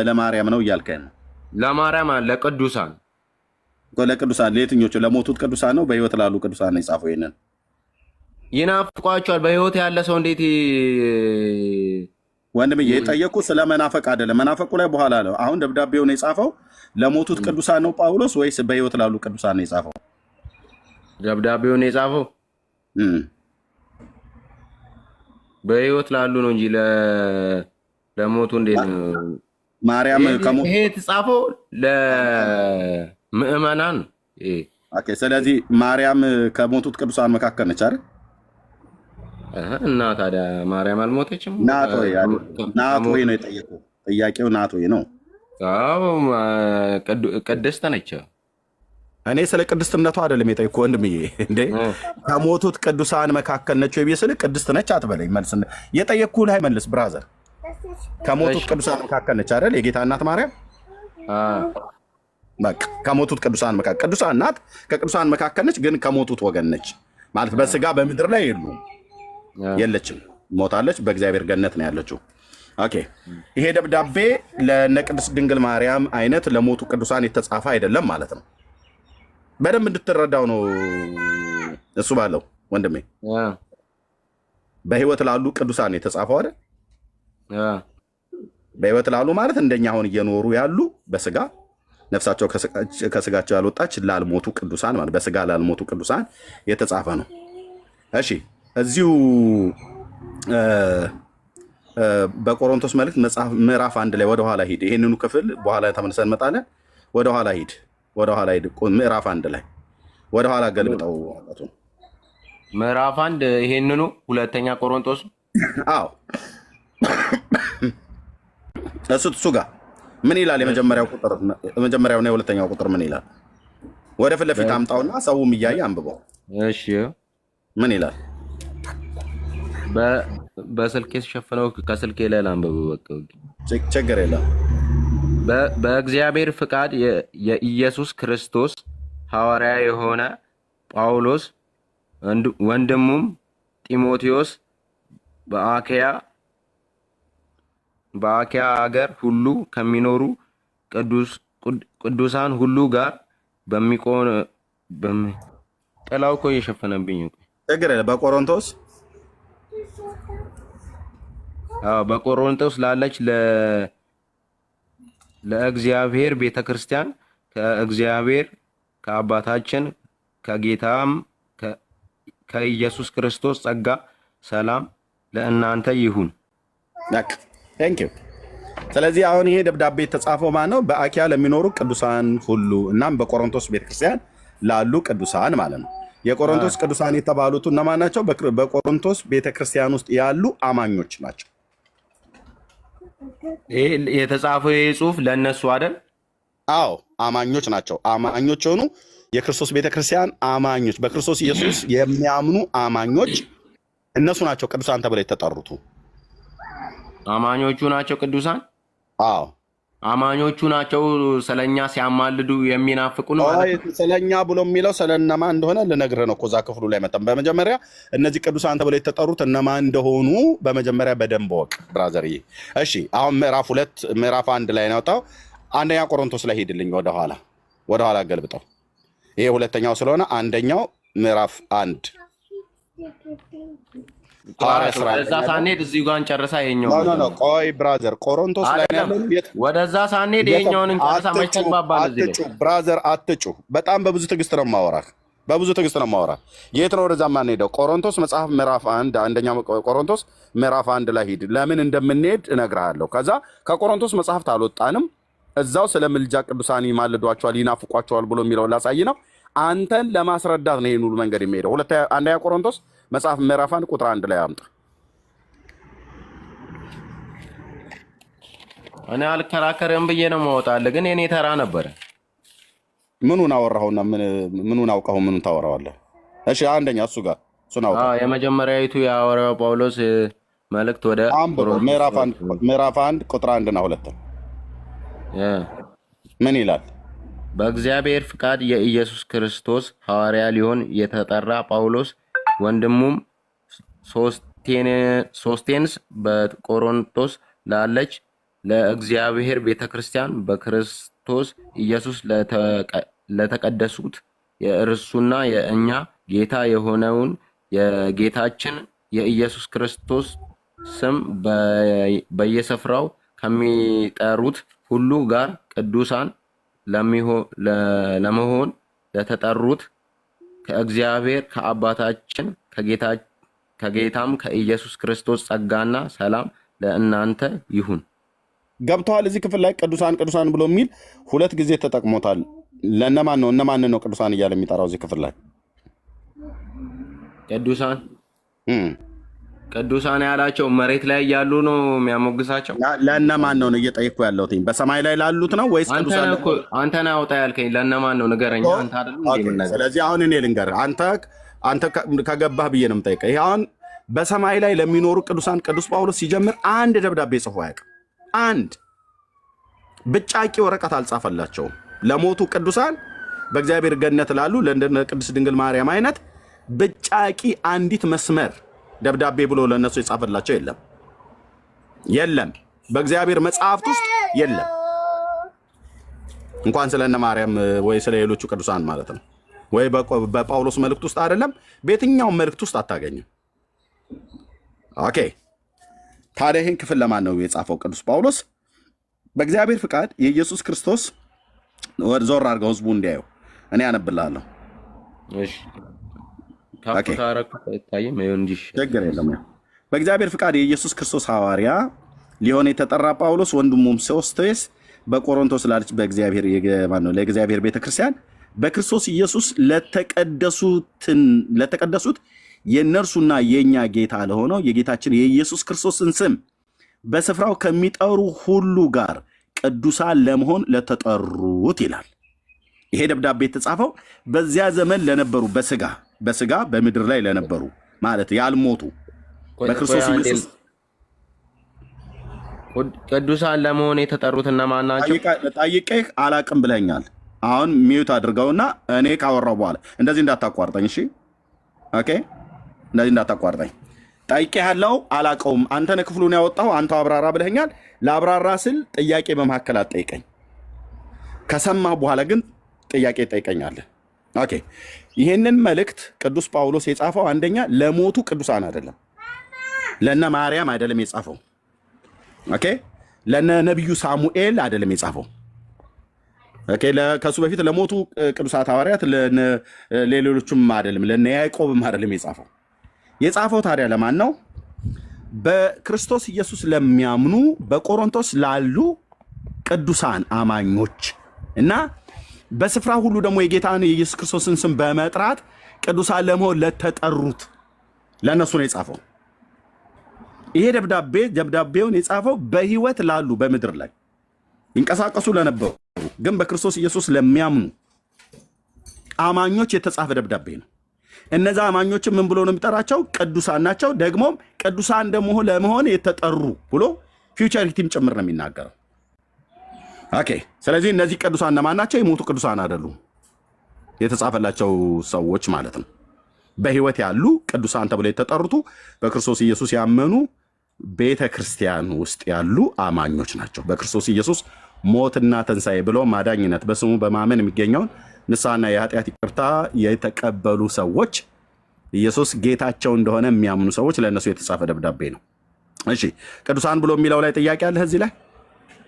ለማርያም ነው እያልከኝ ነው? ለማርያም ለቅዱሳን ለቅዱሳን ለየትኞቹ? ለሞቱት ቅዱሳን ነው በህይወት ላሉ ቅዱሳን ነው የጻፈው? ይሄንን ይናፍቋቸዋል። በህይወት ያለ ሰው እንዴት ወንድም የጠየቁ ስለ መናፈቅ አይደለም። መናፈቁ ላይ በኋላ ነው። አሁን ደብዳቤውን የጻፈው ለሞቱት ቅዱሳን ነው ጳውሎስ ወይስ በህይወት ላሉ ቅዱሳን ነው የጻፈው? ደብዳቤውን የጻፈው በህይወት ላሉ ነው እንጂ ለሞቱ እንዴት ነው? ማርያም ከሞቱ ይሄ የተጻፈው ለምእመናን። ኦኬ። ስለዚህ ማርያም ከሞቱት ቅዱሳን መካከል ነች አይደል? እና ታዲያ ማርያም አልሞተችም? ናት ወይ ነው የጠየቁት? ጥያቄው ናት ወይ ነው? አዎ ቅድስት ነች። እኔ ስለ ቅድስትነቷ አይደለም የጠየኩ ወንድምዬ። እንዴ ከሞቱት ቅዱሳን መካከል ነች ወይ ስለ ቅድስት ነች አትበለኝ። መልስ የጠየኩ ላይ መልስ ብራዘር። ከሞቱት ቅዱሳን መካከል ነች አይደል የጌታ እናት ማርያም? በቃ ከሞቱት ቅዱሳን መካከል ቅዱሳን ናት። ከቅዱሳን መካከል ነች፣ ግን ከሞቱት ወገን ነች ማለት በስጋ በምድር ላይ የለችም፣ ሞታለች። በእግዚአብሔር ገነት ነው ያለችው። ኦኬ። ይሄ ደብዳቤ ለነ ቅድስት ድንግል ማርያም አይነት ለሞቱ ቅዱሳን የተጻፈ አይደለም ማለት ነው። በደንብ እንድትረዳው ነው እሱ ባለው ወንድሜ? አ በህይወት ላሉ ቅዱሳን የተጻፈው አይደል? አ በህይወት ላሉ ማለት እንደኛ አሁን እየኖሩ ያሉ በስጋ ነፍሳቸው ከስጋቸው ያልወጣች ላልሞቱ ቅዱሳን ማለት በስጋ ላልሞቱ ቅዱሳን የተጻፈ ነው። እሺ እዚሁ በቆሮንቶስ መልእክት መጽሐፍ ምዕራፍ 1 ላይ ወደ ኋላ ሂድ። ይሄንኑ ክፍል በኋላ ተመልሰን እንመጣለን። ወደ ኋላ ሂድ። ምዕራፍ 1 ላይ ወደ ኋላ ገልብጠው አጣጡ። ምዕራፍ 1 ይሄንኑ ሁለተኛ ቆሮንቶስ አዎ እሱ ጋር ምን ይላል? የመጀመሪያውና የሁለተኛው ቁጥር ምን ይላል? ወደ ፊት ለፊት አምጣውና ሰውም እያየ አንብበው። እሺ ምን ይላል? በስልኬ ሸፈነው ከስልኬ ላይ ላንብበው። በቃ ችግር የለም። በእግዚአብሔር ፍቃድ የኢየሱስ ክርስቶስ ሐዋርያ የሆነ ጳውሎስ ወንድሙም ጢሞቴዎስ በአካያ ሀገር ሁሉ ከሚኖሩ ቅዱሳን ሁሉ ጋር ጥላው እኮ እየሸፈነብኝ ችግር የለም። በቆሮንቶስ ላለች ለእግዚአብሔር ቤተክርስቲያን ከእግዚአብሔር ከአባታችን ከጌታም ከኢየሱስ ክርስቶስ ጸጋ ሰላም ለእናንተ ይሁን። ቴንክ ዩ። ስለዚህ አሁን ይሄ ደብዳቤ የተጻፈው ማን ነው? በአኪያ ለሚኖሩ ቅዱሳን ሁሉ እናም በቆሮንቶስ ቤተክርስቲያን ላሉ ቅዱሳን ማለት ነው። የቆሮንቶስ ቅዱሳን የተባሉት እነማን ናቸው? በቆሮንቶስ ቤተክርስቲያን ውስጥ ያሉ አማኞች ናቸው። ይሄ የተጻፈው ይሄ ጽሑፍ ለእነሱ አይደል? አዎ አማኞች ናቸው። አማኞች ሆኑ የክርስቶስ ቤተክርስቲያን አማኞች፣ በክርስቶስ ኢየሱስ የሚያምኑ አማኞች እነሱ ናቸው ቅዱሳን ተብለው የተጠሩት። አማኞቹ ናቸው ቅዱሳን። አዎ አማኞቹ ናቸው ስለኛ ሲያማልዱ የሚናፍቁን ማለት ነው። ስለኛ ብሎ የሚለው ስለነማ እንደሆነ ልነግርህ ነው እኮ እዛ ክፍሉ ላይ መጣም። በመጀመሪያ እነዚህ ቅዱሳን ተብለው የተጠሩት እነማ እንደሆኑ በመጀመሪያ በደንብ ወቅ ብራዘርዬ። እሺ አሁን ምዕራፍ 1 ላይ ነው ታው አንደኛ ቆሮንቶስ ላይ ሄድልኝ። ወደ ኋላ ገልብጠው። ይሄ ሁለተኛው ስለሆነ አንደኛው ምዕራፍ 1 ወደዛ ሳንሄድ እዚሁ ጋር እንጨርሳ። ይሄኛው ቆይ ብራዘር ቆሮንቶስ ላይ ያለው ወደዛ ሳንሄድ ይሄኛውን እንጨርሳ። መጨባባል እዚህ ላይ ብራዘር አትጩ። በጣም በብዙ ትዕግስት ነው የማወራህ። የት ነው ወደዛ ማንሄደው? ቆሮንቶስ መጽሐፍ ምዕራፍ 1 አንደኛ ቆሮንቶስ ምዕራፍ 1 ላይ ሂድ። ለምን እንደምንሄድ እነግርሃለሁ። ከዛ ከቆሮንቶስ መጽሐፍት አልወጣንም። እዛው ስለ ምልጃ ቅዱሳን ይማልዷቸዋል፣ ይናፍቋቸዋል ብሎ የሚለው ላሳይ ነው። አንተን ለማስረዳት ነው ይሄን ሁሉ መንገድ የሚሄደው። አንደኛ ቆሮንቶስ መጽሐፍ ምዕራፍ 1 ቁጥር 1 ላይ አምጣ። እኔ አልከራከርም ብዬ ነው የማወጣልህ፣ ግን የኔ ተራ ነበረ። ምኑን አወራኸውና ምኑን አውቀኸው ምኑን ታወራዋለህ? እሺ አንደኛ እሱን አውጣ። የመጀመሪያዊቱ የሐዋርያው ጳውሎስ መልእክት ወደ ምዕራፍ 1 ቁጥር 1 እና 2 ምን ይላል? በእግዚአብሔር ፍቃድ የኢየሱስ ክርስቶስ ሐዋርያ ሊሆን የተጠራ ጳውሎስ ወንድሙም ሶስቴንስ በቆሮንቶስ ላለች ለእግዚአብሔር ቤተክርስቲያን በክርስቶስ ኢየሱስ ለተቀደሱት የእርሱና የእኛ ጌታ የሆነውን የጌታችን የኢየሱስ ክርስቶስ ስም በየስፍራው ከሚጠሩት ሁሉ ጋር ቅዱሳን ለመሆን ለተጠሩት ከእግዚአብሔር ከአባታችን ከጌታም ከኢየሱስ ክርስቶስ ጸጋና ሰላም ለእናንተ ይሁን። ገብተዋል። እዚህ ክፍል ላይ ቅዱሳን ብሎ የሚል 2 ጊዜ ተጠቅሞታል። ለእነማን ነው? እነማንን ነው ቅዱሳን እያለ የሚጠራው እዚህ ክፍል ላይ? ቅዱሳን ያላቸው መሬት ላይ ያሉ ነው የሚያሞግሳቸው። ለእነማን ነው እየጠየኩ ያለሁት? በሰማይ ላይ ላሉት ነው ወይስ ቅዱሳን? አንተ ነህ አውጣ ያልከኝ። ለእነማን ነው ንገረኝ። አንተ አይደለም። ስለዚህ አሁን እኔ ልንገርህ፣ አንተ ከገባህ ብዬ ነው የምጠይቀህ። ይሄ አሁን በሰማይ ላይ ለሚኖሩ ቅዱሳን ቅዱስ ጳውሎስ ሲጀምር አንድ ደብዳቤ ጽፎ አያውቅም። አንድ ብጫቂ ወረቀት አልጻፈላቸውም። ለሞቱ ቅዱሳን በእግዚአብሔር ገነት ላሉ ለእንደ ቅድስት ድንግል ማርያም አይነት ብጫቂ አንዲት መስመር ደብዳቤ ብሎ ለነሱ የጻፈላቸው የለም። በእግዚአብሔር መጽሐፍት ውስጥ የለም። እንኳን ስለነ ማርያም ወይ ስለ ሌሎቹ ቅዱሳን ማለት ነው። ወይ በጳውሎስ መልእክት ውስጥ አይደለም፣ በየትኛውም መልእክት ውስጥ አታገኝም። ኦኬ ታዲያ ይህን ክፍል ለማን ነው የጻፈው ቅዱስ ጳውሎስ? በእግዚአብሔር ፍቃድ የኢየሱስ ክርስቶስ ዞር አድርገው ህዝቡ እንዲያየው እኔ አነብልሃለሁ። ችግር የለም። በእግዚአብሔር ፍቃድ የኢየሱስ ክርስቶስ ሐዋርያ ሊሆን የተጠራ ጳውሎስ ወንድሙም ሶስቴስ በቆሮንቶስ ላለች ለእግዚአብሔር ቤተክርስቲያን በክርስቶስ ኢየሱስ ለተቀደሱት የእነርሱና የእኛ ጌታ ለሆነው የጌታችን የኢየሱስ ክርስቶስን ስም በስፍራው ከሚጠሩ ሁሉ ጋር ቅዱሳን ለመሆን ለተጠሩት ይላል። ይሄ ደብዳቤ የተጻፈው በዚያ ዘመን ለነበሩ በስጋ በምድር ላይ ለነበሩ ማለት ያልሞቱ በክርስቶስ ኢየሱስ ቅዱሳን ለመሆን የተጠሩት እነማን ናቸው? ጠይቄህ አላቅም ብለኛል። አሁን ሚዩት አድርገውና እኔ ካወራው በኋላ እንደዚህ እንዳታቋርጠኝ። እሺ ኦኬ፣ እንደዚህ እንዳታቋርጠኝ። ጠይቄህ ያለው አላቀውም፣ አንተ ነህ ክፍሉን ያወጣው፣ አንተ አብራራ ብለኛል። ለአብራራ ስል ጥያቄ በመካከል አትጠይቀኝ። ከሰማህ በኋላ ግን ጥያቄ ትጠይቀኛለህ። ኦኬ፣ ይህንን መልእክት ቅዱስ ጳውሎስ የጻፈው አንደኛ ለሞቱ ቅዱሳን አይደለም፣ ለነ ማርያም አይደለም የጻፈው። ኦኬ፣ ለነ ነቢዩ ሳሙኤል አይደለም የጻፈው። ኦኬ፣ ከሱ በፊት ለሞቱ ቅዱሳት ሐዋርያት ለሌሎቹም አይደለም፣ ለነ ያዕቆብም አይደለም የጻፈው ታዲያ ለማን ነው? በክርስቶስ ኢየሱስ ለሚያምኑ በቆሮንቶስ ላሉ ቅዱሳን አማኞች እና በስፍራ ሁሉ ደግሞ የጌታን የኢየሱስ ክርስቶስን ስም በመጥራት ቅዱሳን ለመሆን ለተጠሩት ለነሱ ነው የጻፈው። ይሄ ደብዳቤውን የጻፈው በህይወት ላሉ በምድር ላይ ይንቀሳቀሱ ለነበሩ ግን በክርስቶስ ኢየሱስ ለሚያምኑ አማኞች የተጻፈ ደብዳቤ ነው። እነዛ አማኞችን ምን ብሎ ነው የሚጠራቸው? ቅዱሳን ናቸው። ደግሞም ቅዱሳን ደግሞ ለመሆን የተጠሩ ብሎ ፊውቸሪቲም ጭምር ነው የሚናገረው። ኦኬ፣ ስለዚህ እነዚህ ቅዱሳን እነማን ናቸው? የሞቱ ቅዱሳን አይደሉም፣ የተጻፈላቸው ሰዎች ማለት ነው። በህይወት ያሉ ቅዱሳን ተብለው የተጠሩት በክርስቶስ ኢየሱስ ያመኑ ቤተ ክርስቲያን ውስጥ ያሉ አማኞች ናቸው። በክርስቶስ ኢየሱስ ሞትና ትንሣኤ ብሎ ማዳኝነት በስሙ በማመን የሚገኘውን ንስሐና የኃጢአት ይቅርታ የተቀበሉ ሰዎች ኢየሱስ ጌታቸው እንደሆነ የሚያምኑ ሰዎች ለእነሱ የተጻፈ ደብዳቤ ነው። እሺ፣ ቅዱሳን ብሎ የሚለው ላይ ጥያቄ አለ? እዚህ ላይ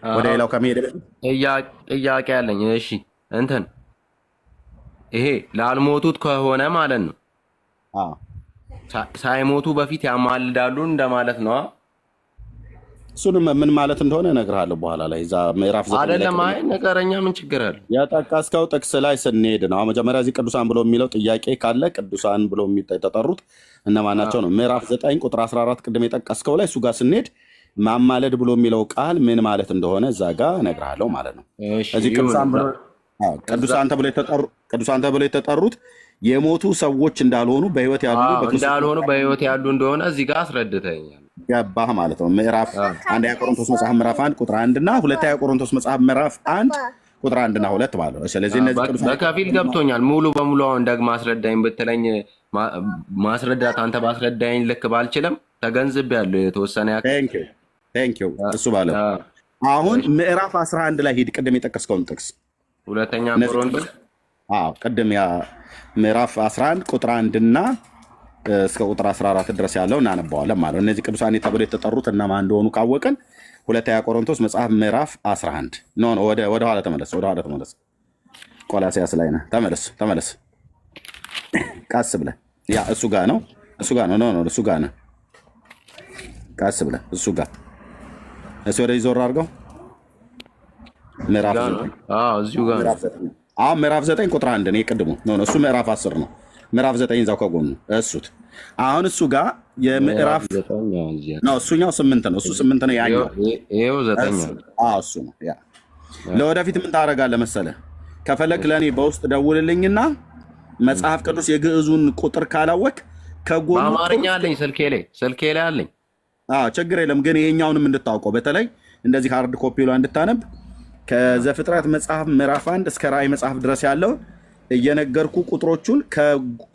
ወደ ሌላው ከመሄድ ጥያቄ አለኝ። እሺ፣ እንትን ይሄ ላልሞቱት ከሆነ ማለት ነው ሳይሞቱ በፊት ያማልዳሉ እንደማለት ነው። እሱንም ምን ማለት እንደሆነ እነግርሃለሁ በኋላ ላይ እዛ ምዕራፍ 9 አይደለም። አይ ነገረኛ ምን ችግር አለ? ያጠቃስከው ጥቅስ ላይ ስንሄድ ነው። መጀመሪያ እዚህ ቅዱሳን ብሎ የሚለው ጥያቄ ካለ ቅዱሳን ብሎ የተጠሩት እነማን ናቸው ነው። ምዕራፍ 9 ቁጥር 14 ቅድም የጠቀስከው ላይ እሱ ጋር ስንሄድ ማማለድ ብሎ የሚለው ቃል ምን ማለት እንደሆነ እዛ ጋር እነግርሃለሁ ማለት ነው። እዚህ ቅዱሳን ተብሎ የተጠሩት የሞቱ ሰዎች እንዳልሆኑ በህይወት ያሉ እንደሆነ እዚህ ጋር አስረድተኛል። ገባህ ማለት ነው። ምዕራፍ 1 ቆሮንቶስ መጽሐፍ ምዕራፍ 1 ቁጥር 1 እና 2 ቆሮንቶስ መጽሐፍ ምዕራፍ 1 ቁጥር 1 እና 2 ማለት ነው። ስለዚህ እነዚህ ቅዱሳን በከፊል ገብቶኛል። ሙሉ በሙሉ አሁን ደግሞ አስረዳኝ ብትለኝ ማስረዳት አንተ ባስረዳኝ ልክ ባልችልም ተገንዝቤያለሁ የተወሰነ ያክል። ቴንክ ዩ እሱ ባለው አሁን ምዕራፍ 11 ላይ ሂድ። ቅድም የጠቀስከውን ጥቅስ 2 ቆሮንቶስ ቅድም ያ ምዕራፍ 11 ቁጥር 1 እና እስከ ቁጥር 14 ድረስ ያለው እናነባዋለን ማለት ነው። እነዚህ ቅዱሳን ተብለው የተጠሩት እነማን እንደሆኑ ካወቅን 2 ቆሮንቶስ መጽሐፍ ምዕራፍ 11 ወደ ኋላ ተመለስ። ቆላስያስ ላይ ነህ። ተመለስ ቀስ ብለህ ያ እሱ ጋር ነው እሱ ጋር ነህ። ቀስ ብለህ እሱ ጋር ወደዚህ ዞር አድርገው። ምዕራፍ 9 ቁጥር 1 ነው የቅድሙ። እሱ ምዕራፍ 10 ነው። ምዕራፍ 9 እዛው ከጎኑ እሱት። አሁን እሱ ጋር የምዕራፍ ነው እሱኛው 8 ነው። እሱ 8 ነው። ያኛው ይሄው 9 ነው። እሱ ነው። ያ ለወደፊት ምን ታደርጋለህ መሰለህ? ከፈለክ ለእኔ በውስጥ ደውልልኝና መጽሐፍ ቅዱስ የግዕዙን ቁጥር ካላወቅ ከጎኑ በአማርኛ አለኝ ስልኬ ላይ አለኝ። ችግር የለም ግን ይሄኛውንም እንድታውቀው በተለይ እንደዚህ ሃርድ ኮፒ ላይ እንድታነብ ከዘፍጥረት መጽሐፍ ምዕራፍ 1 እስከ ራእይ መጽሐፍ ድረስ ያለው እየነገርኩ ቁጥሮቹን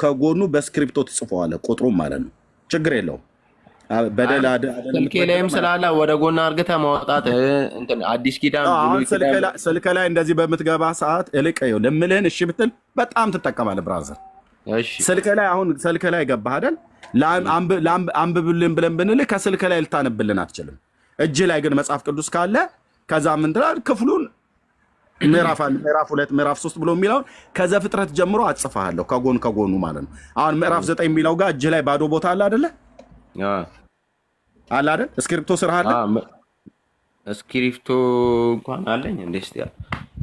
ከጎኑ በስክሪፕቶ ትጽፈዋለህ። ቁጥሩም ማለት ነው። ችግር የለውም። በደል ስልኬ ላይም ስላለ ወደ ጎን አርግተህ ማውጣት እንትን አዲስ ኪዳን አሁን ስልክ ላይ እንደዚህ በምትገባ ሰዓት እልቅ ልምልህን እሺ ብትል በጣም ትጠቀማለህ ብራዘር። እሺ ስልክ ላይ አሁን ስልክ ላይ ገባህ አይደል? አንብብልን ብለን ብንልህ ከስልክ ላይ ልታነብልን አትችልም። እጅ ላይ ግን መጽሐፍ ቅዱስ ካለ ከዛ ምን ትላለህ? ክፍሉን ምዕራፍ 1 ምዕራፍ 2 ምዕራፍ 3 ብሎ የሚለውን ከዘፍጥረት ጀምሮ አጽፋለሁ ከጎኑ ማለት ነው። አሁን ምዕራፍ 9 የሚለው ጋር እጅ ላይ ባዶ ቦታ አለ አይደለ? አለ አይደል? እስክሪፕቶ ስራ አለ። እስክሪፕቶ እንኳን አለኝ እንዴ? እስቲ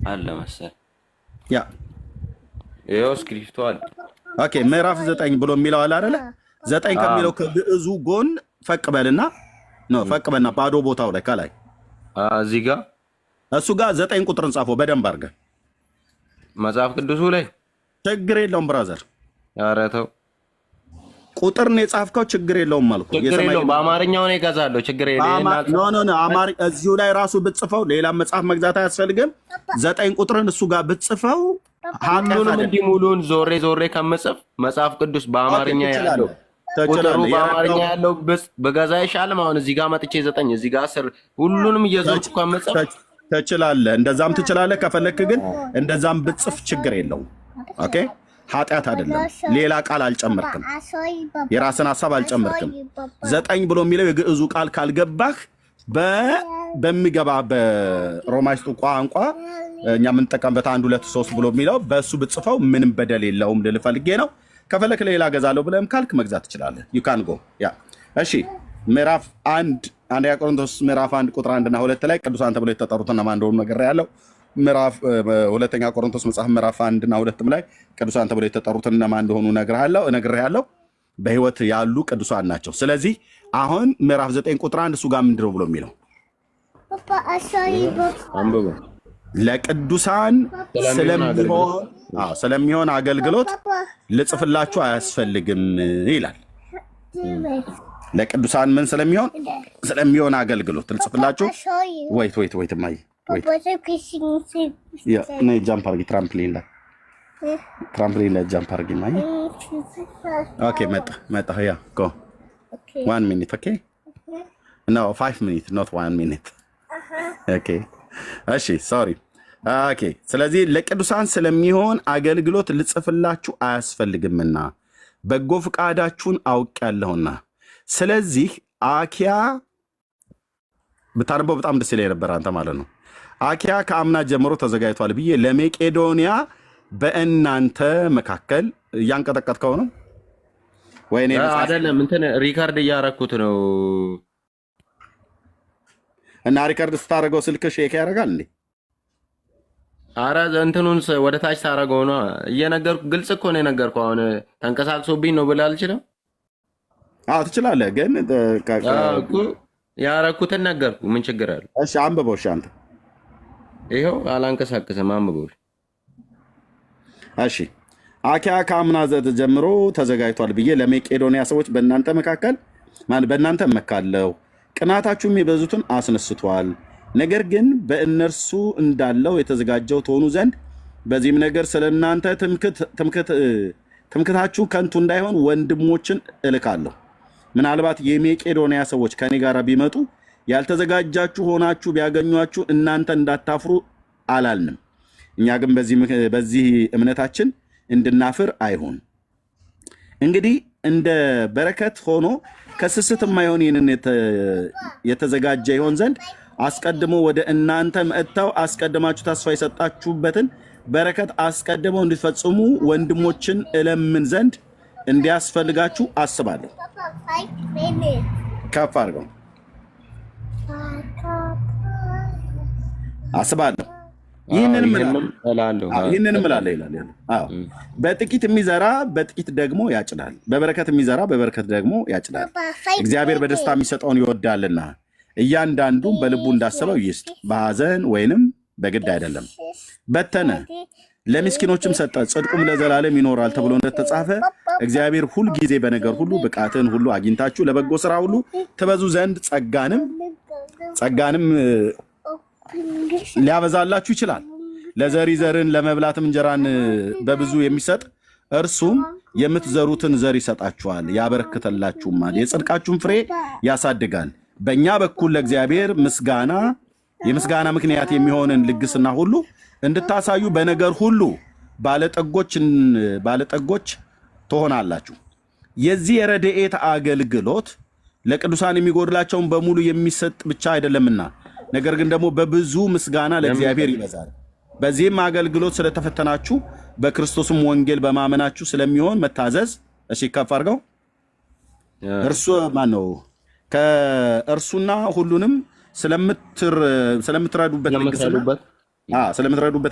አለ መሰል ያ ይኸው እስክሪፕቶ አለ። ኦኬ ምዕራፍ 9 ብሎ የሚለው አለ አይደለ? 9 ከሚለው ከግዕዙ ጎን ፈቅበልና ፈቅበና ባዶ ቦታው ላይ ከላይ እዚህ ጋር እሱ ጋር 9 ቁጥርን ጻፈው በደንብ አድርገህ መጽሐፍ ቅዱሱ ላይ። ችግር የለውም ብራዘር። ኧረ ተው ቁጥር ነው የጻፍከው፣ ችግር የለውም አልኩ። ችግር የለውም በአማርኛው ነው የገዛለሁ። ችግር የለውም። እዚሁ ላይ ራሱ ብትጽፈው ሌላ መጽሐፍ መግዛት አያስፈልግም። 9 ቁጥርን እሱ ጋር ብትጽፈው ሁሉንም እንዲህ ሙሉን ዞሬ ከምጽፍ መጽሐፍ ቅዱስ በአማርኛ ያለው ቁጥሩ በአማርኛ ያለው በገዛ አይሻልም? አሁን እዚህ ጋር መጥቼ 9 እዚህ ጋር 10 ሁሉንም እየዞርኩ ከምጽፍ ትችላለህ። እንደዛም ትችላለህ። ከፈለክ ግን እንደዛም ብጽፍ ችግር የለውም። ኦኬ ኃጢአት አይደለም። ሌላ ቃል አልጨመርክም፣ የራስን ሀሳብ አልጨመርክም። 9 ብሎ የሚለው የግዕዙ ቃል ካልገባህ በሚገባ በሮማይስጡ ቋንቋ እኛ የምንጠቀምበት 1 2 3 ብሎ የሚለው በእሱ ብጽፈው ምንም በደል የለውም ልል ፈልጌ ነው። ከፈለክ ሌላ ገዛለሁ ብለህም ካልክ መግዛት ትችላለህ። ዩ ካን ጎ ያ እሺ። ምዕራፍ 1 አንደኛ ቆሮንቶስ ምዕራፍ 1 ቁጥር 1 እና 2 ላይ ቅዱሳን ተብለው የተጠሩት እነማን እንደሆኑ ነግሬሃለሁ። ምዕራፍ ሁለተኛ ቆሮንቶስ መጽሐፍ ምዕራፍ 1 እና 2 ላይ ቅዱሳን ተብለው የተጠሩት እነማን እንደሆኑ ነግሬሃለሁ። በህይወት ያሉ ቅዱሳን ናቸው። ስለዚህ አሁን ምዕራፍ 9 ቁጥር 1 እሱ ጋር ምንድነው ብሎ የሚለው ለቅዱሳን ስለሚሆን አገልግሎት ልጽፍላችሁ አያስፈልግም ይላል። ለቅዱሳን ምን ስለሚሆን አገልግሎት ልጽፍላችሁ ወይት ማይ ነይ ጃምፕ አድርጊ ትራምፕሊን ላይ ጃምፕ አድርጊ ማይ ኦኬ መጣ ያ ጎ 1 ሚኒት ኦኬ ኖ 5 ሚኒት ኖት 1 ሚኒት ኦኬ እሺ ሶሪ ኦኬ። ስለዚህ ለቅዱሳን ስለሚሆን አገልግሎት ልጽፍላችሁ አያስፈልግምና በጎ ፍቃዳችሁን አውቄያለሁና። ስለዚህ አኪያ ብታነበው በጣም ደስ ይለኝ ነበር አንተ ማለት ነው። አኪያ ከአምና ጀምሮ ተዘጋጅቷል ብዬ ለመቄዶንያ በእናንተ መካከል እያንቀጠቀጥከው ነው ወይ? እኔ አይደለም እንትን ሪካርድ እያረኩት ነው። እና ሪካርድ ስታደርገው ስልክ ሼክ ያደርጋል እንዴ? አረ እንትኑን ወደ ታች ታደርገው ነው እየነገርኩ። ግልጽ እኮ ነው የነገርኩ። አሁን ተንቀሳቅሶብኝ ነው ብለህ አልችልም? አዎ ትችላለህ፣ ግን ያረኩትን ነገርኩ። ምን ችግር አለ? እሺ አንብበው። እሺ አንተ ይኸው አላንቀሳቅስም፣ አንብበው። እሺ አኪያ ከአምና ጀምሮ ተዘጋጅቷል ብዬ ለመቄዶንያ ሰዎች በእናንተ መካከል በእናንተ እመካለሁ። ቅናታችሁም የበዙትን አስነስቷል። ነገር ግን በእነርሱ እንዳለው የተዘጋጀው ትሆኑ ዘንድ በዚህም ነገር ስለ እናንተ ትምክታችሁ ከንቱ እንዳይሆን ወንድሞችን እልካለሁ። ምናልባት የመቄዶንያ ሰዎች ከኔ ጋር ቢመጡ ያልተዘጋጃችሁ ሆናችሁ ቢያገኟችሁ እናንተ እንዳታፍሩ አላልንም። እኛ ግን በዚህ እምነታችን እንድናፍር አይሁን። እንግዲህ እንደ በረከት ሆኖ ከስስት የማይሆን ይህንን የተዘጋጀ ይሆን ዘንድ አስቀድሞ ወደ እናንተ መጥተው አስቀድማችሁ ተስፋ የሰጣችሁበትን በረከት አስቀድመው እንዲፈጽሙ ወንድሞችን እለምን ዘንድ እንዲያስፈልጋችሁ አስባለሁ። ከፍ አድርገው አስባለሁ። ይህንንም እላለሁ ይላል። በጥቂት የሚዘራ በጥቂት ደግሞ ያጭዳል፣ በበረከት የሚዘራ በበረከት ደግሞ ያጭዳል። እግዚአብሔር በደስታ የሚሰጠውን ይወዳልና እያንዳንዱ በልቡ እንዳሰበው ይስጥ፣ በሐዘን ወይንም በግድ አይደለም። በተነ ለምስኪኖችም ሰጠ፣ ጽድቁም ለዘላለም ይኖራል ተብሎ እንደተጻፈ እግዚአብሔር ሁል ጊዜ በነገር ሁሉ ብቃትን ሁሉ አግኝታችሁ ለበጎ ስራ ሁሉ ትበዙ ዘንድ ጸጋንም ሊያበዛላችሁ ይችላል። ለዘሪ ዘርን ለመብላትም እንጀራን በብዙ የሚሰጥ እርሱም የምትዘሩትን ዘር ይሰጣችኋል፣ ያበረክተላችሁማል፣ የጽድቃችሁን ፍሬ ያሳድጋል። በእኛ በኩል ለእግዚአብሔር የምስጋና ምክንያት የሚሆንን ልግስና ሁሉ እንድታሳዩ በነገር ሁሉ ባለጠጎች ትሆናላችሁ። የዚህ የረድኤት አገልግሎት ለቅዱሳን የሚጎድላቸውን በሙሉ የሚሰጥ ብቻ አይደለምና፣ ነገር ግን ደግሞ በብዙ ምስጋና ለእግዚአብሔር ይበዛል። በዚህም አገልግሎት ስለተፈተናችሁ በክርስቶስም ወንጌል በማመናችሁ ስለሚሆን መታዘዝ። እሺ ከፍ አድርገው። እርሱ ማን ነው? ከእርሱና ሁሉንም ስለምትረዱበት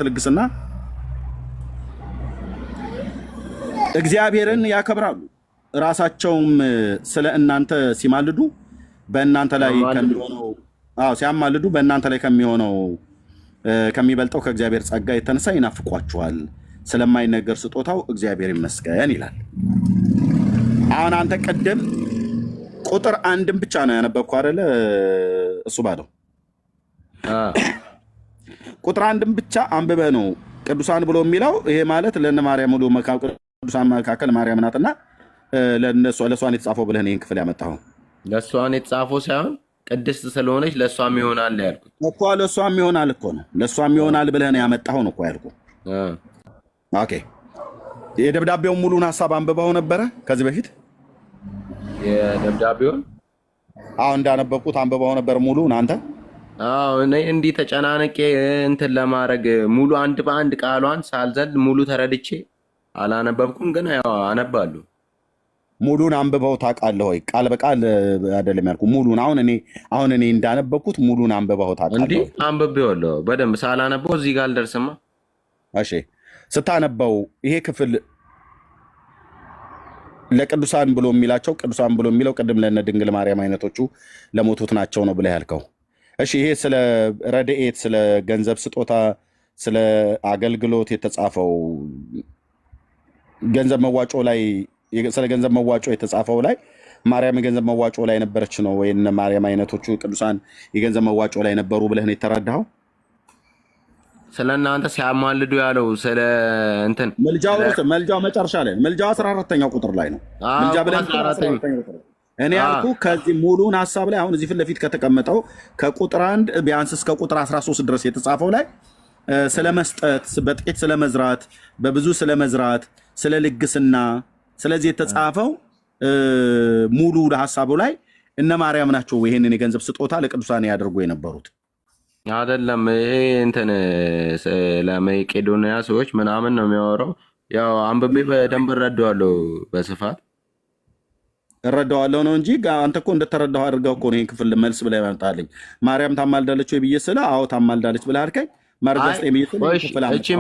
ልግስና እግዚአብሔርን ያከብራሉ። ራሳቸውም ስለ እናንተ ሲማልዱ በእናንተ ላይ ከሚሆነው ከሚበልጠው ከእግዚአብሔር ጸጋ የተነሳ ይናፍቋችኋል። ስለማይነገር ስጦታው እግዚአብሔር ይመስገን ይላል። አሁን አንተ ቅድም ቁጥር አንድም ብቻ ነው ያነበብኩ አይደለ? እሱ ባለው ቁጥር አንድም ብቻ አንብበ ነው ቅዱሳን ብሎ የሚለው። ይሄ ማለት ለእነ ማርያም ሁሉ ቅዱሳን መካከል ማርያም ናትና ለእሷን የተጻፈው ብለህ ይህን ክፍል ያመጣኸው። ለእሷን የተጻፈው ሳይሆን ቅድስት ስለሆነች ለእሷም ይሆናል ያልኩት እኮ። ለእሷም ይሆናል እኮ ነው። ለእሷም ይሆናል ብለህ ነው ያመጣኸው ነው እኮ ያልኩህ። ኦኬ። የደብዳቤውን ሙሉን ሀሳብ አንብበው ነበረ ከዚህ በፊት? የደብዳቤውን እንዳነበብኩት አንብበው ነበር ሙሉን አንተ? እኔ እንዲህ ተጨናነቄ እንትን ለማድረግ ሙሉ አንድ በአንድ ቃሏን ሳልዘል ሙሉ ተረድቼ አላነበብኩም፣ ግን ያው አነባለሁ። ሙሉን አንብበው ታውቃለህ ወይ? ቃል በቃል አይደለም ያልኩህ፣ ሙሉን። አሁን እኔ እንዳነበብኩት ሙሉን አንብበው ታውቃለህ? እንዴ አንብቤዋለሁ በደንብ። ሳላነበው እዚህ ጋር አልደርስማ። እሺ፣ ስታነበው ይሄ ክፍል ለቅዱሳን ብሎ የሚላቸው ቅዱሳን ብሎ የሚለው ቅድም ለእነ ድንግል ማርያም አይነቶቹ ለሞቱት ናቸው ነው ብለህ ያልከው። እሺ፣ ይሄ ስለ ረድኤት፣ ስለ ገንዘብ ስጦታ፣ ስለ አገልግሎት የተጻፈው ገንዘብ መዋጮ ላይ ስለ ገንዘብ መዋጮ የተጻፈው ላይ ማርያም የገንዘብ መዋጮ ላይ ነበረች ነው ወይ? እነ ማርያም አይነቶቹ ቅዱሳን የገንዘብ መዋጮ ላይ ነበሩ ብለህ ነው የተረዳኸው? ስለ እናንተ ሲያማልዱ ያለው ስለ እንትን መልጃው መጨረሻ ላይ መልጃው 14ኛው ቁጥር ላይ ነው። መልጃ ብለን እኔ ያልኩ ከዚህ ሙሉን ሐሳብ ላይ አሁን እዚህ ፊት ለፊት ከተቀመጠው ከቁጥር 1 ቢያንስ እስከ ቁጥር 13 ድረስ የተጻፈው ላይ ስለ መስጠት፣ በጥቂት ስለ መዝራት፣ በብዙ ስለ መዝራት፣ ስለ ልግስና፣ ስለዚህ የተጻፈው ሙሉ ሐሳቡ ላይ እነ ማርያም ናቸው ይሄንን የገንዘብ ስጦታ ለቅዱሳን ያደርጉ የነበሩት አይደለም። ይሄ እንትን ለመቄዶንያ ሰዎች ምናምን ነው የሚያወራው። ያው አንብቤ በደንብ እረዳዋለሁ፣ በስፋት እረዳዋለሁ ነው እንጂ አንተ እኮ እንደተረዳው አድርገው እኮ ነው ይሄን ክፍል መልስ ብለህ ያመጣልኝ። ማርያም ታማልዳለች ወይ ብዬ ስለ አዎ ታማልዳለች ብለህ አልከኝ። እቺን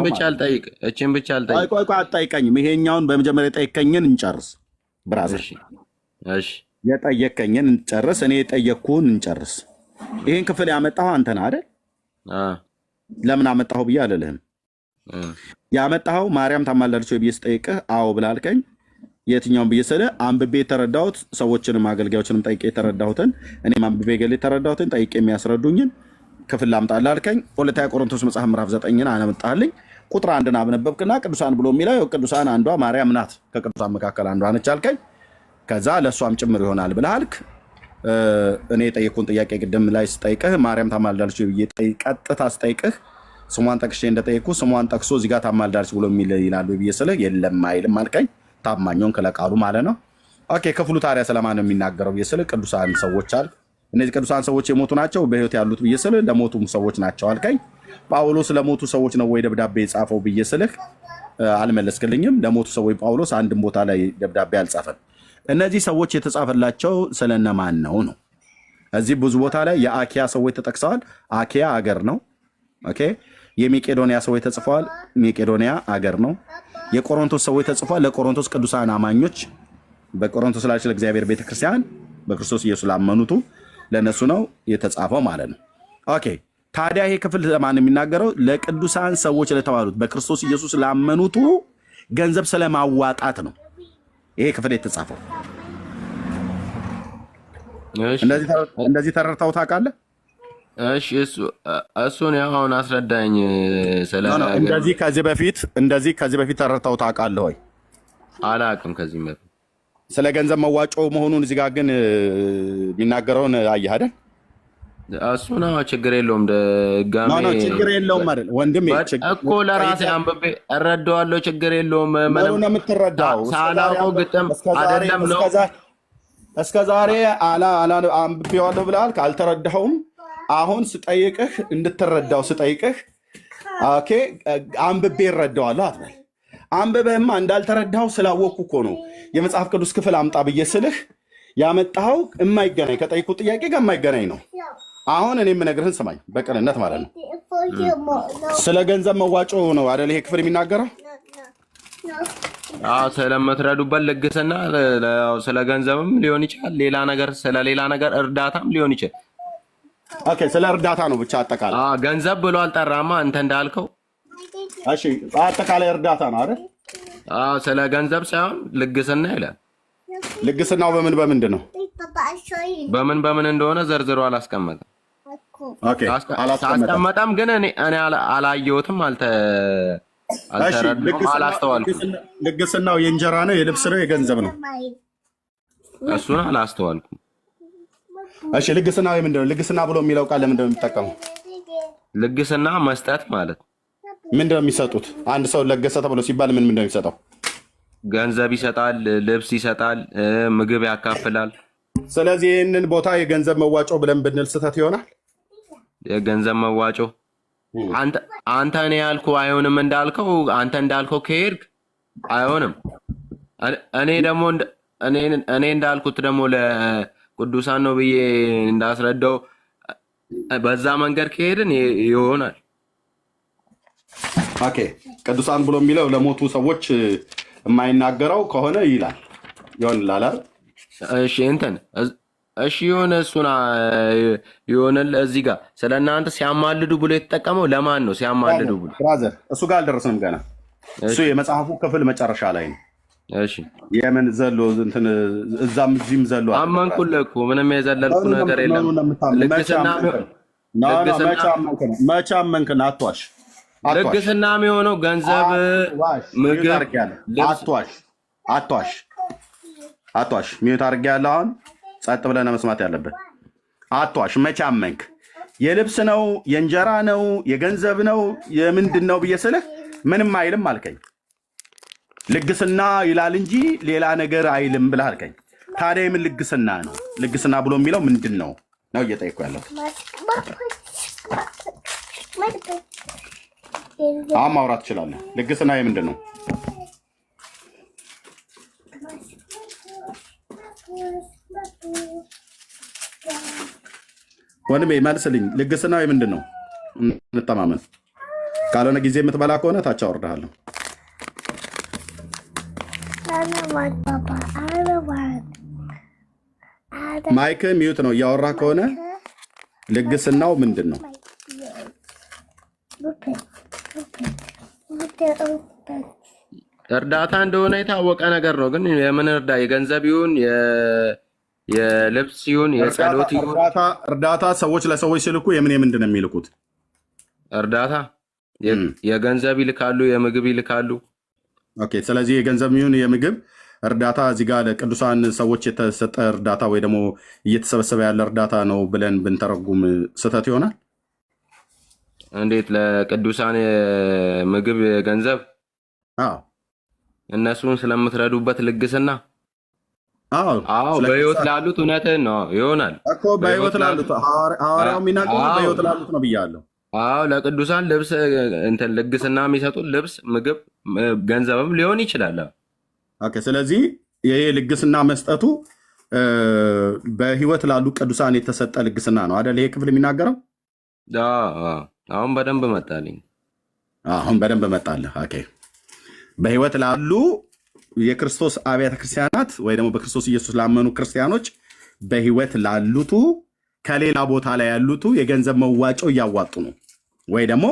ብቻ አልጠይቅ። ቆይ አትጠይቀኝም። ይሄኛውን በመጀመሪያ የጠየከኝን እንጨርስ ብራዘር። እሺ የጠየከኝን እንጨርስ። እኔ የጠየቅኩህን እንጨርስ። ይሄን ክፍል ያመጣኸው አንተ ነህ አይደል? ለምን አመጣኸው ብዬ አልልህም። ያመጣኸው ማርያም ታማልዳለች ወይ ብዬ ስጠይቅህ አዎ ብለህ አልከኝ። የትኛውን ብዬ ስልህ አንብቤ የተረዳሁት ሰዎችንም አገልጋዮችንም ጠይቄ የተረዳሁትን እኔም አንብቤ ገሌ የተረዳሁትን ጠይቄ የሚያስረዱኝን ክፍል ላምጣልህ አልከኝ። ሁለተኛ ቆሮንቶስ መጽሐፍ ምዕራፍ 9ን አመጣልኝ። ቁጥር 1ን አነበብክና ቅዱሳን ብሎ የሚለው ቅዱሳን አንዷ ማርያም ናት፣ ከቅዱሳን መካከል አንዷ ነች አልከኝ። ከዛ ለእሷም ጭምር ይሆናል ብለህ አልክ። እኔ የጠየኩን ጥያቄ ቅድም ላይ ስጠይቅህ ማርያም ታማልዳለች ብዬ ቀጥታ ስጠይቅህ ስሟን ጠቅሼ እንደጠየኩ ስሟን ጠቅሶ እዚህ ጋር ታማልዳለች ብሎ የሚል ይላሉ ብዬ ስልህ የለም አይልም አልከኝ። ታማኞን ከለቃሉ ማለት ነው። ኦኬ፣ ክፍሉ ታዲያ ስለማን ነው የሚናገረው ብዬ ስልህ ቅዱሳን ሰዎች አልክ። እነዚህ ቅዱሳን ሰዎች የሞቱ ናቸው በህይወት ያሉት ብዬ ስልህ ለሞቱ ሰዎች ናቸው አልከኝ። ጳውሎስ ለሞቱ ሰዎች ነው ወይ ደብዳቤ የጻፈው ብዬ ስልህ አልመለስክልኝም። ለሞቱ ሰዎች ጳውሎስ አንድም ቦታ ላይ ደብዳቤ አልጻፈም። እነዚህ ሰዎች የተጻፈላቸው ስለነማን ነው ነው? እዚህ ብዙ ቦታ ላይ የአኪያ ሰዎች ተጠቅሰዋል። አኪያ አገር ነው። ኦኬ። የሜቄዶንያ ሰዎች ተጽፈዋል። ሜቄዶንያ አገር ነው። የቆሮንቶስ ሰዎች ተጽፈዋል። ለቆሮንቶስ ቅዱሳን አማኞች በቆሮንቶስ ላች ለእግዚአብሔር ቤተክርስቲያን በክርስቶስ ኢየሱስ ላመኑቱ ለነሱ ነው የተጻፈው ማለት ነው። ኦኬ። ታዲያ ይሄ ክፍል ለማን የሚናገረው? ለቅዱሳን ሰዎች ለተባሉት በክርስቶስ ኢየሱስ ላመኑቱ ገንዘብ ስለማዋጣት ነው ይሄ ክፍል የተጻፈው። እንደዚህ ተረድተው ታውቃለህ? እሺ፣ እሱን አሁን አስረዳኝ። እንደዚህ ከዚህ በፊት ተረድተው ታውቃለህ ወይ? አላውቅም ከዚህ በፊት ስለ ገንዘብ መዋጮ መሆኑን እዚህ ጋር ግን የሚናገረውን አየህ አይደል? እሱ ነው ችግር የለውም። ድጋሜ ኖ ችግር የለውም አይደል ወንድሜ እኮ ለራሴ አንብቤ እረዳዋለሁ። ችግር የለውም። ምንም ነው የምትረዳው? ሳላውቀው ግጥም አይደለም ነው እስከ ዛሬ አንብቤዋለሁ ብለሃል፣ ካልተረዳኸውም አሁን ስጠይቅህ እንድትረዳው ስጠይቅህ ኦኬ አንብቤ እረዳዋለሁ አትበል። አንብበህማ እንዳልተረዳኸው ስላወቅኩ እኮ ነው የመጽሐፍ ቅዱስ ክፍል አምጣ ብዬ ስልህ ያመጣኸው የማይገናኝ ከጠይቁት ጥያቄ ጋር የማይገናኝ ነው። አሁን እኔ የምነግርህን ስማኝ በቅንነት ማለት ነው። ስለ ገንዘብ መዋጮ ነው አይደል ይሄ ክፍል የሚናገረው? ስለምትረዱበት ልግስና ስለ ገንዘብም ሊሆን ይችላል፣ ሌላ ነገር ስለ ሌላ ነገር እርዳታም ሊሆን ይችላል። ኦኬ ስለ እርዳታ ነው ብቻ አጠቃላይ ገንዘብ ብሎ አልጠራማ አንተ እንዳልከው። እሺ አጠቃላይ እርዳታ ነው አይደል? ስለ ገንዘብ ሳይሆን ልግስና ይላል። ልግስናው በምን በምንድን ነው? በምን እንደሆነ ዘርዝሮ አላስቀመጠም። ኦኬ አላስቀመጠም፣ ግን እኔ አላየሁትም፣ አልተረዳሁም፣ አላስተዋልኩም። ልግስናው የእንጀራ ነው፣ የልብስ ነው፣ የገንዘብ ነው? እሱን አላስተዋልኩም። እሺ ልግስናው ምንድን ነው? ልግስና ብሎ የሚለው ቃል ለምንድን ነው የሚጠቀመው? ልግስና መስጠት ማለት ምንድን ነው የሚሰጡት? አንድ ሰው ለገሰ ተብሎ ሲባል ምንድን ነው የሚሰጠው? ገንዘብ ይሰጣል፣ ልብስ ይሰጣል፣ ምግብ ያካፍላል። ስለዚህ ይህንን ቦታ የገንዘብ መዋጮ ብለን ብንል ስህተት ይሆናል? የገንዘብ መዋጮ አንተ እኔ ያልኩ አይሆንም እንዳልከው፣ አንተ እንዳልከው ከሄድክ አይሆንም። እኔ ደግሞ እኔ እንዳልኩት ደግሞ ለቅዱሳን ነው ብዬ እንዳስረዳው በዛ መንገድ ከሄድን ይሆናል። ኦኬ ቅዱሳን ብሎ የሚለው ለሞቱ ሰዎች የማይናገረው ከሆነ ይላል ይሆንላል አይደል? እሺ እሺ የሆነ እሱና የሆነ እዚህ ጋር ስለ እናንተ ሲያማልዱ ብሎ የተጠቀመው ለማን ነው? ሲያማልዱ ብሎ ብራዘር እሱ ጋር አልደረስንም ገና። እሱ የመጽሐፉ ክፍል መጨረሻ ላይ ነው። እሺ የምን ዘሎ እንትን እዛም እዚህም ዘሎ አመንኩልህ እኮ ምንም የዘለልኩ ነገር የለም። መቼ አመንክን? አትዋሽ። ልግስና የሚሆነው ገንዘብ፣ ምግብ፣ አትዋሽ። ሚዩት አድርጌያለሁ። አሁን ጸጥ ብለህ ነው መስማት ያለብህ። አትዋሽ። መቼ አመንክ? የልብስ ነው፣ የእንጀራ ነው፣ የገንዘብ ነው፣ የምንድን ነው ብዬ ስልህ ምንም አይልም አልከኝ። ልግስና ይላል እንጂ ሌላ ነገር አይልም ብለህ አልከኝ። ታዲያ የምን ልግስና ነው? ልግስና ብሎ የሚለው ምንድን ነው ነው እየጠየኩ ያለሁት። አሁን ማውራት ትችላለህ። ልግስና የምንድን ነው? ወንድሜ መልስልኝ። ልግስና የምንድን ነው? እንተማመን። ካልሆነ ጊዜ የምትበላ ከሆነ ታች አወርድሃለሁ። ማይክ ሚዩት ነው። እያወራ ከሆነ ልግስናው ምንድን ነው? እርዳታ እንደሆነ የታወቀ ነገር ነው። ግን የምን የገንዘብ ይሁን የልብስ ይሁን የጸሎት ይሁን እርዳታ ሰዎች ለሰዎች ሲልኩ የምንድን ነው የሚልኩት? እርዳታ የገንዘብ ይልካሉ፣ የምግብ ይልካሉ። ኦኬ። ስለዚህ የገንዘብ ይሁን የምግብ እርዳታ እዚህ ጋር ለቅዱሳን ሰዎች የተሰጠ እርዳታ ወይ ደግሞ እየተሰበሰበ ያለ እርዳታ ነው ብለን ብንተረጉም ስህተት ይሆናል? እንዴት? ለቅዱሳን ምግብ ገንዘብ እነሱን ስለምትረዱበት ልግስና። አዎ በህይወት ላሉት እውነትህን ነው ይሆናል እኮ። በህይወት ላሉት ሐዋርያው የሚናገሩት በህይወት ላሉት ነው ብያለሁ። አዎ ለቅዱሳን ልብስ እንትን ልግስና የሚሰጡት ልብስ፣ ምግብ፣ ገንዘብም ሊሆን ይችላል። ኦኬ። ስለዚህ ይሄ ልግስና መስጠቱ በህይወት ላሉ ቅዱሳን የተሰጠ ልግስና ነው አይደል? ይሄ ክፍል የሚናገረው። አሁን በደንብ መጣልኝ። አሁን በደንብ መጣልህ። ኦኬ። በህይወት ላሉ የክርስቶስ አብያተ ክርስቲያናት ወይ ደግሞ በክርስቶስ ኢየሱስ ላመኑ ክርስቲያኖች በህይወት ላሉቱ ከሌላ ቦታ ላይ ያሉቱ የገንዘብ መዋጮ እያዋጡ ነው ወይ ደግሞ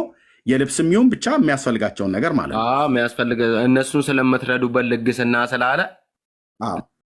የልብስም ይሁን ብቻ የሚያስፈልጋቸውን ነገር ማለት ነው። የሚያስፈልግ እነሱን ስለምትረዱበት ልግስና ስላለ